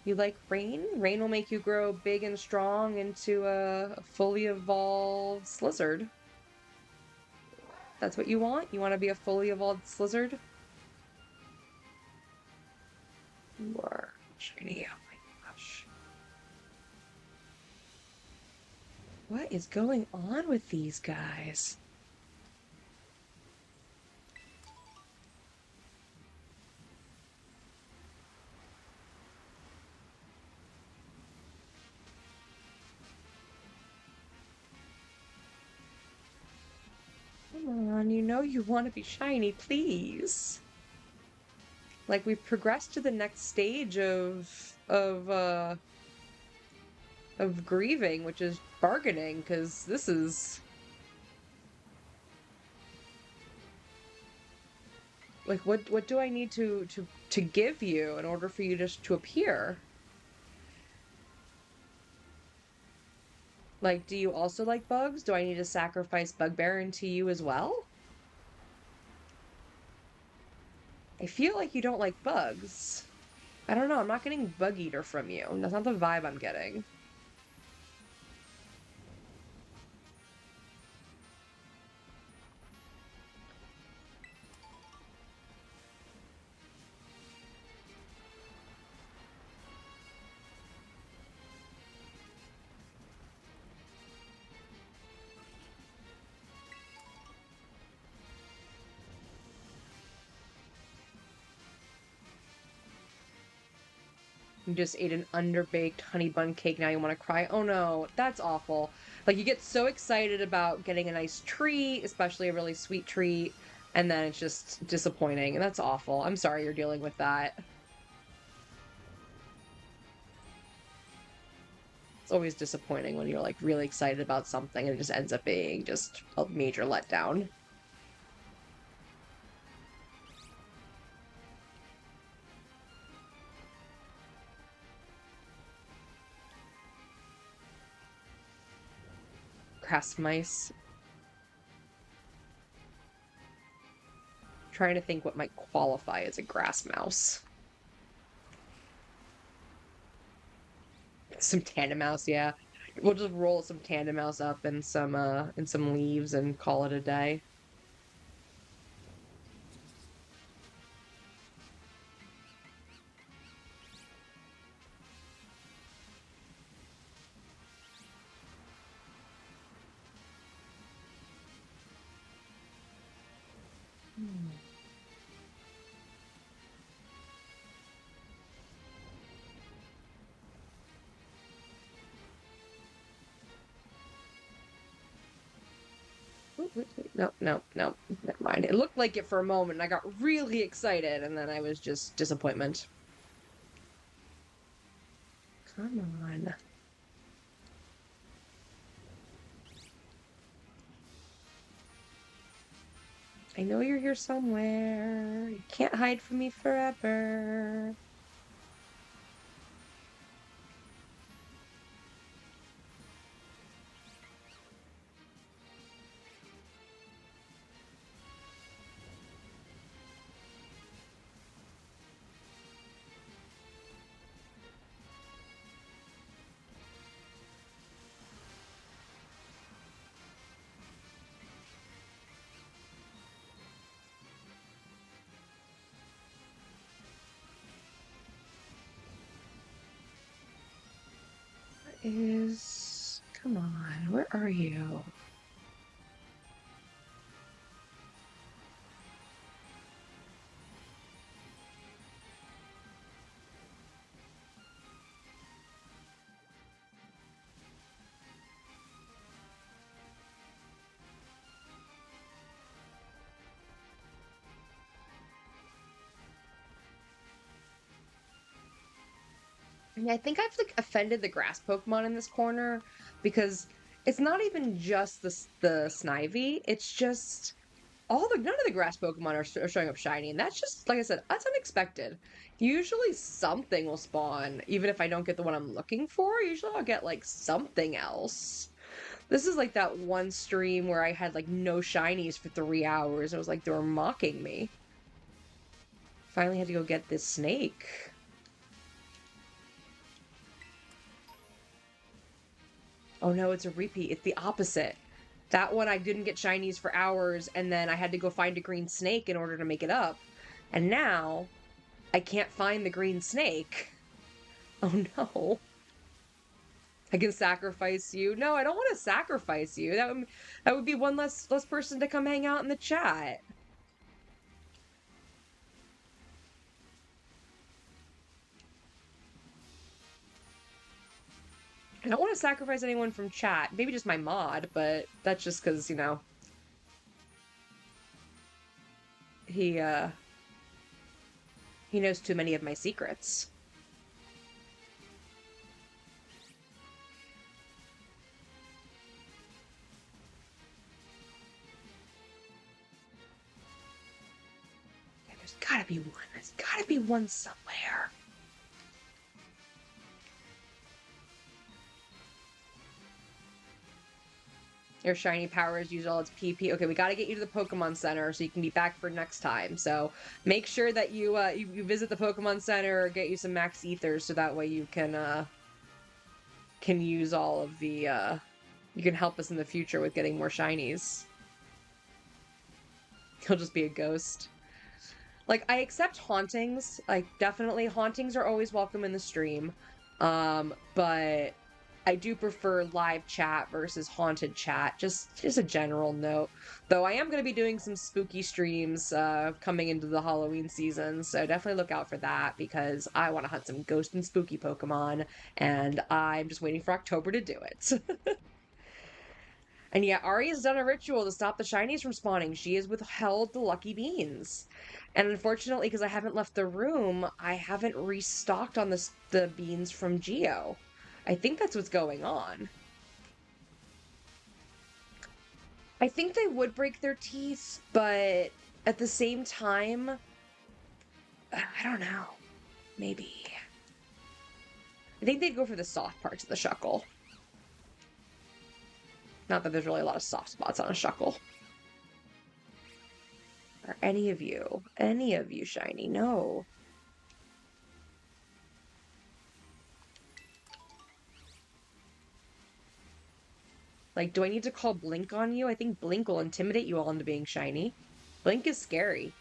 A: You like rain? Rain will make you grow big and strong into a fully evolved Slizzard. That's what you want? You want to be a fully evolved Slizzard? You are shiny. Oh my gosh. What is going on with these guys? Come on, you know you want to be shiny, please. Like we've progressed to the next stage of grieving, which is bargaining, because this is like what do I need to give you in order for you just to appear? Like, do you also like bugs? Do I need to sacrifice Bugbear into you as well? I feel like you don't like bugs. I don't know, I'm not getting Bug Eater from you. That's not the vibe I'm getting. You just ate an underbaked honey bun cake, now you want to cry. Oh no, that's awful. Like, you get so excited about getting a nice treat, especially a really sweet treat, and then it's just disappointing, and that's awful. I'm sorry you're dealing with that. It's always disappointing when you're like really excited about something and it just ends up being just a major letdown. Grass mice. Trying to think what might qualify as a grass mouse. Some tandem mouse, yeah. We'll just roll some tandem mouse up and some leaves and call it a day. No, no, no. Never mind. It looked like it for a moment, and I got really excited, and then I was just disappointment. Come on. I know you're here somewhere. You can't hide from me forever. Come on, where are you? I mean, I think I've like offended the grass Pokemon in this corner because it's not even just the Snivy, it's just none of the grass Pokemon are showing up shiny, and that's just, like I said, that's unexpected. Usually something will spawn, even if I don't get the one I'm looking for. Usually I'll get like something else. This is like that one stream where I had like no shinies for 3 hours. It was like they were mocking me. Finally had to go get this snake. Oh no, it's a repeat. It's the opposite. That one I didn't get shinies for hours, and then I had to go find a green snake in order to make it up. And now I can't find the green snake. Oh no. I can sacrifice you. No, I don't want to sacrifice you. That would be one less person to come hang out in the chat. I don't want to sacrifice anyone from chat. Maybe just my mod, but that's just because, you know, he he knows too many of my secrets. Yeah, there's gotta be one. There's gotta be one somewhere. Your shiny powers use all its PP. Okay, we got to get you to the Pokemon Center so you can be back for next time. So make sure that you visit the Pokemon Center or get you some Max Ethers so that way you can use all of the you can help us in the future with getting more shinies. He'll just be a ghost. Like, I accept hauntings. Like, definitely hauntings are always welcome in the stream. But I do prefer live chat versus haunted chat. Just a general note. Though I am going to be doing some spooky streams coming into the Halloween season, so definitely look out for that because I want to hunt some ghost and spooky Pokemon, and I'm just waiting for October to do it. And yet Ari has done a ritual to stop the shinies from spawning. She has withheld the lucky beans. And unfortunately, because I haven't left the room, I haven't restocked on the beans from Geo. I think that's what's going on. I think they would break their teeth, but at the same time, I don't know. Maybe. I think they'd go for the soft parts of the Shuckle. Not that there's really a lot of soft spots on a Shuckle. Are any of you shiny? No. Like, do I need to call Blink on you? I think Blink will intimidate you all into being shiny. Blink is scary.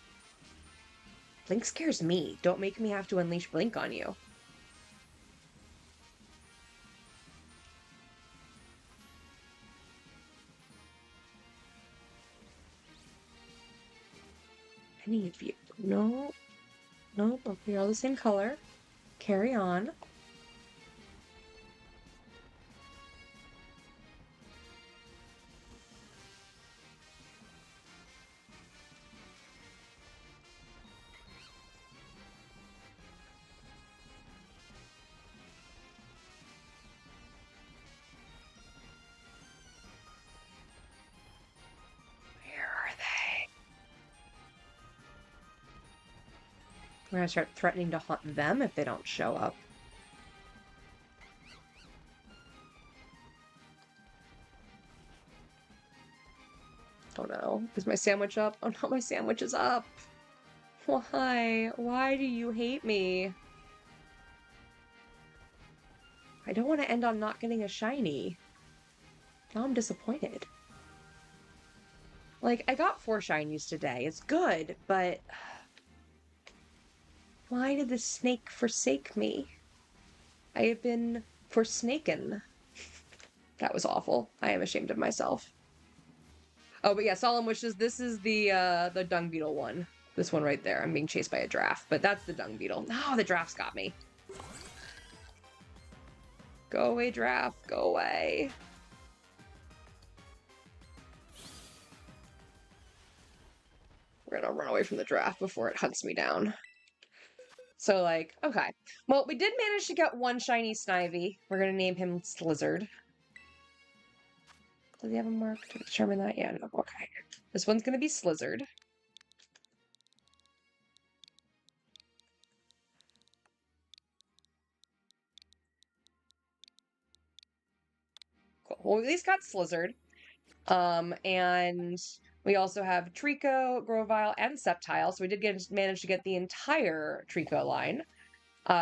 A: Blink scares me. Don't make me have to unleash Blink on you. Any of you? No. Nope. Okay, you're all the same color. Carry on. Where are they? We're gonna start threatening to haunt them if they don't show up. Oh no. Is my sandwich up? Oh no, my sandwich is up. Why? Why do you hate me? I don't want to end on not getting a shiny. Now I'm disappointed. Like, I got 4 shinies today. It's good, but why did the snake forsake me? I have been forsaken. That was awful. I am ashamed of myself. Oh, but yeah, Solemn Wishes. This is the dung beetle one. This one right there. I'm being chased by a giraffe, but that's the dung beetle. No, the giraffe's got me. Go away, giraffe. Go away. We're gonna run away from the giraffe before it hunts me down. So, like, okay. Well, we did manage to get one shiny Snivy. We're gonna name him Slizzard. Does he have a mark to determine that? Yeah, no. Okay. This one's gonna be Slizzard. Cool. Well, we at least got Slizzard. And we also have Trico, Grovyle, and Sceptile. So we did manage to get the entire Trico line.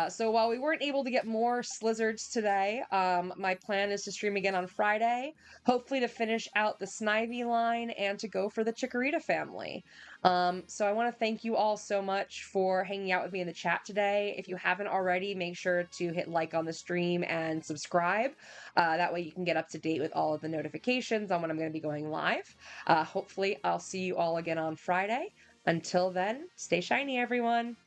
A: So while we weren't able to get more Slizzards today, my plan is to stream again on Friday, hopefully to finish out the Snivy line and to go for the Chikorita family. So I want to thank you all so much for hanging out with me in the chat today. If you haven't already, make sure to hit like on the stream and subscribe. That way you can get up to date with all of the notifications on when I'm going to be going live. Hopefully I'll see you all again on Friday. Until then, stay shiny, everyone.